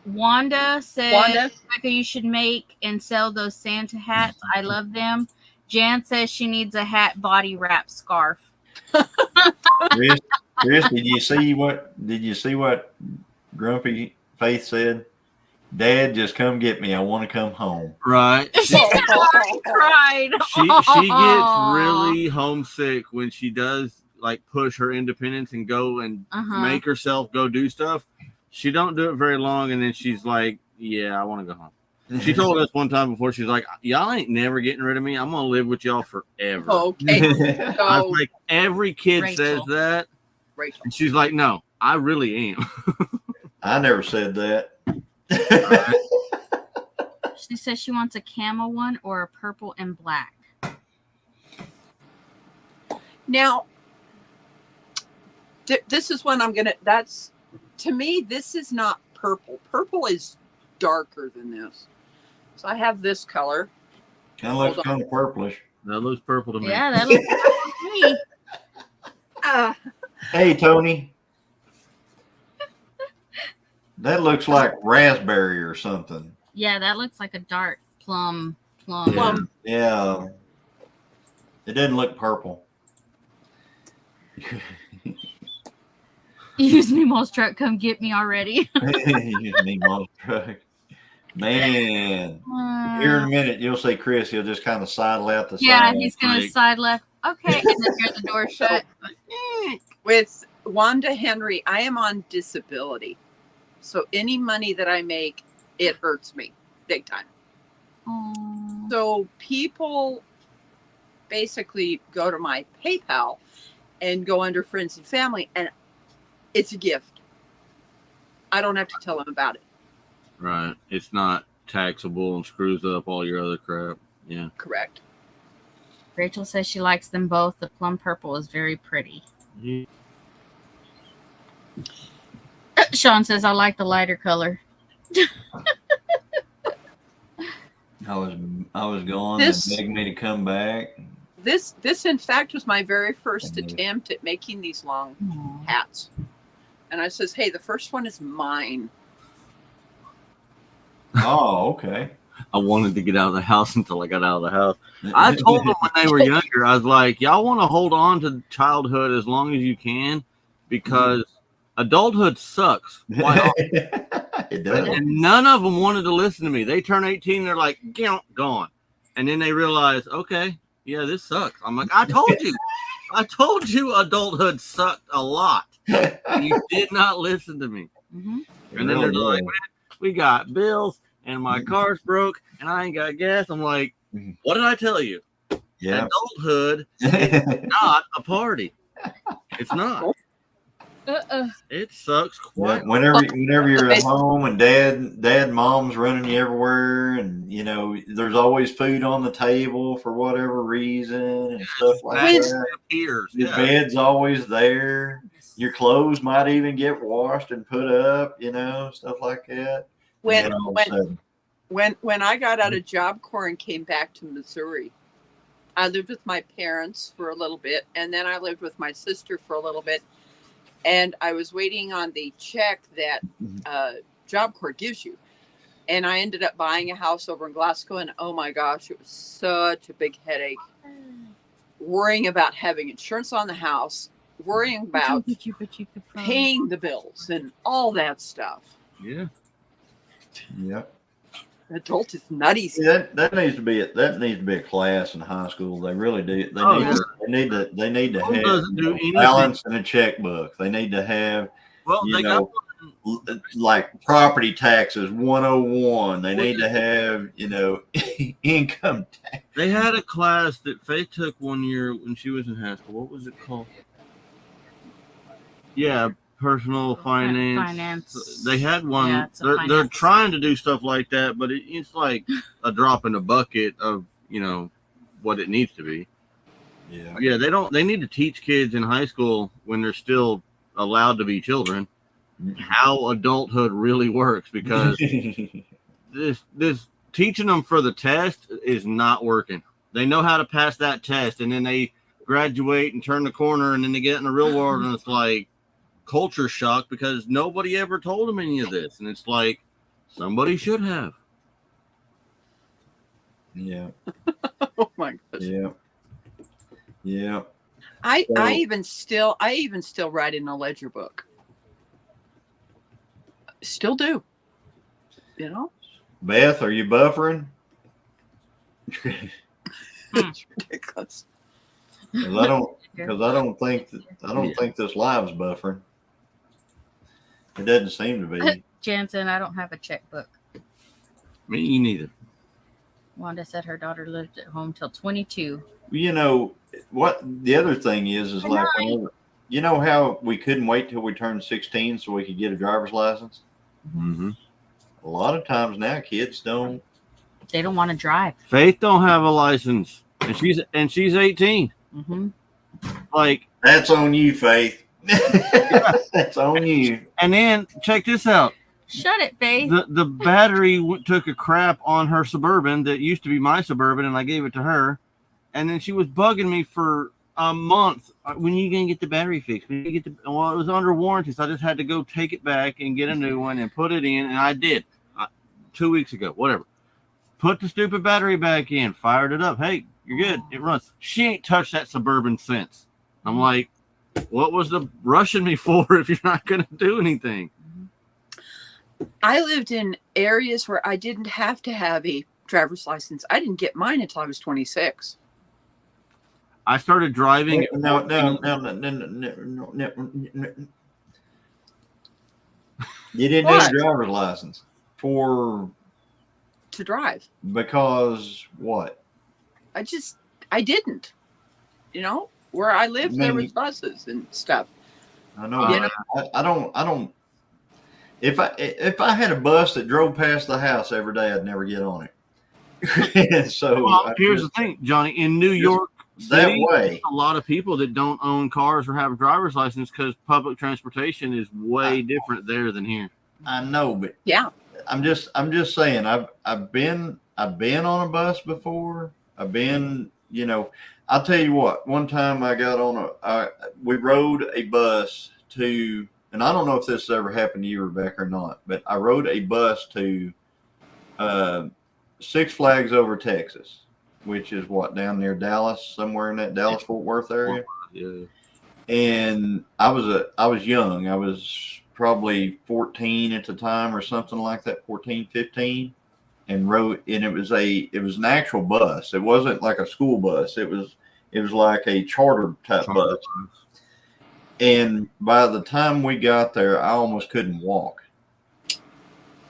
Wanda said, Rebecca, you should make and sell those Santa hats. I love them. Jan says she needs a hat body wrap scarf. Chris, did you see what Grumpy Faith said? Dad, just come get me. I want to come home. Right. She already cried. She gets really homesick when she does like push her independence and go and make herself go do stuff. She don't do it very long, and then she's like, yeah, I want to go home. She told us one time before, she's like, y'all ain't never getting rid of me. I'm going to live with y'all forever. Okay. I was like, every kid Rachel. says that. Rachel. And she's like, no, I really am. I never said that. She says she wants a camo one or a purple and black. Now, this is when to me, this is not purple. Purple is darker than this. So I have this color. Kind of looks kind of purplish. That looks purple to me. Yeah, that looks purple to me. Hey, Tony. That looks like raspberry or something. Yeah, that looks like a dark plum. Yeah. It doesn't look purple. Use Nemo's truck. Come get me already. Nemo's truck. Man. Here in a minute, you'll see Chris. He'll just kind of sidle out the side. Yeah, he's going to like- side left. Okay, and then hear the door shut. With Wanda Henry, I am on disability. So any money that I make, it hurts me big time. Aww. So people basically go to my PayPal and go under friends and family, and it's a gift. I don't have to tell them about it. Right. It's not taxable and screws up all your other crap. Yeah. Correct. Rachel says she likes them both. The plum purple is very pretty. Yeah. Sean says I like the lighter color. I was gone. This- They begged me to come back. This in fact was my very first attempt at making these long hats. And I says, hey, the first one is mine. Oh, okay. I wanted to get out of the house until I got out of the house. I told them when they were younger, I was like, y'all want to hold on to childhood as long as you can because adulthood sucks. Quite It does. and none of them wanted to listen to me. They turn 18, they're like, gone. And then they realize, okay, yeah, this sucks. I'm like, I told you adulthood sucked a lot. You did not listen to me. Mm-hmm. And then they're like, man, we got bills and my car's broke and I ain't got gas. I'm like, what did I tell you? Yeah. Adulthood is not a party. It's not. It sucks quite. Yeah, whenever you're at home and dad and mom's running you everywhere, and you know there's always food on the table for whatever reason and stuff like that. Appears. Your Yeah. bed's always there. Your clothes might even get washed and put up, you know, stuff like that. When And then all of a sudden, when I got out of Job Corps and came back to Missouri, I lived with my parents for a little bit, and then I lived with my sister for a little bit. And I was waiting on the check that Job Corps gives you. And I ended up buying a house over in Glasgow. And oh my gosh, it was such a big headache. Worrying about having insurance on the house, worrying about paying the bills and all that stuff. Yeah. yeah. Adult is nutty. Yeah, that needs to be a class in high school. They really do. They need to have doesn't do anything. balance in a checkbook. They need to have Well, got like property taxes 101. They need to have income tax. They had a class that Faith took one year when she was in high school. What was it called? Yeah, personal finance. They had one. Yeah, they're trying to do stuff like that, but it's like a drop in the bucket of what it needs to be. Yeah. Yeah, they need to teach kids in high school when they're still allowed to be children how adulthood really works, because this teaching them for the test is not working. They know how to pass that test, and then they graduate and turn the corner, and then they get in the real world, and it's like culture shock because nobody ever told them any of this, and it's like somebody should have. Yeah. Oh my gosh. Yeah. Yeah. I even still write in a ledger book. Still do. Beth, are you buffering? It's ridiculous. Because I don't think this live's buffering. It doesn't seem to be. Jansen, I don't have a checkbook. Me neither. Wanda said her daughter lived at home till 22. You know what? The other thing is like, you know how we couldn't wait till we turned 16 so we could get a driver's license? Mm-hmm. A lot of times now, kids don't. They don't want to drive. Faith don't have a license, and she's 18. Mm-hmm. Like, that's on you, Faith. That's on you. And then check this out. Shut it, Faith. The battery took a crap on her Suburban that used to be my Suburban, and I gave it to her. And then she was bugging me for a month. When are you gonna get the battery fixed? When you get well, it was under warranty, so I just had to go take it back and get a new one and put it in, and I did 2 weeks ago. Whatever. Put the stupid battery back in, fired it up. Hey, you're good. It runs. She ain't touched that Suburban since. I'm like, what was the rushing me for if you're not gonna do anything? I lived in areas where I didn't have to have a driver's license. I didn't get mine until I was 26. I started driving. No. You didn't need What? a driver's license for To drive. because what? I didn't. You know, where I lived, there was buses and stuff. I know. You know? I don't. If I had a bus that drove past the house every day, I'd never get on it. So Well, here's the thing, Johnny. In New York that City, way. a lot of people that don't own cars or have a driver's license because public transportation is way different there than here. I know, but Yeah. I'm just saying. I've been on a bus before. I've been, I'll tell you what. One time I got on we rode a bus to, and I don't know if this ever happened to you, Rebecca, or not, but I rode a bus to Six Flags Over Texas, which is what, down near Dallas, somewhere in that Dallas Fort Worth area. Yeah. And I was young. I was probably 14 at the time or something like that, 14, 15, and rode. And it was an actual bus. It wasn't like a school bus. It was like a charter type bus. And by the time we got there, I almost couldn't walk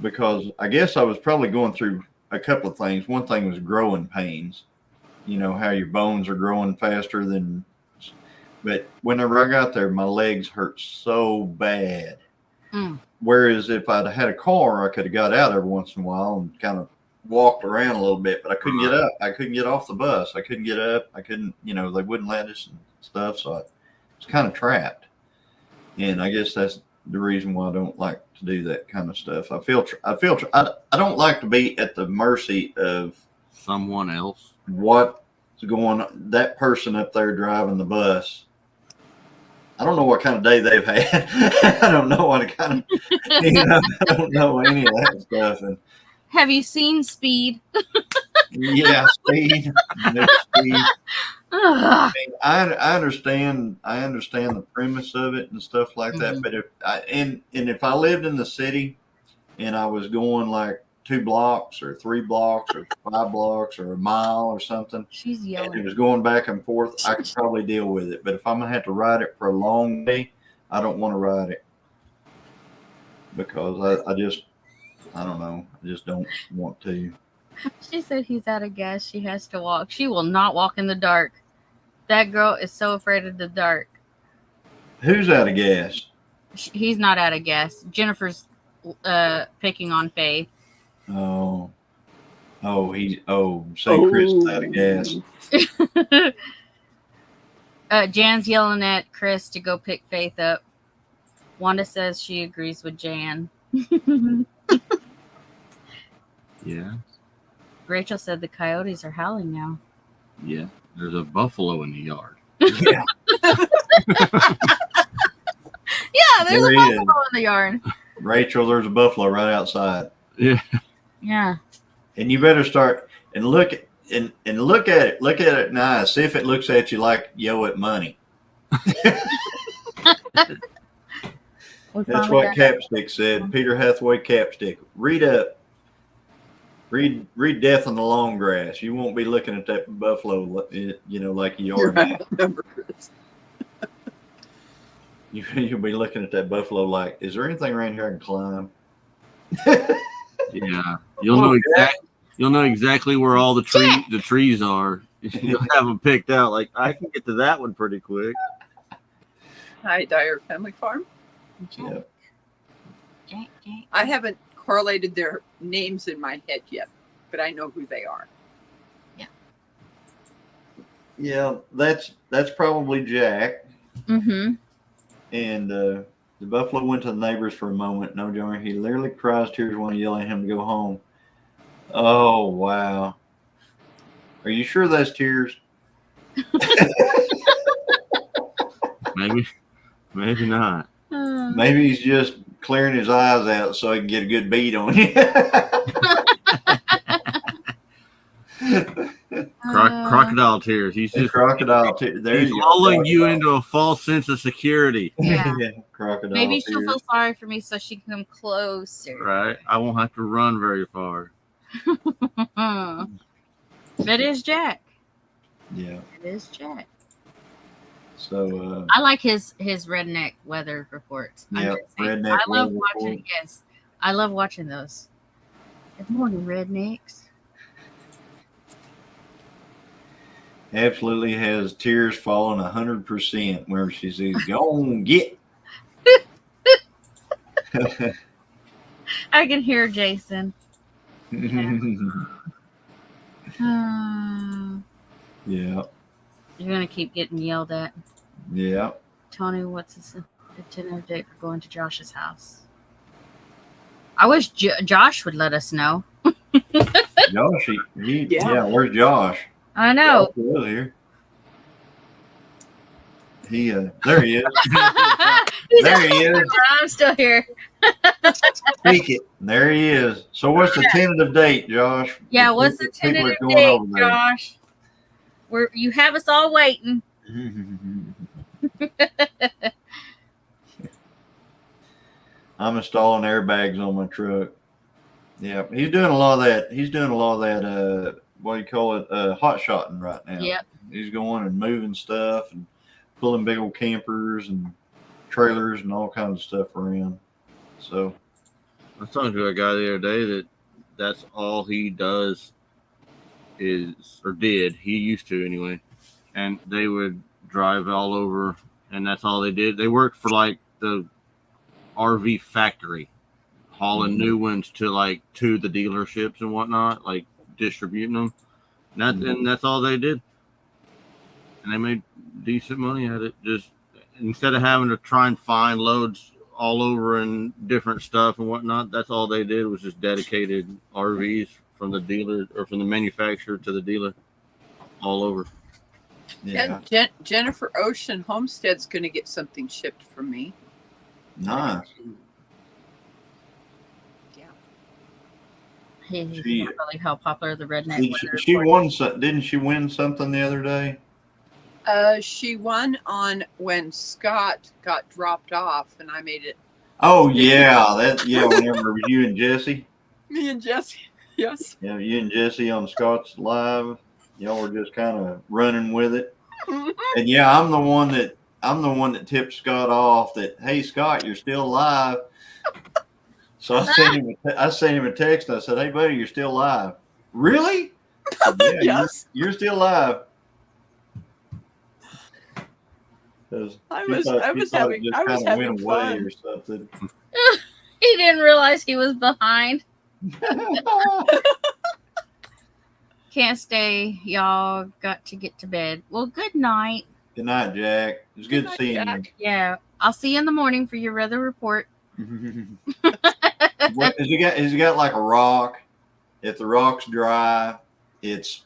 because I guess I was probably going through a couple of things. One thing was growing pains. You know how your bones are growing faster than. But whenever I got there, my legs hurt so bad. Whereas if I'd had a car, I could have got out every once in a while and kind of walked around a little bit. But I couldn't get up. I couldn't get off the bus. I couldn't get up. I couldn't, they wouldn't let us and stuff. So I was kind of trapped. And I guess that's the reason why I don't like to do that kind of stuff. I don't like to be at the mercy of Someone else. What's going on. That person up there driving the bus. I don't know what kind of day they've had. I don't know what kind of, I don't know any of that stuff. And have you seen Speed? yeah, Speed. Speed. I understand the premise of it and stuff like that. But if I lived in the city and I was going like 2 blocks or 3 blocks or 5 blocks or a mile or something, she's yelling. And it was going back and forth, I could probably deal with it. But if I'm gonna have to ride it for a long day, I don't want to ride it because I don't know. I just don't want to. She said he's out of gas. She has to walk. She will not walk in the dark. That girl is so afraid of the dark. Who's out of gas? He's not out of gas. Jennifer's picking on Faith. So Chris is out of gas. Jan's yelling at Chris to go pick Faith up. Wanda says she agrees with Jan. Yeah. Rachel said the coyotes are howling now. Yeah. There's a buffalo in the yard. Yeah. Yeah, there's a buffalo in the yard. Rachel, there's a buffalo right outside. Yeah. Yeah. And you better start and look at it. Look at it nice. See if it looks at you like you owe it money. That's what Capstick said. Peter Hathaway Capstick. Read up. Read Death in the Long Grass. You won't be looking at that buffalo, like you are. Right. Remember, Chris. You'll be looking at that buffalo like, is there anything around here I can climb? Yeah. You'll know exactly where all the trees are. You'll have them picked out. Like, I can get to that one pretty quick. Hi, Dyer Family Farm. Yeah. I haven't correlated their names in my head yet, but I know who they are. Yeah, that's probably Jack. Mm-hmm. And the buffalo went to the neighbors for a moment. No, Johnny, he literally cries tears when I yell at him to go home. Oh, wow. Are you sure that's tears? Maybe not. Maybe he's just clearing his eyes out so he can get a good beat on you. Crocodile tears. He's just crocodile tears. He's lulling you into a false sense of security. Yeah. Crocodile Maybe she'll tears. feel sorry for me so she can come closer. Right. I won't have to run very far. That is Jack. Yeah. It is Jack. So I like his redneck weather reports. yeah, just saying. redneck I love weather watching. report. Yes, I love watching those. Good morning, rednecks. Absolutely has tears falling 100% where she says, "Go on, get." I can hear Jason. Yeah, You're gonna keep getting yelled at. yeah. Tony, what's the tentative date for going to Josh's house? I wish Josh would let us know. Josh, yeah. Where's Josh? I know. Josh was here. There he is. There he is. I'm still here. Speak it. There he is. So, what's the tentative date, Josh? Yeah, what's the People are tentative going date, over there. Josh? You have us all waiting. I'm installing airbags on my truck. Yeah, he's doing a lot of that. He's doing a lot of that. What do you call it? Hot shotting right now. Yep. He's going and moving stuff and pulling big old campers and trailers and all kinds of stuff around. So I was talking to a guy the other day that's all he does is, or did, he used to anyway, and they would drive all over, and that's all they did. They worked for like the RV factory, hauling new ones to the dealerships and whatnot, like distributing them. And that's all they did. And they made decent money at it. Just instead of having to try and find loads all over and different stuff and whatnot, that's all they did was just dedicated RVs from the dealer or from the manufacturer to the dealer all over. yeah, Jennifer Ocean Homestead's going to get something shipped from me. nice. He can't believe how popular the redneck. Didn't she win something the other day? She won on when Scott got dropped off, and I made it. Oh yeah, whenever you and Jesse. Me and Jesse, yes. Yeah, you and Jesse on Scott's Live. Y'all were just kind of running with it. And yeah, I'm the one that tipped Scott off that, hey Scott, you're still alive. So I sent him a text. I said, hey buddy, you're still alive. Really? I said, yeah, Yes. You're still alive. I was having fun. Or something. He didn't realize he was behind. Can't stay. Y'all got to get to bed. Well, good night. Good night, Jack. It was good seeing Jack. Yeah. I'll see you in the morning for your weather report. you. Has he got like a rock? If the rock's dry, it's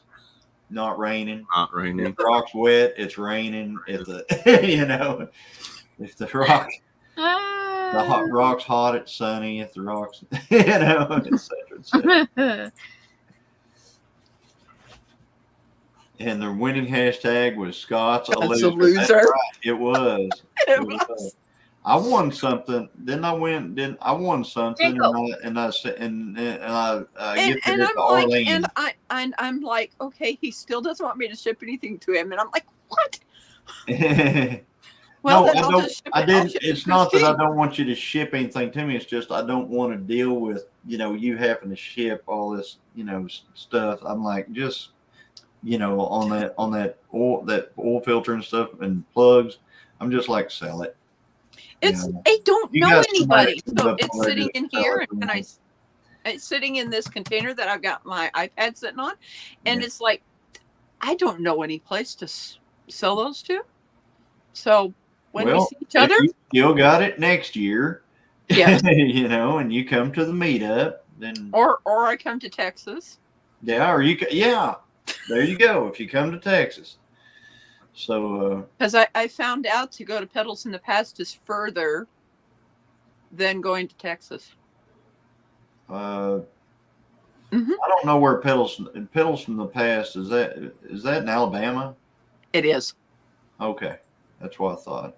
not raining. Not raining. If the rock's wet, it's raining. If the if the rock the hot rock's hot, it's sunny. If the rock's etc. etc. And the winning hashtag was Scott's a loser. That's right. It was. It was. I won something. Didn't I win? I won something, and I get to Arlene. I'm like, okay, he still doesn't want me to ship anything to him, and I'm like, what? Well, no, I didn't. It's not that I don't want you to ship anything to me. It's just I don't want to deal with you having to ship all this stuff. I'm like, just on that oil filter and stuff and plugs. I'm just like, sell it. I don't know anybody. So it's sitting in here, and it's sitting in this container that I've got my iPad sitting on, and it's like, I don't know any place to sell those to. So when we see each other, you still got it next year. Yeah. And you come to the meetup, then or I come to Texas. Yeah, or there you go. If you come to Texas. So, because I found out to go to Pedals in the Past is further than going to Texas. I don't know where Pedals in the Past is. That in Alabama? It is. Okay, that's what I thought.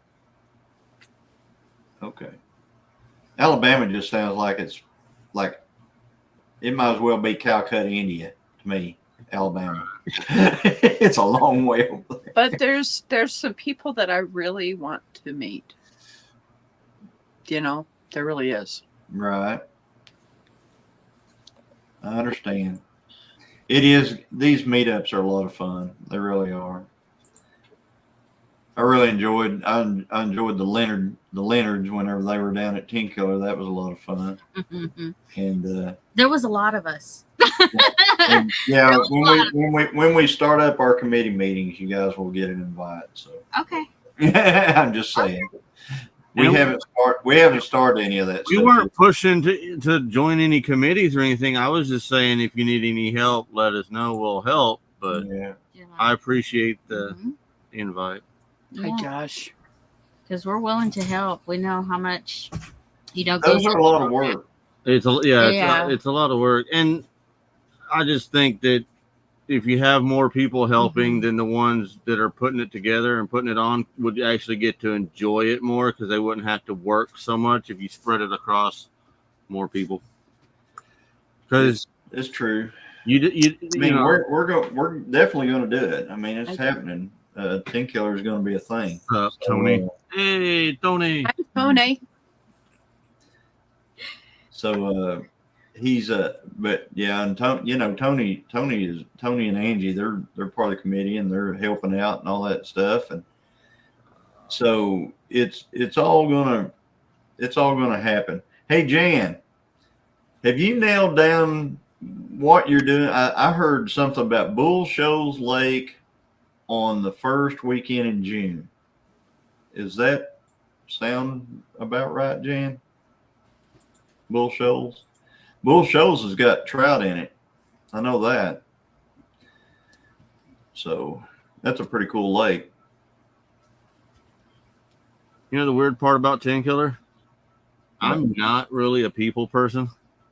Okay, Alabama just sounds like it's like it might as well be Calcutta, India to me. Alabama. It's a long way over there. But there's some people that I really want to meet. You know, there really is. Right. I understand. It is. These meetups are a lot of fun. They really are. I really enjoyed. I enjoyed the Leonards whenever they were down at Tin Killer. That was a lot of fun. And there was a lot of us. and yeah, when we start up our committee meetings, you guys will get an invite. So Okay. I'm just saying. We haven't started any of that. We stuff weren't yet. pushing to join any committees or anything. I was just saying, if you need any help, let us know. We'll help. But Yeah. I appreciate the invite. Hi, Josh. Because we're willing to help. We know how much, Those goes are a lot of work. It's a lot of work, and I just think that if you have more people helping than the ones that are putting it together and putting it on, would actually get to enjoy it more because they wouldn't have to work so much if you spread it across more people. Because it's true. You I mean, know, we're definitely going to do it. I mean, it's happening. Tin Killer is going to be a thing. Tony. Hey, Tony. Hi, Tony. So he's but yeah, and Tony and Angie, they're part of the committee and they're helping out and all that stuff, and so it's all gonna happen. Hey, Jan, have you nailed down what you're doing? I heard something about Bull Shoals Lake on the first weekend in June. Is that sound about right, Jan? Bull Shoals has got trout in it. I know that. So that's a pretty cool lake. You know the weird part about Tin Killer? I'm not really a people person.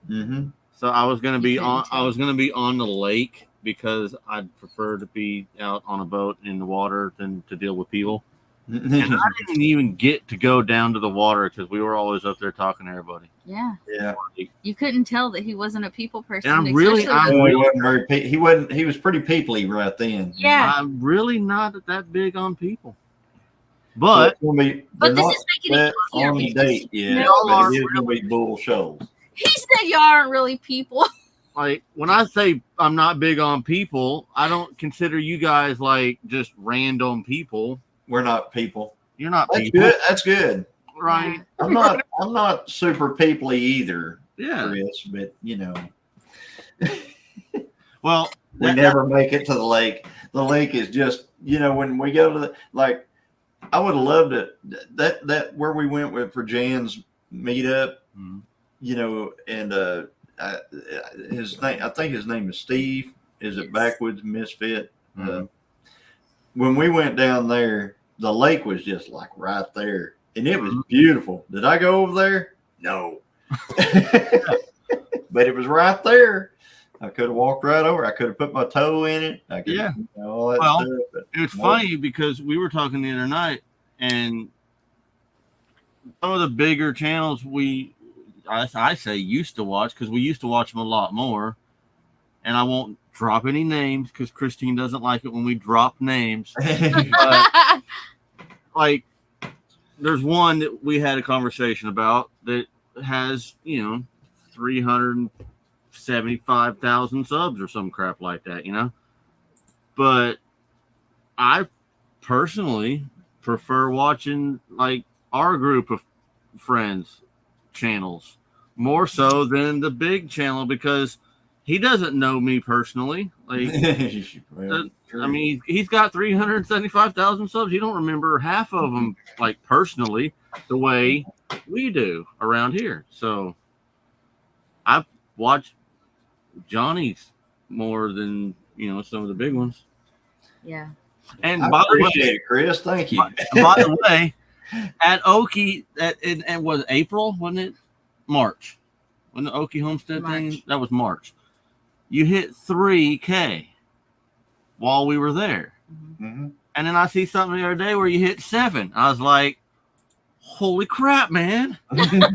Mm-hmm. So I was gonna be on the lake because I'd prefer to be out on a boat in the water than to deal with people. And I didn't even get to go down to the water because we were always up there talking to everybody. Yeah. Yeah. You couldn't tell that he wasn't a people person. And he was pretty peoply right then. Yeah. I'm really not that big on people. But this is making it on the date, yeah. But it is going to be Bull Shoals. He said y'all aren't really people. Like when I say I'm not big on people, I don't consider you guys like just random people. We're not people. You're not That's people. good. That's good. Right. I'm not super peoply either. Yeah. Chris, but you know. Well, we never make it to the lake. The lake is just, when we go to the, like, I would have loved it. That where we went with for Jan's meetup, and his name, I think his name is Steve. Is it Backwoods Misfit? When we went down there, the lake was just like right there, and it was beautiful. Did I go over there? No, but it was right there. I could have walked right over. I could have put my toe in it. I could, all that stuff. But it was funny because we were talking the other night, and some of the bigger channels I say used to watch, because we used to watch them a lot more, and I won't drop any names because Christine doesn't like it when we drop names. But, like, there's one that we had a conversation about that has 375,000 subs or some crap like that, but I personally prefer watching like our group of friends channels more so than the big channel because he doesn't know me personally. Like, I mean, he's got 375,000 subs. You don't remember half of them like personally the way we do around here. So I've watched Johnny's more than some of the big ones. Yeah. And I appreciate it, Chris. Thank you. By the way, at Okie, and was April, wasn't it? March. When the Okie Homestead thing, that was March. You hit 3K while we were there. Mm-hmm. And then I see something the other day where you hit 7. I was like, holy crap, man. Yeah,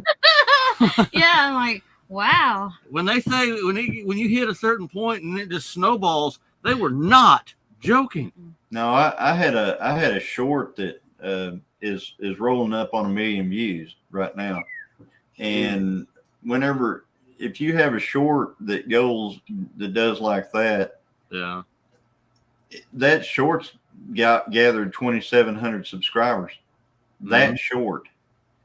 I'm like, wow. When they say when you hit a certain point and it just snowballs, they were not joking. No, I had a short that is rolling up on 1 million views right now, and whenever if you have a short that does like that, Yeah. that short's gathered 2,700 subscribers. That short,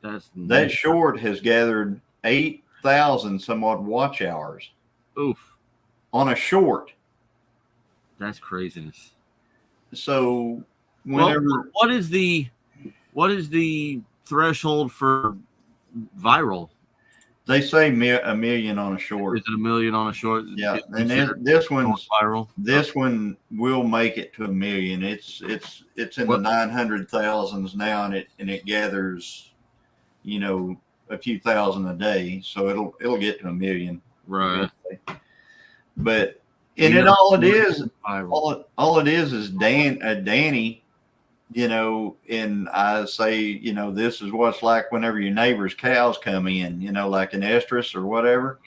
That's that neat. short has gathered 8,000 some odd watch hours Oof. on a short. That's craziness. So Well, whenever what is the threshold for viral? they say a million on a short, Is it 1 million on a short? yeah, Is and considered this one's viral. this one will make it to 1 million. It's in the 900,000s now, and it gathers, a few thousand a day, so it'll get to 1 million. Right. eventually. But all it is Danny, and I say, this is what it's like whenever your neighbor's cows come in, like an estrus or whatever.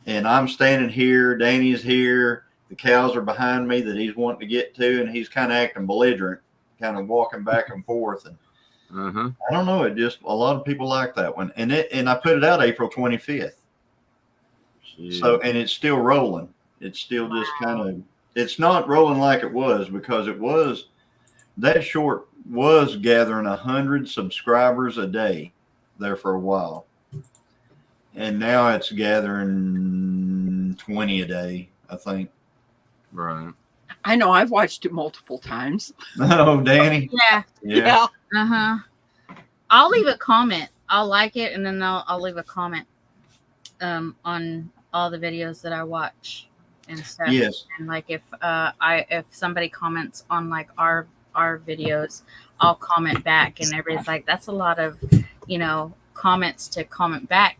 And I'm standing here, Danny's here, the cows are behind me that he's wanting to get to, and he's kind of acting belligerent, kind of walking back and forth. And I don't know, it just, a lot of people like that one. And I put it out April 25th. So, and it's still rolling. It's still just kind of, it's not rolling like it was, because that short was gathering 100 subscribers a day there for a while. And now it's gathering 20 a day, I think. Right. I know, I've watched it multiple times. Oh, Danny. Yeah. I'll leave a comment. I'll like it, and then I'll leave a comment on all the videos that I watch and stuff. Yes. And like if somebody comments on like our videos, I'll comment back, and everybody's like, that's a lot of comments to comment back,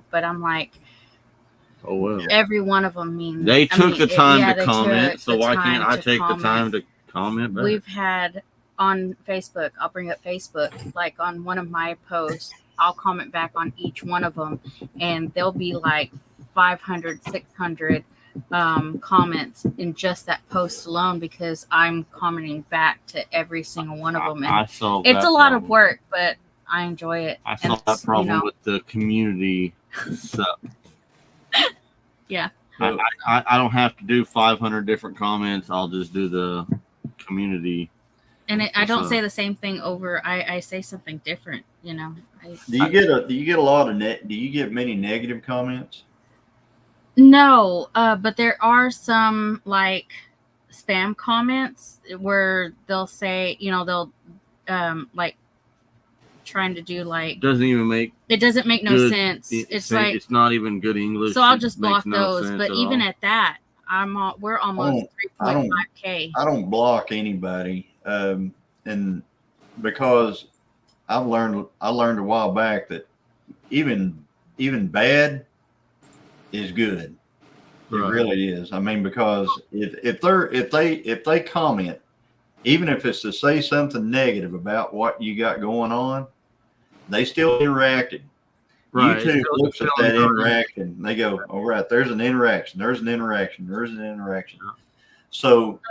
but I'm like, oh well, every one of them means they took the time to comment, so why can't I take the time to comment back? We've had on Facebook, I'll bring up Facebook, like on one of my posts, I'll comment back on each one of them, and there'll be like 500, 600 comments in just that post alone, because I'm commenting back to every single one of them. And I saw it's a lot of work, but I enjoy it. I saw that problem with the community sub. Yeah. I don't have to do 500 different comments. I'll just do the community. And I don't say the same thing over. I say something different, Do you get a lot of do you get many negative comments? No, but there are some like spam comments where they'll say, they'll like trying to do like, it doesn't make no sense. It's like, it's not even good English. So I'll just block those. But even at that, we're almost 3.5K. I don't block anybody, and because I learned a while back that even bad is good. It really is. I mean, because if they comment, even if it's to say something negative about what you got going on, they still interacted. Right. YouTube looks at that interaction. They go, all right, there's an interaction. There's an interaction. There's an interaction. So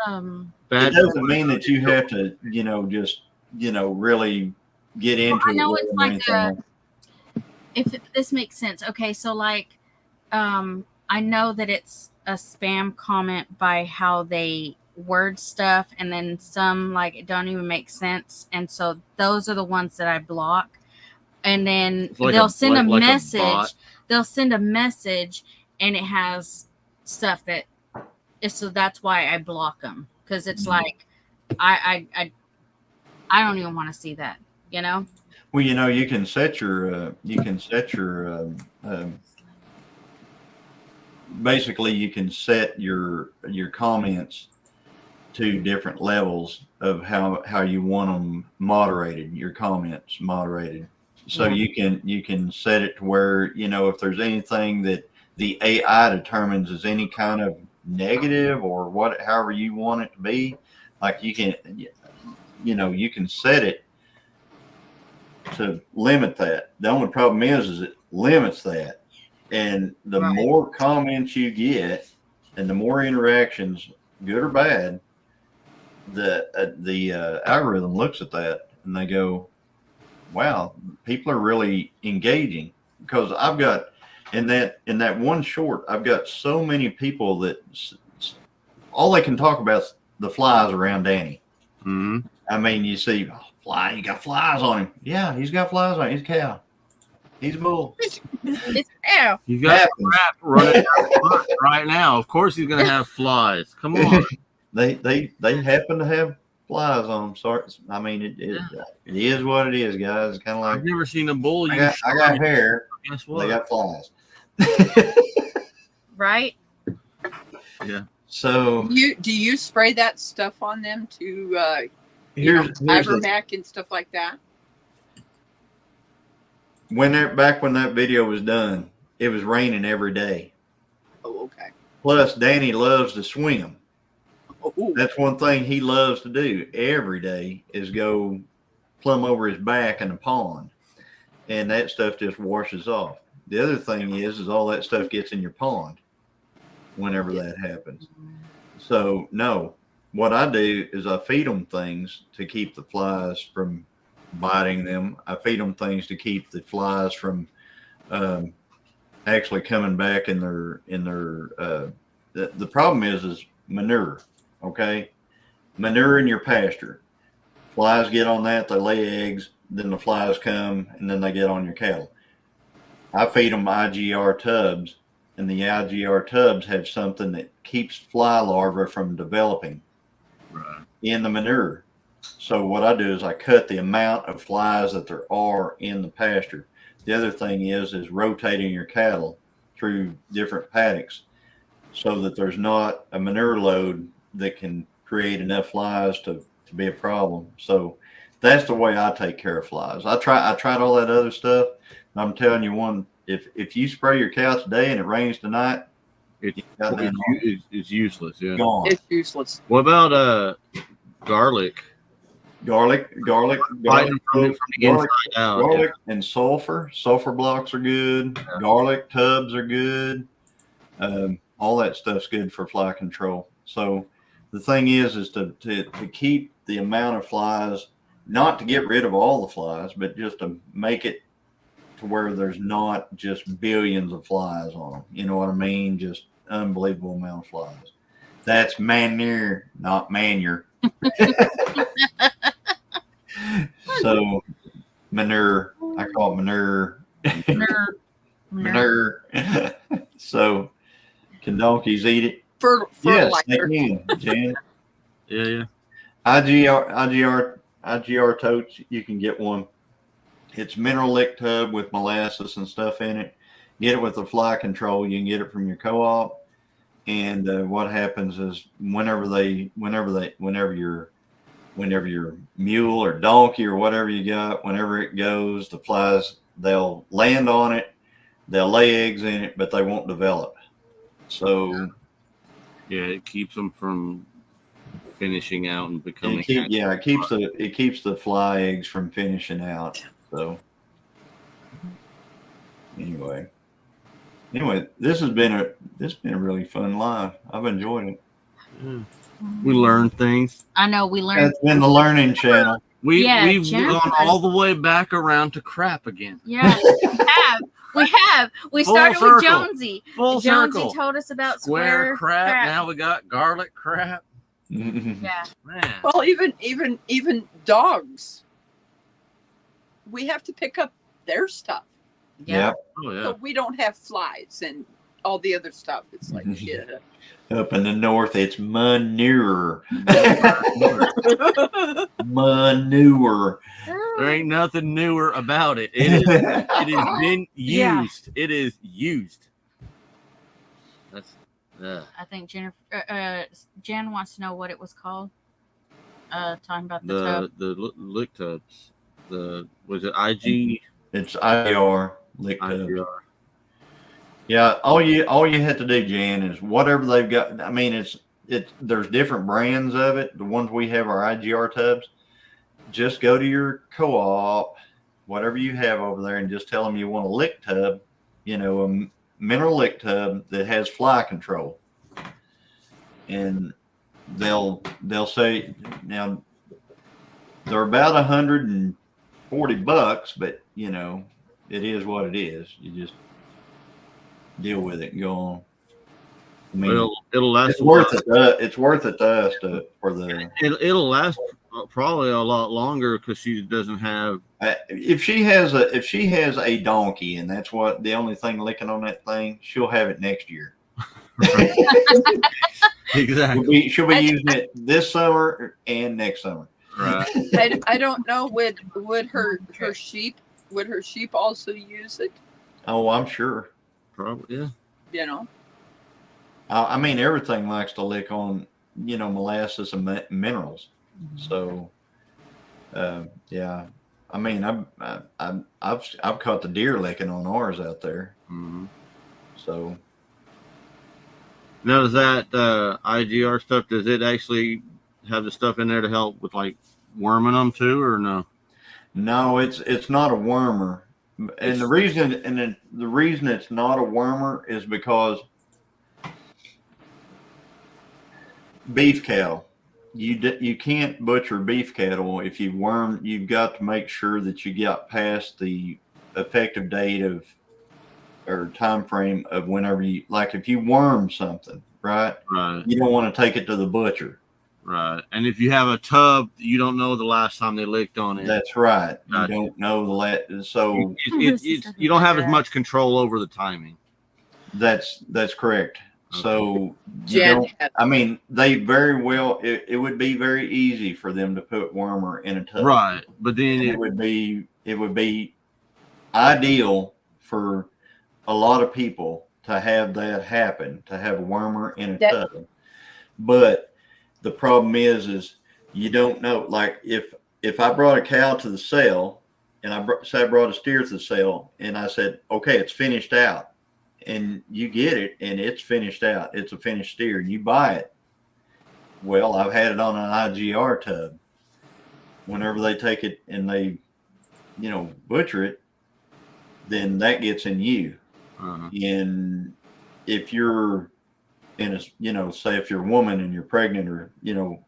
it doesn't mean that you have to, just, really get into it. I know it's like if this makes sense. Okay, so like, I know that it's a spam comment by how they word stuff, and then some like it don't even make sense, and so those are the ones that I block. And then they'll send a message. They'll send a message, and it has stuff that is, so that's why I block them, because it's like I don't even want to see that, Well, you can set your basically you can set your comments to different levels of how you want them moderated. Your comments moderated. So you can set it to where, if there's anything that the AI determines is any kind of negative or however you want it to be, like you can set it to limit that. The only problem is it limits that. And the more comments you get and the more interactions, good or bad, the algorithm looks at that and they go, wow, people are really engaging, because I've got in that one short, I've got so many people that all they can talk about is the flies around Danny. Mm-hmm. I mean, you see, oh, fly, he got flies on him. Yeah, he's got flies on him. He's a cow. He's a bull. It's ow. You got Happens. crap running out right now. Of course he's gonna have flies. Come on. They happen to have flies on them. Sorry, I mean it is what it is, guys. It's kind of like I've never seen a bull I use. got hair. Guess They what? got flies. Right? Yeah. So Do you spray that stuff on them to here's the, ivermectin and stuff like that? when that video was done, it was raining every day. Oh, okay. Plus, Danny loves to swim. Oh, That's one thing he loves to do every day is go plumb over his back in a pond, and that stuff just washes off. The other thing is all that stuff gets in your pond whenever that happens. So no, what I do is I feed them things to keep the flies from biting them. I feed them things to keep the flies from actually coming back in their the problem is manure. Okay, manure in your pasture. Flies get on that, they lay eggs, then the flies come, and then they get on your cattle. I feed them IGR tubs, and the IGR tubs have something that keeps fly larvae from developing in the manure. So what I do is I cut the amount of flies that there are in the pasture. The other thing is rotating your cattle through different paddocks so that there's not a manure load that can create enough flies to be a problem. So that's the way I take care of flies. I tried all that other stuff. And I'm telling you if you spray your cow today and it rains tonight, It's useless. Yeah. Gone. it's useless. What about garlic? Garlic Fighting from the inside out. garlic and sulfur. Sulfur blocks are good. Yeah. Garlic tubs are good. All that stuff's good for fly control. So the thing is to keep the amount of flies, not to get rid of all the flies, but just to make it to where there's not just billions of flies on them. You know what I mean? Just unbelievable amount of flies. That's manure, not manure. So manure, I call it manure. Manure. So can donkeys eat it? Yes, they Fertilizer. can, Jan. Yeah. IGR totes, you can get one. It's mineral lick tub with molasses and stuff in it. Get it with the fly control. You can get it from your co-op. And what happens is whenever your mule or donkey or whatever you got, whenever it goes, the flies, they'll land on it, they'll lay eggs in it, but they won't develop. So yeah, it keeps them from finishing out and becoming. it keeps the fly eggs from finishing out. So anyway, this has been a really fun live. I've enjoyed it. Yeah. We learn things. I know we learned. It's been the learning channel. We've Jen gone all the way back around to crap again. Yeah, we have. We Full started circle. with Jonesy. Full Jonesy circle. told us about Square crap. Now we got garlic crap. Yeah. Man. Well, even dogs, we have to pick up their stuff. Yeah. Oh yeah. So we don't have flies and all the other stuff. It's like shit. Up in the north, it's manure. Manure. There ain't nothing newer about it. It has been used. It is used. That's I think Jen wants to know what it was called. Talking about the tub. the lick tubs. Was it IG? It's IR lick tub. IGR. Yeah, all you have to do, Jan, is whatever they've got. I mean, there's different brands of it. The ones we have are IGR tubs. Just go to your co-op, whatever you have over there, and just tell them you want a lick tub, a mineral lick tub that has fly control. And they'll say now they're about $140, but you know, it is what it is. You just deal with it and go on. I mean, it'll last. It's worth it. It's worth it to us for the. It'll last probably a lot longer because she doesn't have. If she has a donkey and that's what the only thing licking on that thing, she'll have it next year. Exactly. She'll be using it this summer and next summer. Right. I don't know. Would her sheep also use it? Oh, I'm sure. Probably, yeah. You know. I mean, everything likes to lick on, you know, molasses and minerals. So, yeah. I mean, I've caught the deer licking on ours out there. Mm-hmm. So. Now, does that IGR stuff? Does it actually have the stuff in there to help with like worming them too, or no? No, it's not a wormer, and the reason it's not a wormer is because beef cattle, you can't butcher beef cattle if you worm. You've got to make sure that you get past the effective date of or time frame of whenever you like. If you worm something, right, you don't want to take it to the butcher. Right. And if you have a tub, you don't know the last time they licked on it. That's right. You don't know the last. So you don't have as much control over the timing. That's correct. Okay. So you don't. I mean, they very well. It would be very easy for them to put wormer in a tub. Right. But then it would be ideal for a lot of people to have that happen, to have a wormer in a tub. But the problem is you don't know. Like if I brought a cow to the sale and I brought a steer to the sale and I said, okay, it's finished out, and you get it and it's finished out, it's a finished steer, and you buy it. Well, I've had it on an IGR tub. Whenever they take it and they, you know, butcher it, then that gets in you. And if you're in a, you know, say if you're a woman and you're pregnant, or, you know,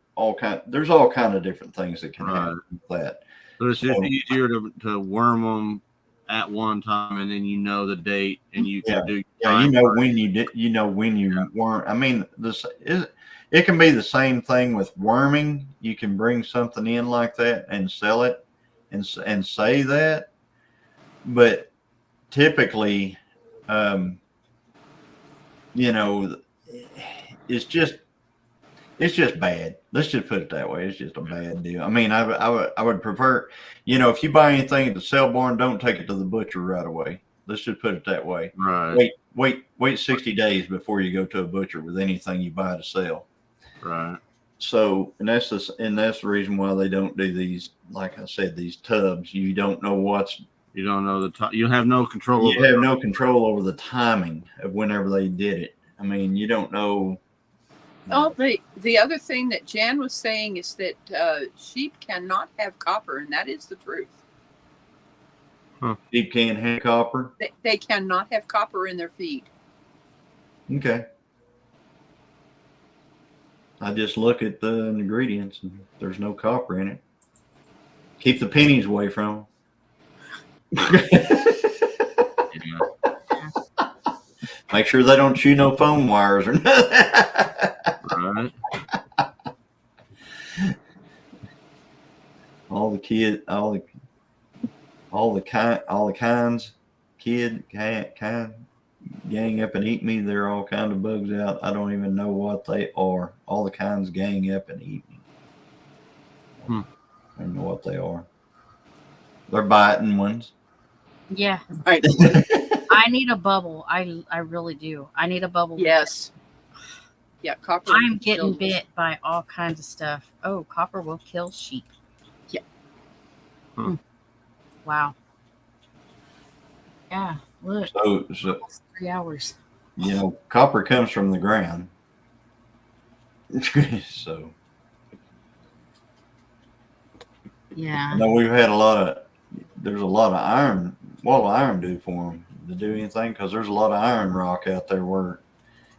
there's all kind of different things that can happen with that. So it's just easier to worm them at one time, and then you know the date, and you can do. Yeah, you know when you worm. I mean, it can be the same thing with worming. You can bring something in like that and sell it, and say that, but typically, you know, it's just bad. Let's just put it that way. It's just a bad deal. I mean, I would prefer, you know, if you buy anything at the sale barn, don't take it to the butcher right away. Let's just put it that way. Right. Wait 60 days before you go to a butcher with anything you buy to sell. Right. So, and that's the reason why they don't do these, like I said, these tubs. You don't know you don't know the time. You have no control. You have no control over the timing of whenever they did it. I mean, you don't know. Oh, the other thing that Jan was saying is that sheep cannot have copper, and that is the truth. Huh. Sheep can't have copper? They cannot have copper in their feed. Okay. I just look at the ingredients, and there's no copper in it. Keep the pennies away from them. Make sure they don't chew no phone wires or nothing. Right. All the kinds, gang up and eat me. There are all kind of bugs out. I don't even know what they are. All the kinds gang up and eat me. I don't know what they are. They're biting ones. Yeah. Right. I need a bubble. I really do. I need a bubble. Yes. Yeah, copper. I'm getting bit by all kinds of stuff. Oh, copper will kill sheep. Yeah. Wow. Yeah. Look. So 3 hours. You know, copper comes from the ground. So. Yeah. I know there's a lot of iron. What will iron do for them? To do anything? Because there's a lot of iron rock out there where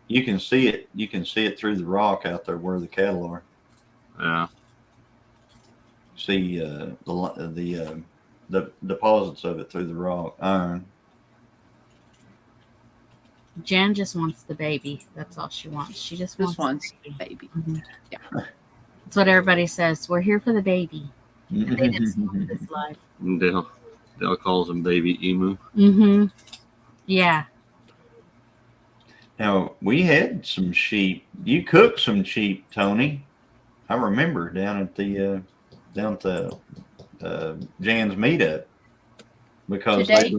You can see it. You can see it through the rock out there where the cattle are. Yeah. See the deposits of it through the rock iron. Jen just wants the baby. That's all she wants. She just This wants one's baby. Mhm. Yeah. That's what everybody says. We're here for the baby. They didn't see this life. Dale calls him baby emu. Mm-hmm. Yeah. Now we had some sheep. You cooked some sheep, Tony. I remember down at the Jan's meetup because Today?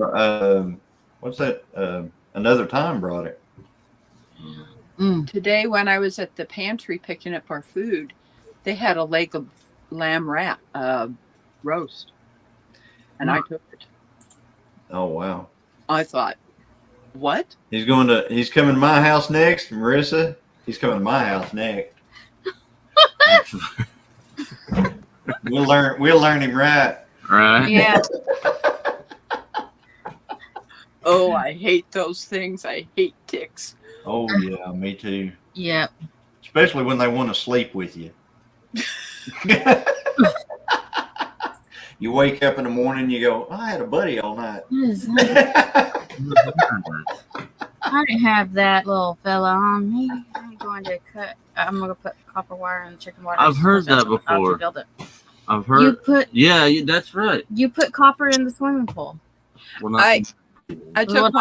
what's that? Another time brought it. Today, when I was at the pantry picking up our food, they had a leg of lamb roast, and I took it. Oh wow! I thought, what? He's coming to my house next, Marissa. He's coming to my house next. We'll learn him right. Right. Yeah. Oh, I hate those things. I hate ticks. Oh yeah, me too. Yep. Especially when they want to sleep with you. You wake up in the morning, you go, I had a buddy all night. What is that? I didn't have that little fella on me. I'm going to put copper wire in the chicken water. I've heard that before. Build it. I've heard. Yeah, that's right. You put copper in the swimming pool. Well, I took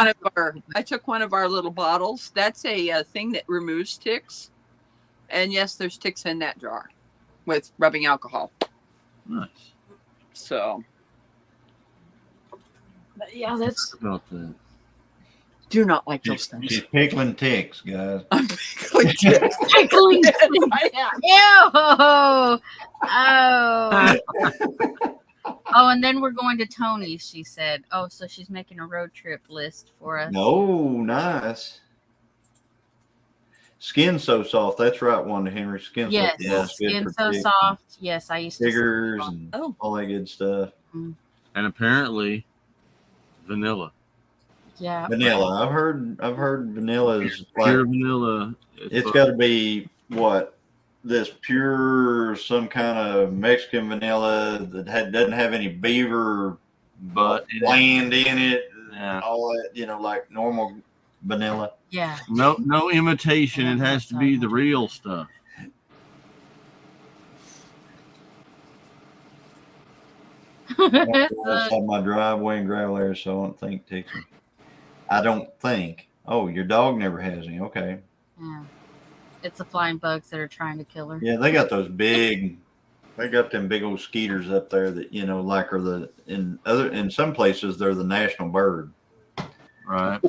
one of our little bottles. That's a thing that removes ticks. And yes, there's ticks in that jar with rubbing alcohol. Nice. So, but yeah, that's about that. Do not like those things. She's pickling ticks, guys. I'm pickling ticks. Pickling Yes, ticks. I am. Ew. Oh, and then we're going to Tony's, she said. Oh, so she's making a road trip list for us. No, nice. Skin so soft. That's right, Wanda Henry. Skin Yes, so soft. skin so soft. Yes, I used to. Figures and all that good stuff. And apparently, vanilla. Yeah. Vanilla. I've heard vanilla is Pure like, vanilla. it's got to be what? This pure, some kind of Mexican vanilla that doesn't have any beaver but land in it. Yeah. All that, like normal vanilla. Yeah. No imitation. It has to be the real stuff. Outside my driveway and gravel area, so I don't think ticks. I don't think. Oh, your dog never has any. Okay. Yeah. It's the flying bugs that are trying to kill her. Yeah, they got those big. They got them big old skeeters up there that like are in some places they're the national bird. Right.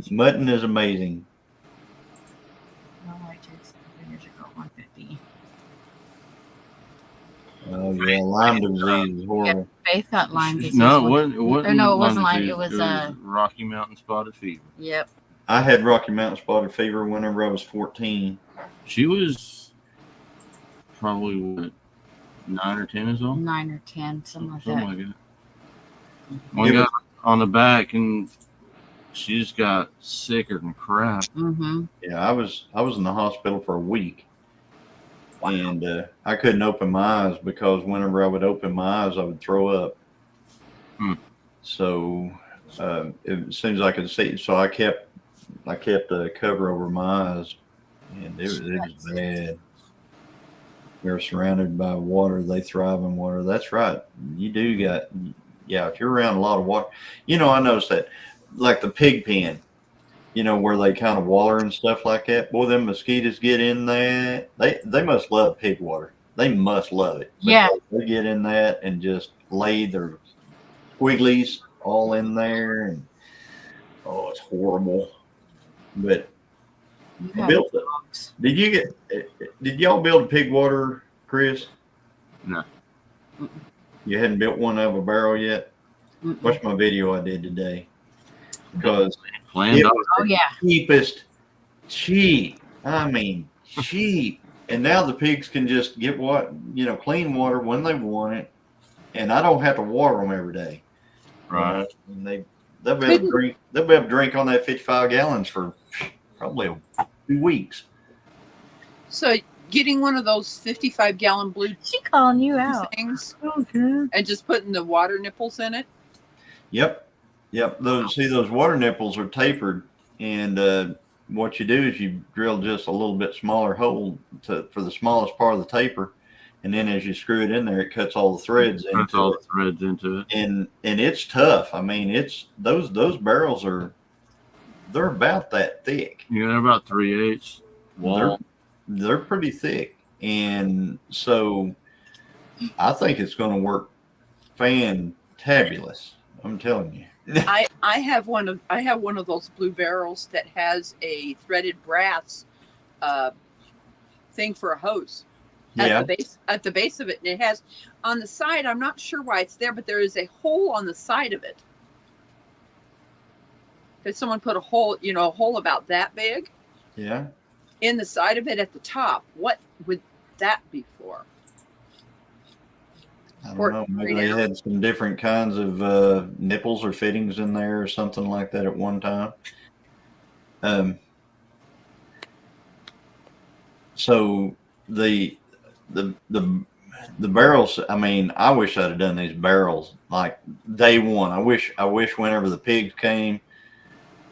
Mutton is amazing. Oh yeah, Lyme disease is horrible. Faith got Lyme disease. No, it wasn't. No, it wasn't Lyme Lyme. disease. It was Rocky Mountain spotted fever. Yep. I had Rocky Mountain spotted fever whenever I was 14. She was probably what, 9 or 10 years old. 9 or 10, something like that. One got on the back and she just got sicker than crap. Mm-hmm. Yeah, I was in the hospital for a week. And I couldn't open my eyes because whenever I would open my eyes, I would throw up. So as soon as I could see, so I kept a cover over my eyes, and it was bad. We were surrounded by water. They thrive in water. That's right. You do if you're around a lot of water. I noticed that, like the pig pen. Where they kind of water and stuff like that. Boy, them mosquitoes get in there. They must love pig water. They must love it. Yeah. They get in that and just lay their squigglies all in there. And, it's horrible. But I built it. Did y'all build a pig water, Chris? No. You hadn't built one out of a barrel yet? Watch my video I did today. Because cheapest, cheap. I mean, cheap. And now the pigs can just get clean water when they want it, and I don't have to water them every day. Right. And they'll be able to drink. They'll be able to drink on that 55 gallons for probably 2 weeks. So getting one of those 55-gallon blue She calling you out. things Okay. and just putting the water nipples in it. Yep. Those water nipples are tapered, and what you do is you drill just a little bit smaller hole for the smallest part of the taper, and then as you screw it in there, it cuts all the threads into it. And it's tough. I mean, it's those barrels they're about that thick. Yeah, they're about 3/8 wall. They're pretty thick, and so I think it's going to work fantabulous. I'm telling you. I have one of those blue barrels that has a threaded brass thing for a hose at the base of it, and it has on the side. I'm not sure why it's there, but there is a hole on the side of it. Did someone put a hole about that big? Yeah. In the side of it at the top. What would that be for? I don't know. Maybe they had some different kinds of nipples or fittings in there or something like that at one time. So the barrels, I mean, I wish I'd have done these barrels like day one. I wish whenever the pigs came,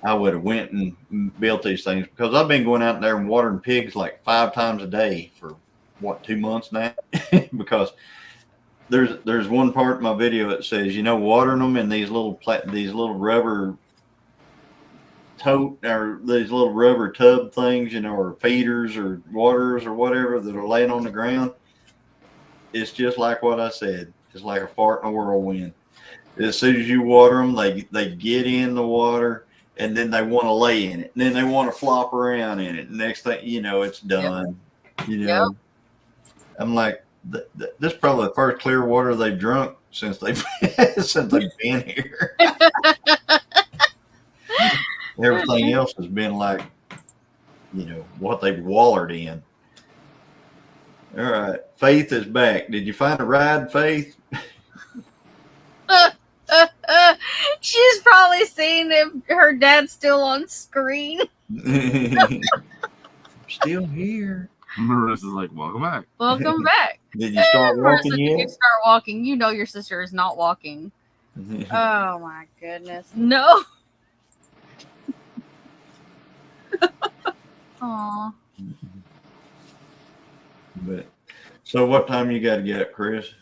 I would have went and built these things, because I've been going out there and watering pigs like 5 times a day for 2 months now. Because there's one part in my video that says, watering them in these little rubber tote or these little rubber tub things, or feeders or waters or whatever that are laying on the ground. It's just like what I said. It's like a fart in a whirlwind. As soon as you water them, they get in the water, and then they want to lay in it, and then they want to flop around in it. Next thing it's done. Yep. I'm like, this is probably the first clear water they've drunk since they've been here. Everything else has been like, what they've wallered in. All right, Faith is back. Did you find a ride, Faith? She's probably seeing if her dad's still on screen. Still here. Marissa's like, welcome back. Welcome back. Did you start walking Marissa, yet? did you start walking? You know your sister is not walking. Oh my goodness. No. Aw. But so what time you got to get up, Chris?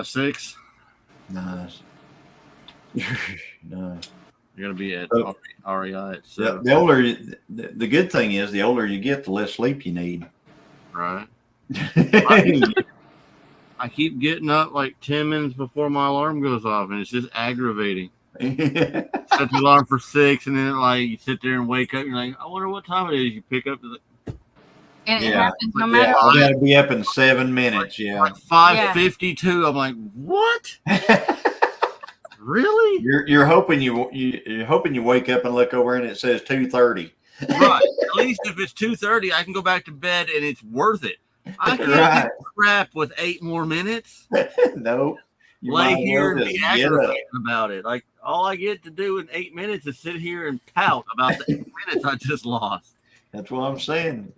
6. Nice. Nice. You're gonna be at REI at 7. The older, the good thing is, the older you get, the less sleep you need. Right. I keep getting up like 10 minutes before my alarm goes off, and it's just aggravating. Set the alarm for 6, and then you sit there and wake up. And you're like, I wonder what time it is. You pick up And it Yeah. happens no matter I what. gotta be up in 7 minutes. Yeah. 5:52. I'm like, what? Really? You're hoping you're hoping you wake up and look over and it says 2:30. Right. At least if it's 2:30, I can go back to bed and it's worth it. I can't Right. crap with 8 more minutes. No. You Lay might as here well and be just get up. aggravated about it. Like, all I get to do in 8 minutes is sit here and pout about the 8 minutes I just lost. That's what I'm saying.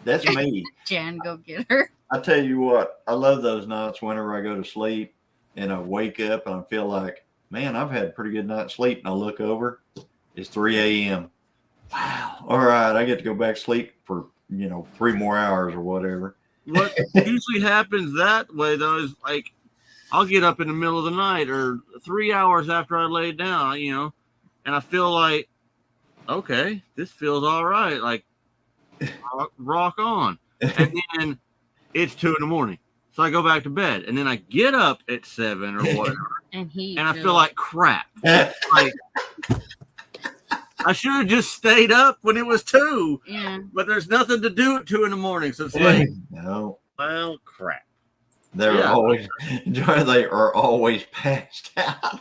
That's me. Jan, go get her. I tell you what, I love those nights whenever I go to sleep and I wake up and I feel like, man, I've had a pretty good night's sleep. And I look over, it's 3 a.m. Wow. All right, I get to go back to sleep for 3 more hours or whatever. What usually happens that way, though, is like I'll get up in the middle of the night or 3 hours after I lay down, and I feel like, okay, this feels all right. Like, rock on. And then it's 2 a.m. So I go back to bed, and then I get up at 7 or whatever, And I feel like crap. Like, I should have just stayed up when it was 2. Yeah. But there's nothing to do at 2 a.m. So it's like, No. well, crap. They are always passed out.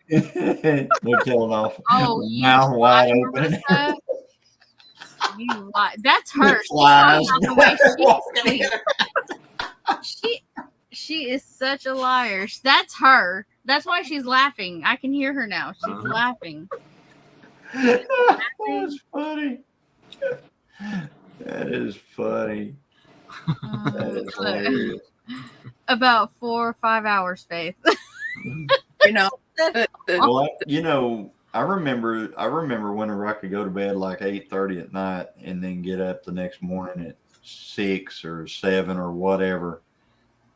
They're killing off. Oh, you Mouth wide tried, open. Marissa? You lie. That's her. She's Lies. talking about the way she sleeps. She is such a liar. That's her. That's why she's laughing. I can hear her now. She's laughing. That's funny. That is funny. That is hilarious. About 4 or 5 hours, Faith. You know, Well, I remember whenever I could go to bed like 8:30 at night and then get up the next morning at 6 or 7 or whatever.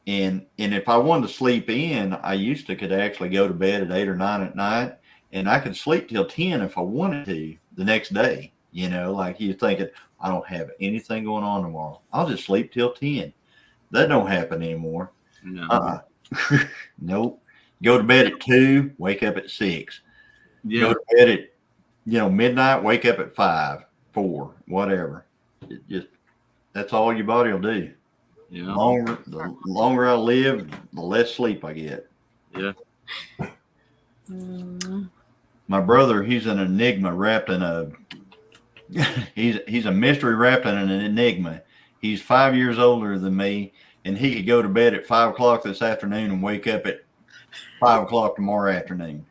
And if I wanted to sleep in, I used to could actually go to bed at 8 or 9 at night, and I could sleep till 10 if I wanted to the next day. Like you're thinking, I don't have anything going on tomorrow. I'll just sleep till 10. That don't happen anymore. No. Nope. Go to bed at 2, wake up at 6. Yeah. Go to bed at midnight, wake up at 5, 4, whatever. That's all your body will do. Yeah. The longer I live, the less sleep I get. Yeah. My brother, he's an enigma wrapped in a he's a mystery wrapped in an enigma. He's 5 years older than me, and he could go to bed at 5 o'clock this afternoon and wake up at 5 o'clock tomorrow afternoon.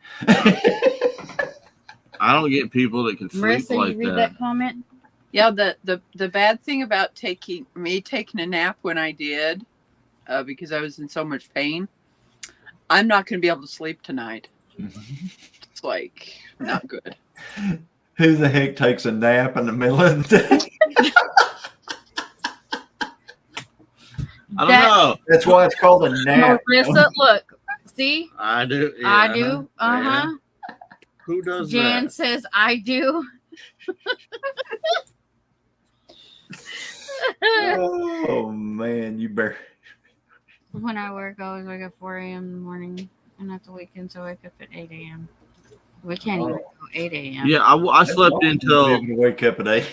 I don't get people that can sleep Marissa, like you read that. that comment? yeah. The bad thing about taking a nap when I did, because I was in so much pain, I'm not going to be able to sleep tonight. It's like not good. Who the heck takes a nap in the middle of the day? I don't know. That's why it's called a nap. Marissa, look. See? I do. Yeah, I do. Yeah. Who does Jan that? says I do. Oh man, you better. When I work, I always wake up 4 a.m. in the morning, and at the weekends, I wake up at 8 a.m. We can't even go 8 a.m. Yeah, I slept until. Able to wake up at 8.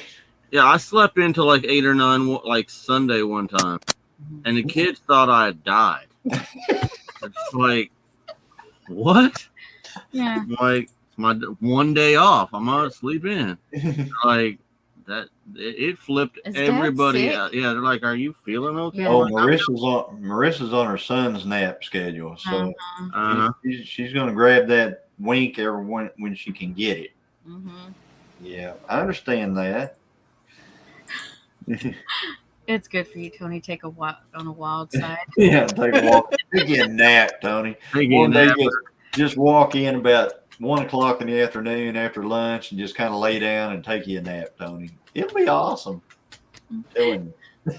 Yeah, I slept until like 8 or 9, like Sunday one time, and the kids thought I had died. It's like, what? Yeah. Like, it's my one day off. I'm gonna sleep in. Like that. It flipped Is Dad everybody sick? out. Yeah, they're like, "Are you feeling okay?" Yeah. Oh, Marissa's on her son's nap schedule, so she's going to grab that wink every when she can get it. Mm-hmm. Yeah, I understand that. It's good for you, Tony. Take a walk on the wild side. Yeah, take a walk. Take you a nap, Tony. One day just walk in about 1 o'clock in the afternoon after lunch and just kind of lay down and take you a nap, Tony. It'll be awesome. I'm telling you.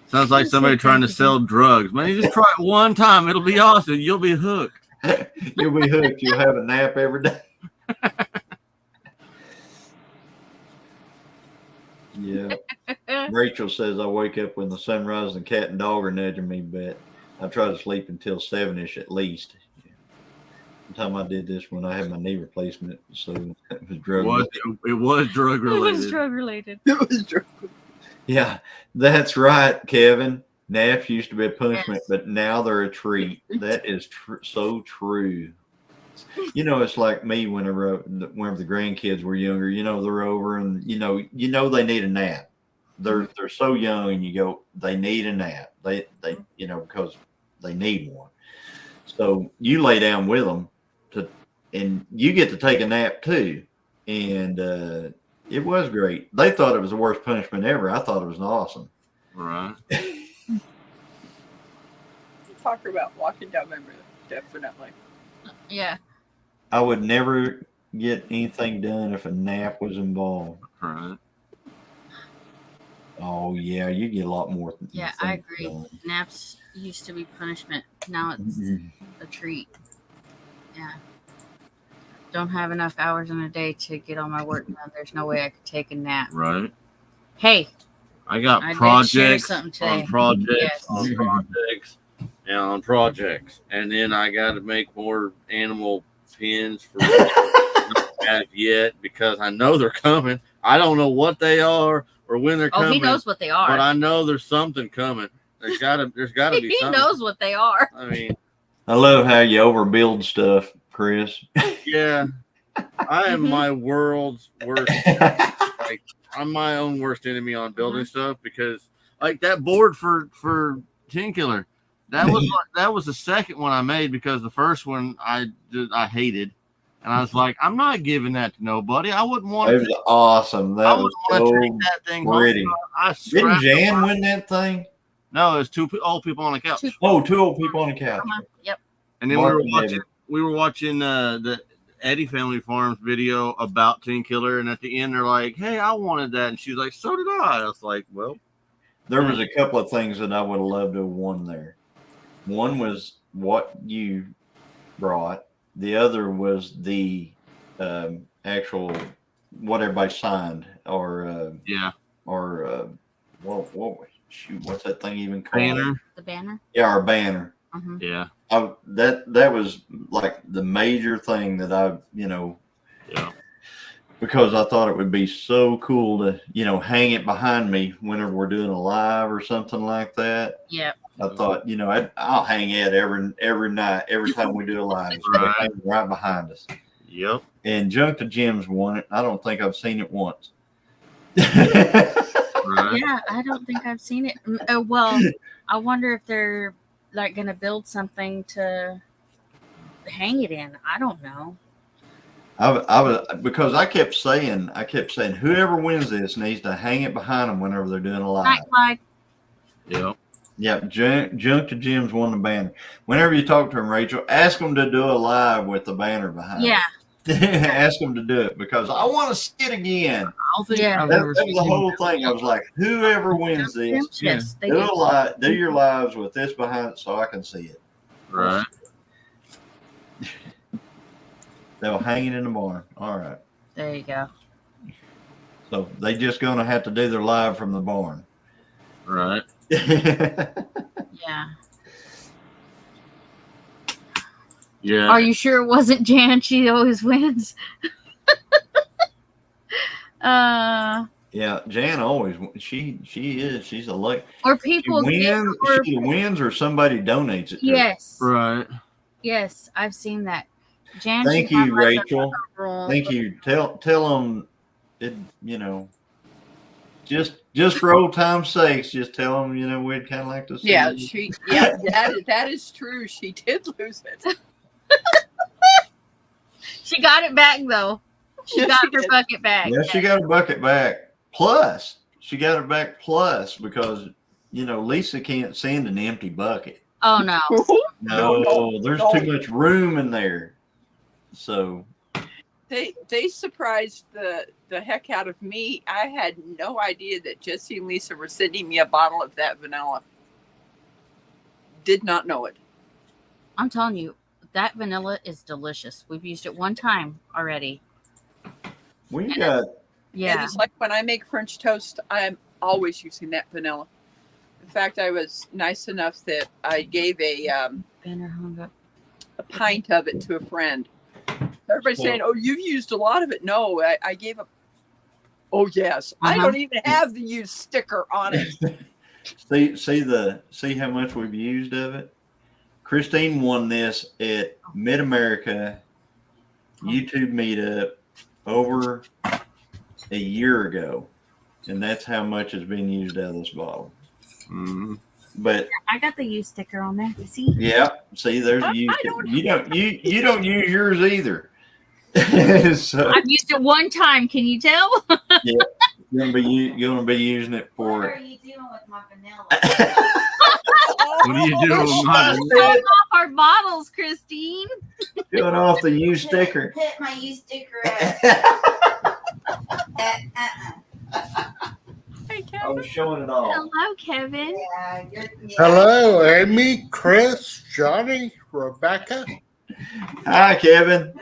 Sounds like somebody trying to sell drugs. Man, you just try it one time. It'll be awesome. You'll be hooked. You'll be hooked. You'll have a nap every day. Yeah. Rachel says I wake up when the sun rises and cat and dog are nudging me, but I try to sleep until 7-ish at least. One time I did this when I had my knee replacement, so it was drug related. It was drug related. It was drug related. It was drug. Yeah, that's right, Kevin. Naps used to be a punishment, but now they're a treat. That is so true. It's like me whenever the grandkids were younger. They're over, and they need a nap. They're so young, and you go, they need a nap. They because they need one. So you lay down with them, and you get to take a nap too. And it was great. They thought it was the worst punishment ever. I thought it was awesome. Right. Talk about walking down memory lane, definitely. Yeah. I would never get anything done if a nap was involved. Right. Oh yeah, you get a lot more. Yeah, I agree. Naps used to be punishment. Now it's a treat. Yeah. Don't have enough hours in a day to get all my work done. There's no way I could take a nap. Right. Hey. I got I projects on projects Yes. on projects and on projects. And then I got to make more animal pins for not have yet because I know they're coming. I don't know what they are or when they're coming. Oh, he knows what they are. But I know there's something coming. There's gotta be something. He knows what they are. I mean, I love how you overbuild stuff, Chris. yeah. I am my world's worst like I'm my own worst enemy on building stuff because like that board for Tin Killer, that was the second one I made because the first one I hated, and I was like, I'm not giving that to nobody. I wouldn't want. It was awesome. That was so take that thing pretty. home. I Didn't scrapped Jan win that thing? No, it's two old people on the couch. Oh, two old people on the couch. Yep. And then Mark we were watching the Eddie Family Farms video about Tin Killer, and at the end they're like, "Hey, I wanted that," and she's like, "So did I." I was like, "Well." There was a couple of things that I would have loved to have won there. One was what you brought. The other was the actual what everybody signed, or what's that thing even called? Banner. The banner. Yeah, our banner. Mm-hmm. Yeah. That was like the major thing that Yeah. because I thought it would be so cool to, hang it behind me whenever we're doing a live or something like that. Yeah. I thought, I'll hang it every night, every time we do a live. It's right behind us. Yep. And Junk to Jim's won it. I don't think I've seen it once. Right. Yeah, I don't think I've seen it. Well, I wonder if they're like going to build something to hang it in. I don't know. I was because I kept saying whoever wins this needs to hang it behind them whenever they're doing a live. Night Clyde. Yep. Yeah, Junk to Jim's won the banner. Whenever you talk to him, Rachel, ask them to do a live with the banner behind. Yeah. Ask them to do it because I want to see it again. Yeah. That was the whole thing. I was like, whoever wins this, Yes, they do your lives with this behind it so I can see it. Right. They'll hang it in the barn. All right. There you go. So they just gonna have to do their live from the barn. Right. Yeah. Yeah. Are you sure it wasn't Jan? She always wins. Yeah, Jan always she's a luck. Or people She either wins or somebody donates it to her. Yes. Right. Yes, I've seen that. Jan. Thank should have, you, like, Rachel. rule. Thank you. Tell them it. Just for old time's sakes, just tell them we'd kind of like to see. Yeah, you. that is true. She did lose it. She got it back though. She Yes, got she her did. bucket back. Yeah, she got her bucket back. Plus, she got it back. Plus, because Lisa can't send an empty bucket. Oh no. No, there's too much room in there. So They surprised the heck out of me. I had no idea that Jesse and Lisa were sending me a bottle of that vanilla. Did not know it. I'm telling you, that vanilla is delicious. We've used it one time already. we got. And Yeah. it's like when I make French toast, I'm always using that vanilla. In fact, I was nice enough that I gave a Banner hung up. pint of it to a friend. Everybody's saying, "Oh, you've used a lot of it." No, I gave a. Oh yes, I Uh-huh. don't even have the used sticker on it. See how much we've used of it. Christine won this at Mid America YouTube meetup over a year ago, and that's how much has been used out of this bottle. Mm-hmm. But I got the U sticker on there. See? yeah, see, there's a I use. don't- You don't use yours either. So I've used it one time. Can you tell? you're gonna be using it What for. are you doing with my vanilla? What are you doing with mine? Off our bottles, Christine. Doing off the U sticker. Put my U sticker out. Hey, I Kevin. was showing it off. Hello, Kevin. Yeah, Hello, Amy, Chris, Johnny, Rebecca. Hi, Kevin.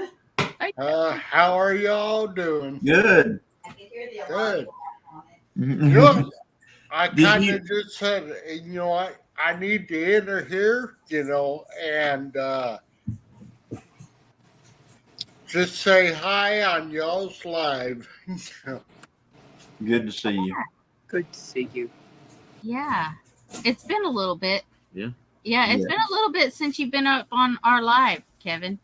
How are y'all doing? Good. I can hear the Good. alarm on it. You know, I Did kind you- of just said, I need to enter here, and just say hi on y'all's live. Good to see you. Good to see you. Yeah. It's been a little bit. Yeah. Yeah, it's Yeah. been a little bit since you've been up on our live, Kevin.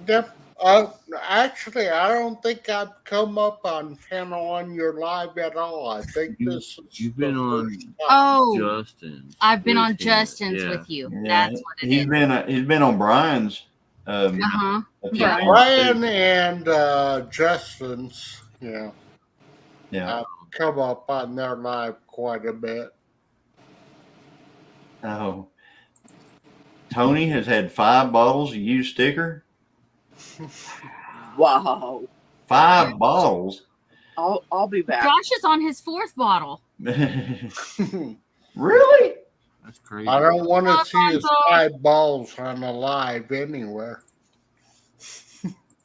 Yep. Actually, I don't think I've come up on panel on your live at all. I think You- this is You've the been on first time. Oh, Justin's. I've been with on him. Justin's Yeah. with you. Yeah, That's what it he's is. been on Brian's. Uh huh. A few Yeah. times, Brian too. and Justin's, Yeah. I've come up on their live quite a bit. Oh, Tony has had 5 bottles of used sticker. Wow. 5 bottles. I'll be back. Josh is on his 4th bottle. Really? That's crazy. I don't want to see his Josh. 5 balls on a live anywhere.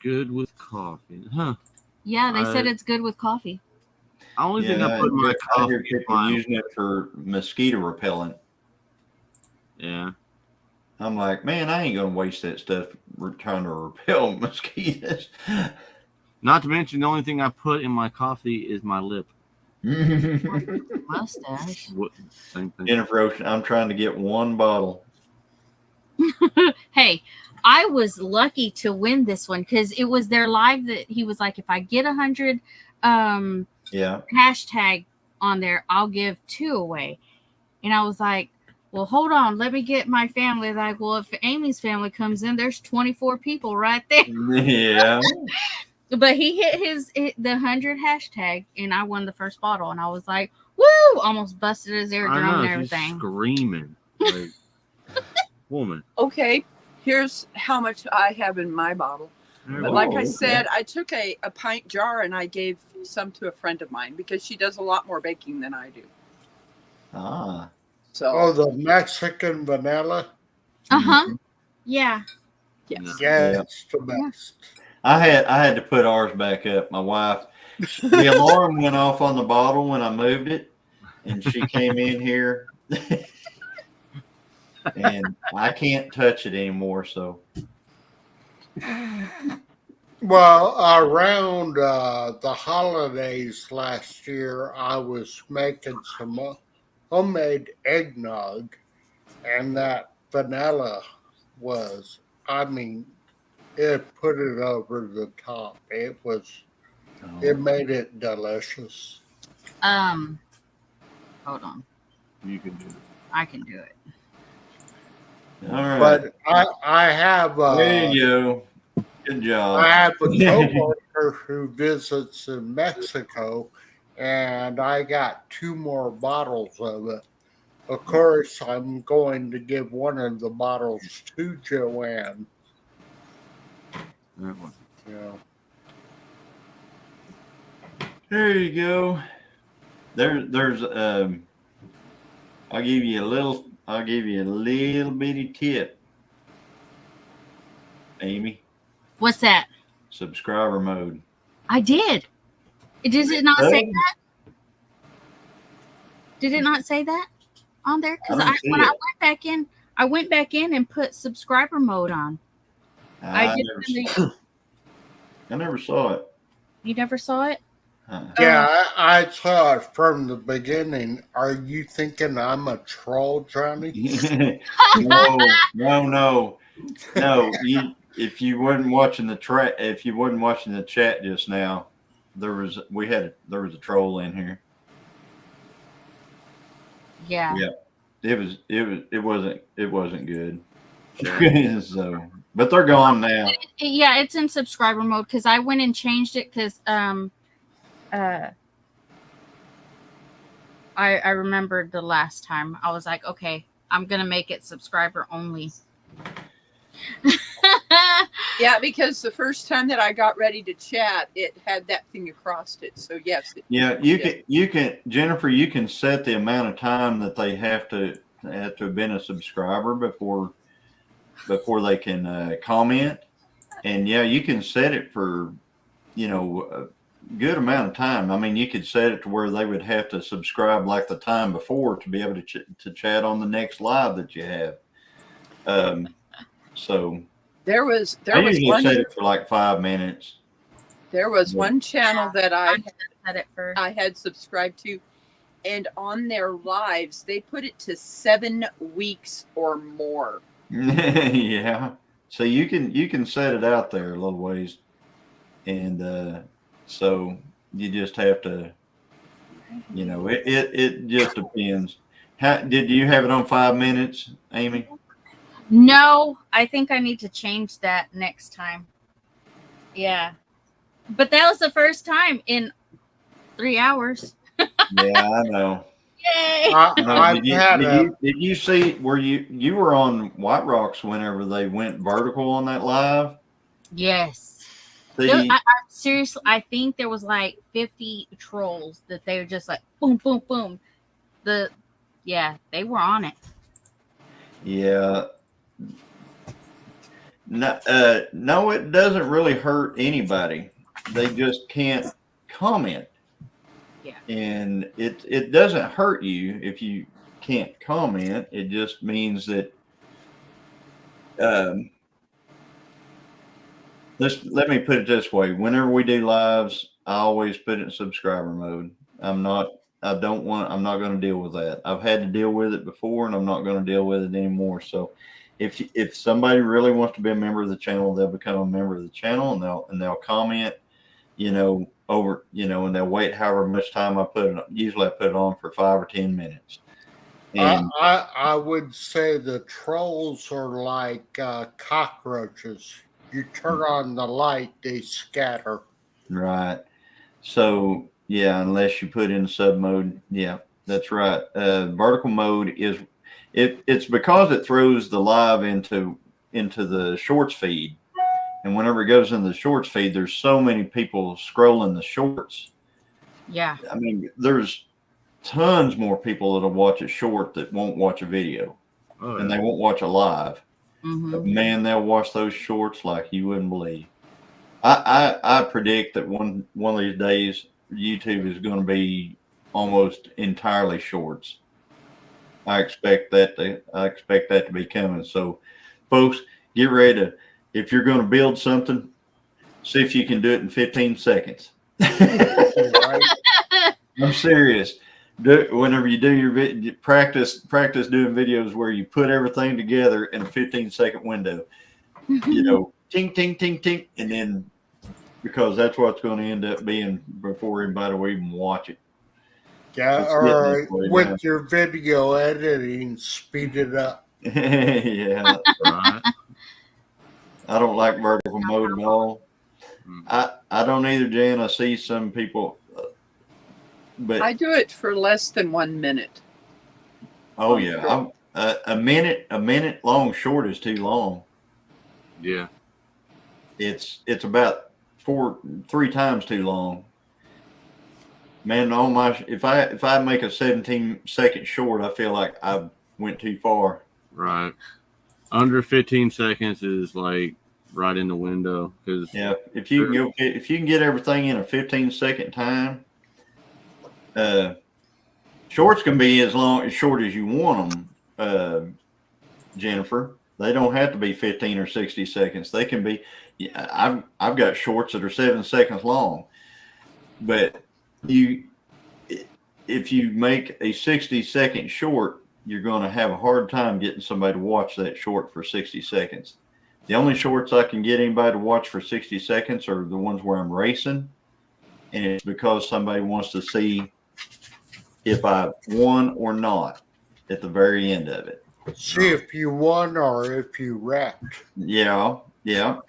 Good with coffee, huh? Yeah, they said I- it's good with coffee. I only think Yeah, I put my I hear coffee. people in using it for mosquito repellent. Yeah. I'm like, man, I ain't gonna waste that stuff trying to repel mosquitoes. Not to mention, the only thing I put in my coffee is my lip. Mustache. Same thing. Jennifer Ocean, I'm trying to get 1 bottle. Hey, I was lucky to win this one because it was their live that he was like, if I get 100 Yeah. hashtag on there, I'll give 2 away. And I was like, well, hold on, let me get my family. Like, well, if Amy's family comes in, there's 24 people right there. Yeah. But he hit the 100 hashtag, and I won the first bottle. And I was like, woo! Almost busted his eardrum I know, and she's everything. screaming. Like, woman. Okay, here's how much I have in my bottle. But like I said, I took a pint jar and I gave some to a friend of mine because she does a lot more baking than I do. Ah. So Oh, the Mexican vanilla? Uh-huh. Yeah. yes. No. Yeah, Yeah. it's the best. I had to put ours back up. My wife, the alarm went off on the bottle when I moved it, and she came in here, and I can't touch it anymore. So Well, around the holidays last year, I was making some homemade eggnog, and that vanilla was, I mean, it put it over the top. It made it delicious. Hold on. You can do it. I can do it. all right, But I have there you go. Good job. I have a coworker who visits in Mexico, and I got 2 more bottles of it. Of course, I'm going to give one of the bottles to Joanne. That one. Yeah. There you go. There's I'll give you a little bitty tip, Amy. What's that? Subscriber mode. I did. Does it not say that? Did it not say that on there? Because I don't see when it. I went back in and put subscriber mode on. I never saw it. You never saw it? Yeah, I saw it from the beginning. Are you thinking I'm a troll, Johnny? No. If you wasn't watching the chat just now, there was a troll in here. Yeah. Yeah. It wasn't good. So, but they're gone now. Yeah, it's in subscriber mode because I went and changed it because I remembered the last time I was like, okay, I'm gonna make it subscriber only. Yeah, because the first time that I got ready to chat, it had that thing across it. So yes. Yeah, you can Jennifer, you can set the amount of time that they have to have been a subscriber before they can comment. And yeah, you can set it for, a good amount of time. I mean, you could set it to where they would have to subscribe like the time before to be able to chat on the next live that you have. So There was usually one set it for like 5 minutes. There was one channel that I had subscribed to, and on their lives they put it to 7 weeks or more. Yeah. So you can set it out there a little ways, and so you just have to, it just depends. How did you have it on 5 minutes, Amy? No, I think I need to change that next time. Yeah. But that was the first time in 3 hours. Yeah, I know. Yay! Did you see where you were on White Rocks whenever they went vertical on that live? Yes. See, Seriously, I think there was like 50 trolls that they were just like boom, boom, boom. They were on it. yeah. No, no, it doesn't really hurt anybody. They just can't comment. Yeah. And it doesn't hurt you if you can't comment. It just means that let me put it this way. Whenever we do lives, I always put it in subscriber mode. I'm not going to deal with that. I've had to deal with it before, and I'm not going to deal with it anymore. So if somebody really wants to be a member of the channel, they'll become a member of the channel, and they'll comment, over, and they'll wait however much time I put it. Usually I put it on for 5 or 10 minutes. And I would say the trolls are like cockroaches. You turn on the light, they scatter. right. So yeah, unless you put in sub mode, yeah, that's right. Vertical mode it's because it throws the live into the shorts feed. And whenever it goes in the shorts feed, there's so many people scrolling the shorts. Yeah. I mean, there's tons more people that'll watch a short that won't watch a video. Oh, yeah. And they won't watch a live. Mm-hmm. But man, they'll watch those shorts like you wouldn't believe. I predict that one of these days YouTube is going to be almost entirely shorts. I expect that to be coming. So, folks, get ready to, if you're going to build something, see if you can do it in 15 seconds. Right? I'm serious. Whenever you do your practice doing videos where you put everything together in a 15-second window. Ting, ting, ting, ting, and then because that's what's going to end up being before anybody will even watch it. Yeah, or with your video editing, speed it up. Yeah, right. I don't like vertical mode at all. I don't either, Jan. I see some people, but I do it for less than 1 minute. Oh yeah, a minute long short is too long. Yeah, it's about 3 times too long. Man, if I make a 17-second short, I feel like I went too far. Right. Under 15 seconds is like right in the window, because if you can get everything in a 15-second time, shorts can be as short as you want them, Jennifer. They don't have to be 15 or 60 seconds. They can be. I've got shorts that are 7 seconds long, but if you make a 60-second short, you're going to have a hard time getting somebody to watch that short for 60 seconds. The only shorts I can get anybody to watch for 60 seconds are the ones where I'm racing, and it's because somebody wants to see if I won or not at the very end of it. See if you won or if you wrecked. Yeah,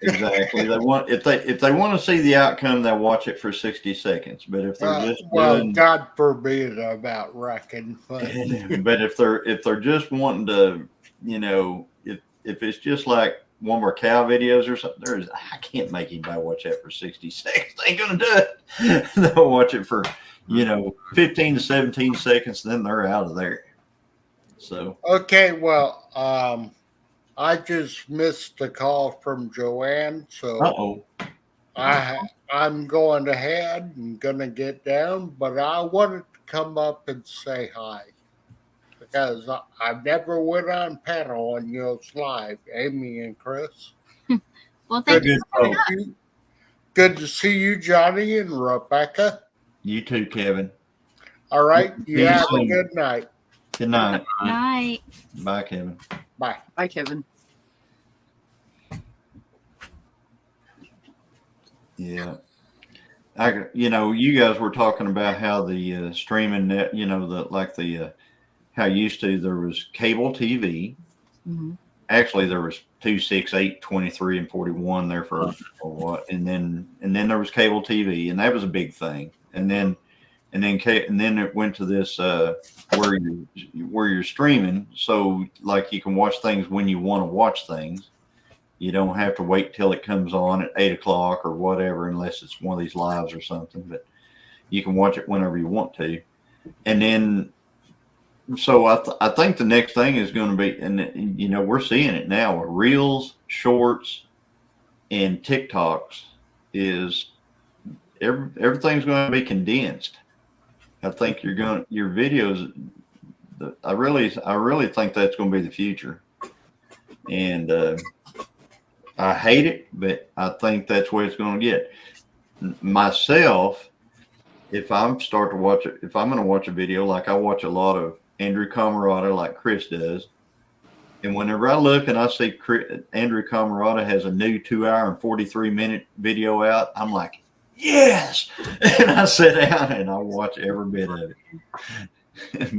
exactly. if they want to see the outcome, they'll watch it for 60 seconds. But if they're just God forbid about wrecking. But if they're just wanting to, if it's just like one of our cow videos or something, I can't make anybody watch that for 60 seconds. They ain't gonna do it. They'll watch it for 15 to 17 seconds, and then they're out of there. So okay, well, I just missed a call from Joanne, so I'm going ahead and gonna get down, but I wanted to come up and say hi because I never went on panel on yours live, Amy and Chris. Well, thank you. Good to see you, Johnny and Rebecca. You too, Kevin. All right, you have a good night. Good night. Night. Bye, Kevin. Bye. Bye, Kevin. Yeah. You guys were talking about how the streaming net, how used to there was cable TV. Mhm. Actually, there was 2, 6, 8, 23, and 41 there for what, and then there was cable TV, and that was a big thing. And then it went to this where you're streaming, so like you can watch things when you want to watch things. You don't have to wait till it comes on at 8 o'clock or whatever, unless it's one of these lives or something. But you can watch it whenever you want to. And then, so I think the next thing is going to be, and we're seeing it now. Reels, shorts, and TikToks is everything's going to be condensed. I think your videos. I really think that's going to be the future. And I hate it, but I think that's where it's going to get. Myself, if I'm going to watch a video, like I watch a lot of Andrew Camarada, like Chris does, and whenever I look and I see Andrew Camarada has a new 2 hour and 43-minute video out, I'm like, yes, and I sit down and I watch every bit of it.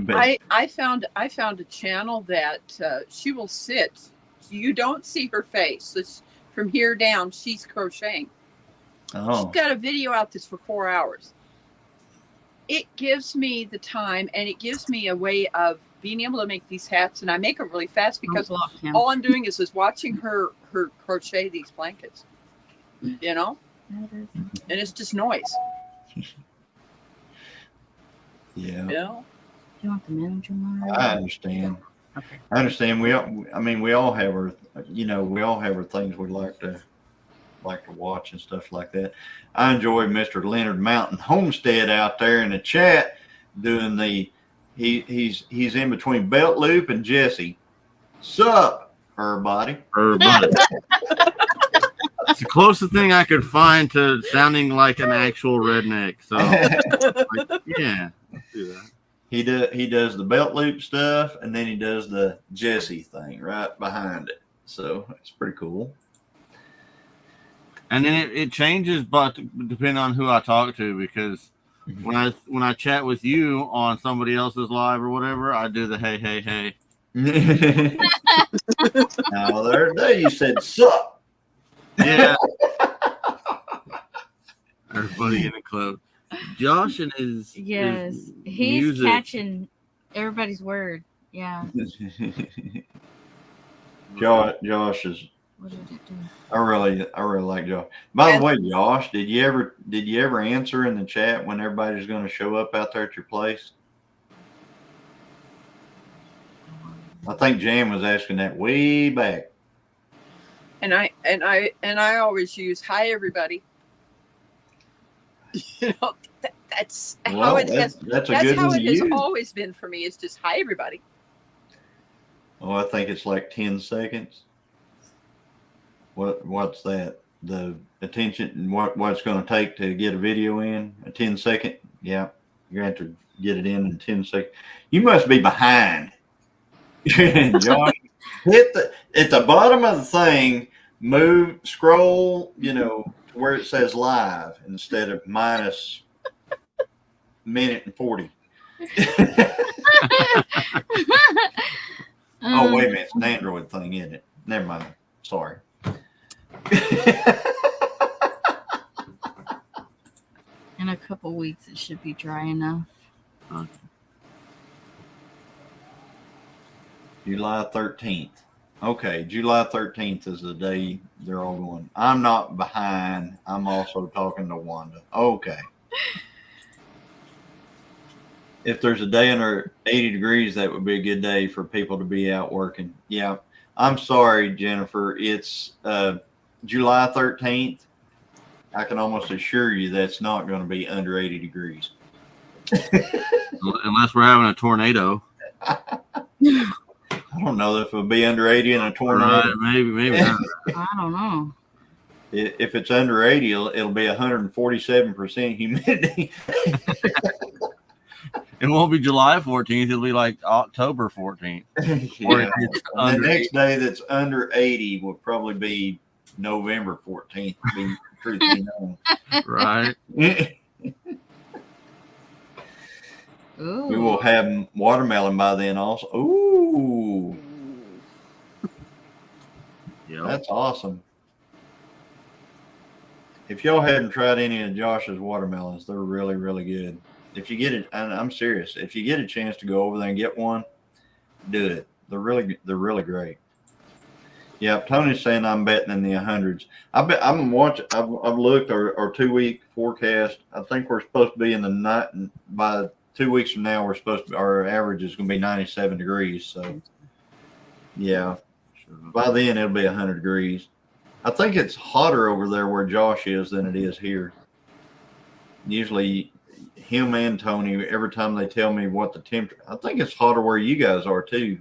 But I found a channel that she will sit. You don't see her face. It's from here down, she's crocheting. She's got a video out that's for 4 hours. It gives me the time, and it gives me a way of being able to make these hats, and I make them really fast because all I'm doing is watching her crochet these blankets. And it's just noise. Yeah. You want the manager one? I understand. Okay. I understand. We all have our things we like to watch and stuff like that. I enjoy Mr. Leonard Mountain Homestead out there in the chat doing he's in between Belt Loop and Jesse. Sup, everybody. It's the closest thing I could find to sounding like an actual redneck. So, yeah, let's do that. He does the Belt Loop stuff, and then he does the Jesse thing right behind it. So it's pretty cool. And then it changes, but depending on who I talk to, because when I chat with you on somebody else's live or whatever, I do the hey. Now the other day you said sup. Yeah. Everybody getting close. Josh and his he's music. catching everybody's word. Yeah. Josh is. What did it do? I really like Josh. By the way, Josh, did you ever answer in the chat when everybody's going to show up out there at your place? I think Jan was asking that way back. And I always use hi everybody. That's how it has. That's how it has always been for me. It's just hi everybody. Oh, I think it's like 10 seconds. What's that? The attention and what it's going to take to get a video in a 10-second. Yeah, you're going to have to get it in 10 seconds. You must be behind. Josh, at the bottom of the thing. Scroll, to where it says live instead of minus minute and 40. Oh, wait a minute. It's an Android thing, isn't it? Never mind. Sorry. In a couple weeks, it should be dry enough. Okay. July 13th. Okay, July 13th is the day they're all going. I'm not behind. I'm also talking to Wanda. Okay. If there's a day under 80 degrees, that would be a good day for people to be out working. Yeah. I'm sorry, Jennifer. It's July 13th. I can almost assure you that's not going to be under 80 degrees. Unless we're having a tornado. I don't know if it'll be under 80 in a tornado. Right, maybe not. I don't know. If it's under 80, it'll be 147% humidity. It won't be July 14th. It'll be like October 14th. Yeah. The next day that's under 80 will probably be November 14th. Be truth be known. Right. Ooh. We will have watermelon by then also. Ooh, Yep. that's awesome. If y'all hadn't tried any of Josh's watermelons, they're really, really good. If you get it, and I'm serious, if you get a chance to go over there and get one, do it. They're really great. Yeah, Tony's saying I'm betting in the hundreds. I bet I'm watching. I've looked our 2 week forecast. I think we're supposed to be in the night by 2 weeks from now. We're supposed to. Our average is going to be 97 degrees. So, yeah, by then it'll be 100 degrees. I think it's hotter over there where Josh is than it is here. Usually, him and Tony, every time they tell me what the temperature, I think it's hotter where you guys are too,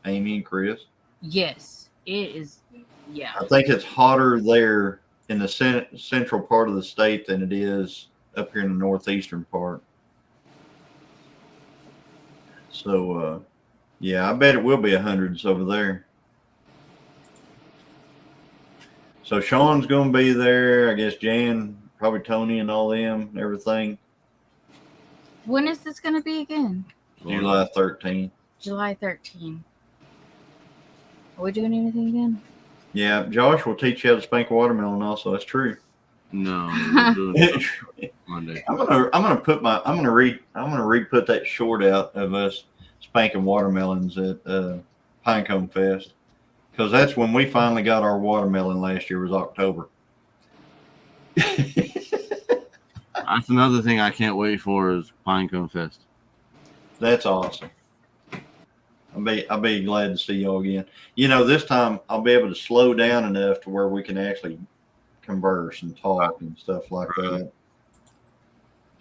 Amy and Chris. Yes, it is. Yeah. I think it's hotter there in the central part of the state than it is up here in the northeastern part. So, yeah, I bet it will be 100s over there. So Sean's going to be there. I guess Jan, probably Tony and all them, everything. When is this going to be again? July 13th. July 13th. Are we doing anything again? Yeah, Josh will teach you how to spank a watermelon also. That's true. No, we're doing it Monday. I'm gonna re-put that short out of us spanking watermelons at Pinecone Fest, because that's when we finally got our watermelon last year, was October. That's another thing I can't wait for is Pinecone Fest. That's awesome. I'll be glad to see y'all again. You know, this time I'll be able to slow down enough to where we can actually converse and talk and stuff like that.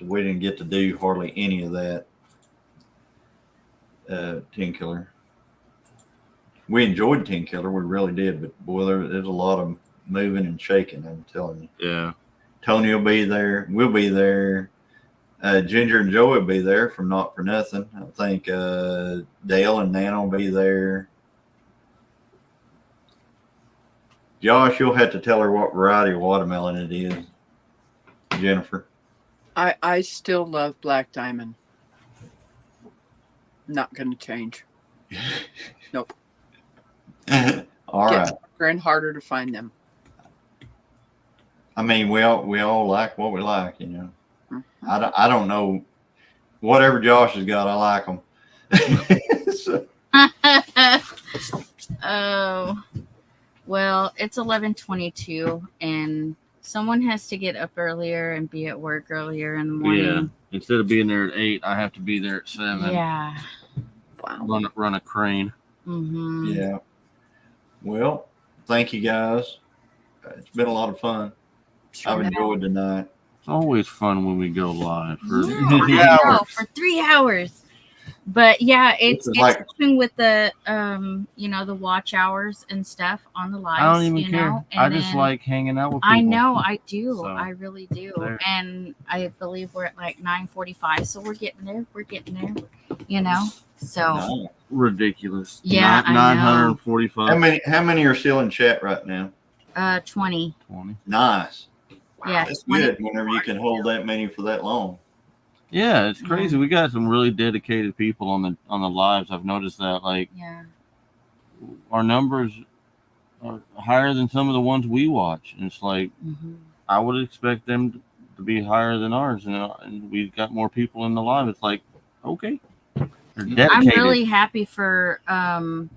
We didn't get to do hardly any of that. 10 Killer. We enjoyed 10 Killer, we really did, but boy, there's a lot of moving and shaking, I'm telling you. Yeah. Tony will be there. We'll be there. Ginger and Joey will be there from Not For Nothing. I think Dale and Nana will be there. Josh, you'll have to tell her what variety of watermelon it is. Jennifer. I still love Black Diamond. Not going to change. Nope. All right. Gets harder and harder to find them. I mean, we all like what we like, you know. I don't know. Whatever Josh has got, I like them. So. Oh, well, it's 11:22, and someone has to get up earlier and be at work earlier in the morning. Yeah. Instead of being there at 8, I have to be there at 7. Yeah. Wow. Run a crane. Mm-hmm. Yeah. Well, thank you guys. It's been a lot of fun. I've enjoyed tonight. It's always fun when we go live for for 3 hours. But yeah, it's like, helping with the the watch hours and stuff on the lives. I don't even care. Know? I just like hanging out with people. I know, I do. So, I really do. there. And I believe we're at like 9:45, so we're getting there. We're getting there. You know. So ridiculous. Yeah, I know. 945. How many are still in chat right now? 20. 20. Nice. Wow, Yeah, that's 20. good whenever you can hold that many for that long. Yeah, it's crazy. We got some really dedicated people on the lives. I've noticed that. Like, yeah, our numbers are higher than some of the ones we watch. And it's like, I would expect them to be higher than ours. And we've got more people in the live. It's like, okay. They're dedicated. I'm really happy for Lauren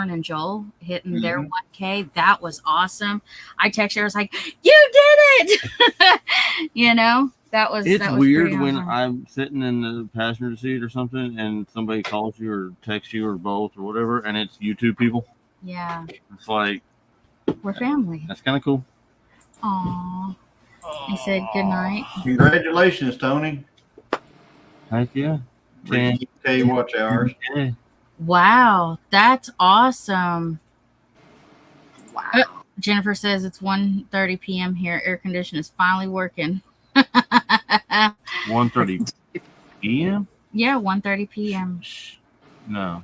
and Joel hitting their 1K. That was awesome. I texted her, I was like, you did it. You know, It's that was weird pretty when awesome. I'm sitting in the passenger seat or something and somebody calls you or texts you or both or whatever, and it's YouTube people. Yeah, It's like, we're family. that's kind of cool. Aww. He said good night. Congratulations, Tony. Heck yeah. 10K watch hours. Yeah. Wow, that's awesome. Wow. Jennifer says it's 1:30 p.m. here. Air condition is finally working. 1:30 p.m.? Yeah, 1:30 p.m. No.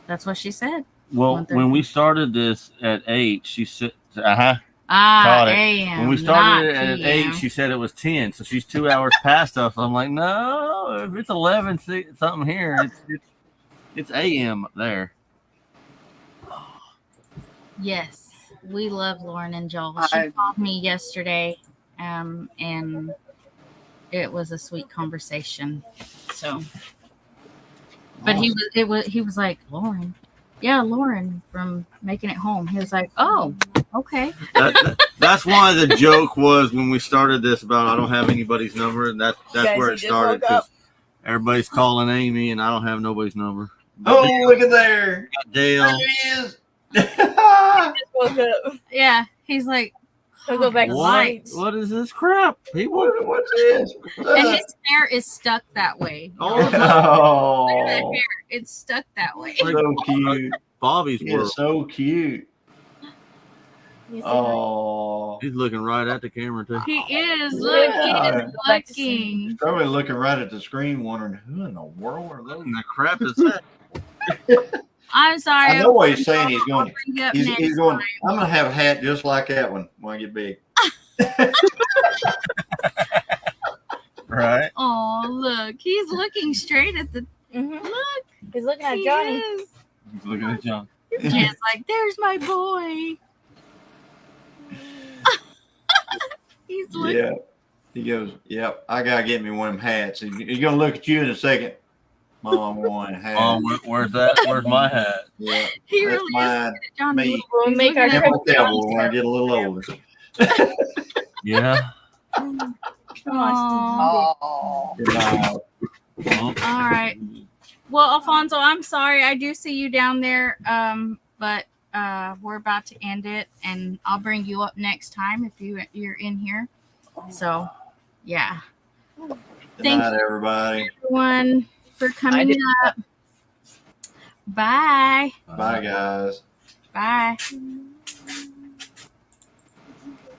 That's what she said. Well, 1:30. when we started this at 8, she said, Ah, caught it. AM. When we started it not at PM. 8, she said it was 10. So she's 2 hours past us. I'm like, no, if it's 11 something here, it's AM there. Yes, we love Lauren and Joel. She called me yesterday, and it was a sweet conversation. So, but he was like, Lauren, yeah, Lauren from Making It Home. He was like, oh, okay. That's why the joke was when we started this about I don't have anybody's number, and that's Guys, where he it just started woke up. because everybody's calling Amy, and I don't have nobody's number. Oh, look at there. Got Dale. There he is. Just woke up. Yeah, he's like, He'll go back to what? sleep. What is this crap? People. What's this? And his hair is stuck that way. Oh, Look at that Oh, hair. It's stuck that way. so cute. Bobby's He world. is so cute. You see Oh, He's looking right at the camera too. He is. Look, he Yeah. is Back to sleep. looking. probably looking right at the screen, wondering who in the world are those? What in the crap is that? I'm sorry. I know what he's saying. He's I'll going. bring you up He's next going. time. I'm gonna have a hat just like that one when I get big. Right. Oh, look. He's looking straight at the. Mhm. Look. He's looking at He Johnny. is. He's looking at John. Jan's like, there's my boy. He's looking. Yeah. He goes, yep, I gotta get me one of them hats. He's gonna look at you in a second. Mom, one hat. Where's that? Where's my hat? Yeah, He that's really mine. is. Johnny, Me. look, We'll he's make our looking I'm at trip. a cowboy when I get a little older. Yeah. Come on, Oh. Goodbye. Well, All right. Well, Alfonso, I'm sorry. I do see you down there. But we're about to end it, and I'll bring you up next time if you're in here. So, yeah. Good Thank night, everybody. Everyone for coming up. Bye. Bye, guys. Bye.